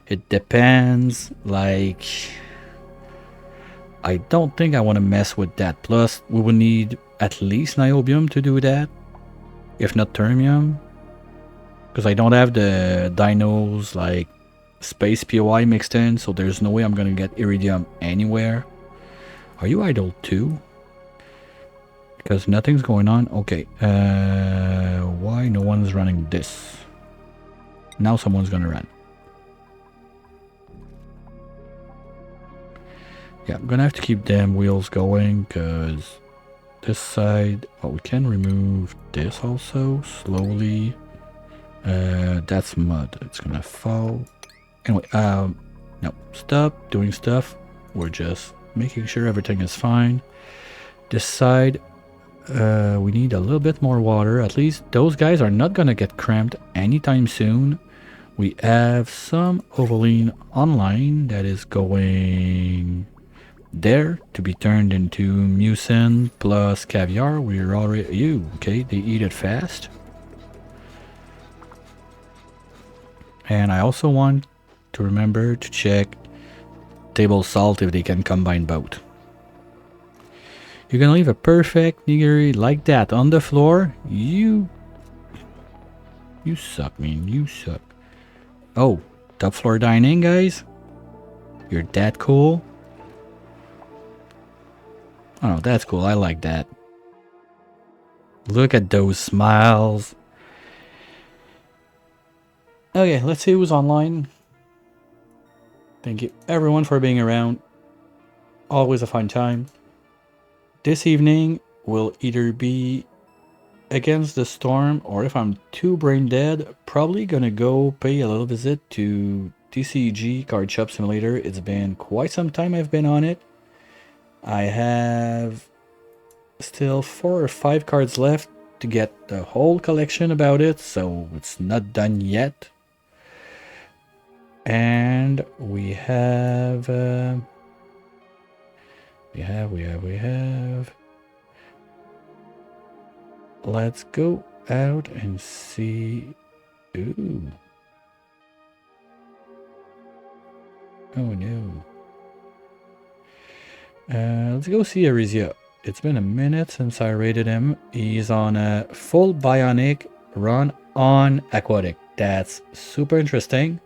It depends. Like, I don't think I want to mess with that. Plus, we would need at least niobium to do that, if not termium, because I don't have the dinos like space POI mixed in, so there's no way I'm gonna get iridium anywhere. Are you idle too? Because nothing's going on. Okay, why no one's running this? Now someone's gonna run. Yeah, I'm gonna have to keep damn wheels going, because this side, well, we can remove this also slowly. That's mud, it's gonna fall. Anyway, no, stop doing stuff. We're just making sure everything is fine. This side, we need a little bit more water. At least those guys are not gonna get cramped anytime soon. We have some Ovaline online that is going there to be turned into mucin plus caviar. We're already, okay, they eat it fast. And I also want to remember to check table salt if they can combine both. You're gonna leave a perfect nigiri like that on the floor? You suck, man. You suck. Oh, top floor dining, guys? You're that cool? Oh, that's cool. I like that. Look at those smiles. Okay, let's see who's online. Thank you everyone for being around. Always a fun time. This evening will either be Against the Storm, or if I'm too brain dead, probably gonna go pay a little visit to TCG Card Shop Simulator. It's been quite some time I've been on it. I have still 4 or 5 cards left to get the whole collection about it, so it's not done yet. And we have let's go out and see. Ooh. Oh no. Let's go see Arisia. It's been a minute since I rated him. He's on a full bionic run on Aquatic. That's super interesting.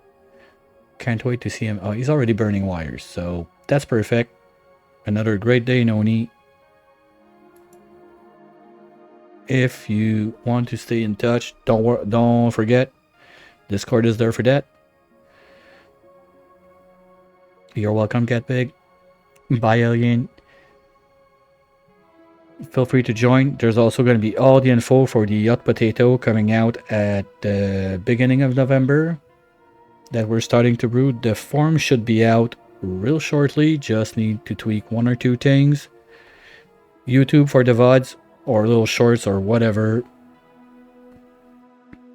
Can't wait to see him. Oh, he's already burning wires, so that's perfect. Another great day, Noni. If you want to stay in touch, don't forget, Discord is there for that. You're welcome, Cat Pig. Bye, Alien. feel free to join. There's also going to be all the info for the hot potato coming out at the beginning of November that we're starting to brew. The form should be out real shortly, just need to tweak one or two things. YouTube for the VODs or little shorts or whatever.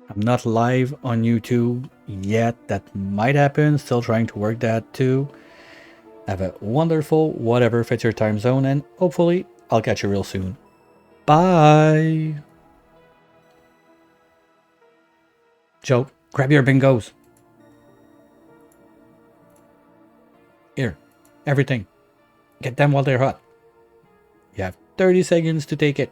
I'm not live on YouTube yet. That might happen. Still trying to work that too. Have a wonderful whatever fits your time zone, and hopefully I'll catch you real soon. Bye! Joe, grab your bingos. Here, everything. Get them while they're hot. You have 30 seconds to take it.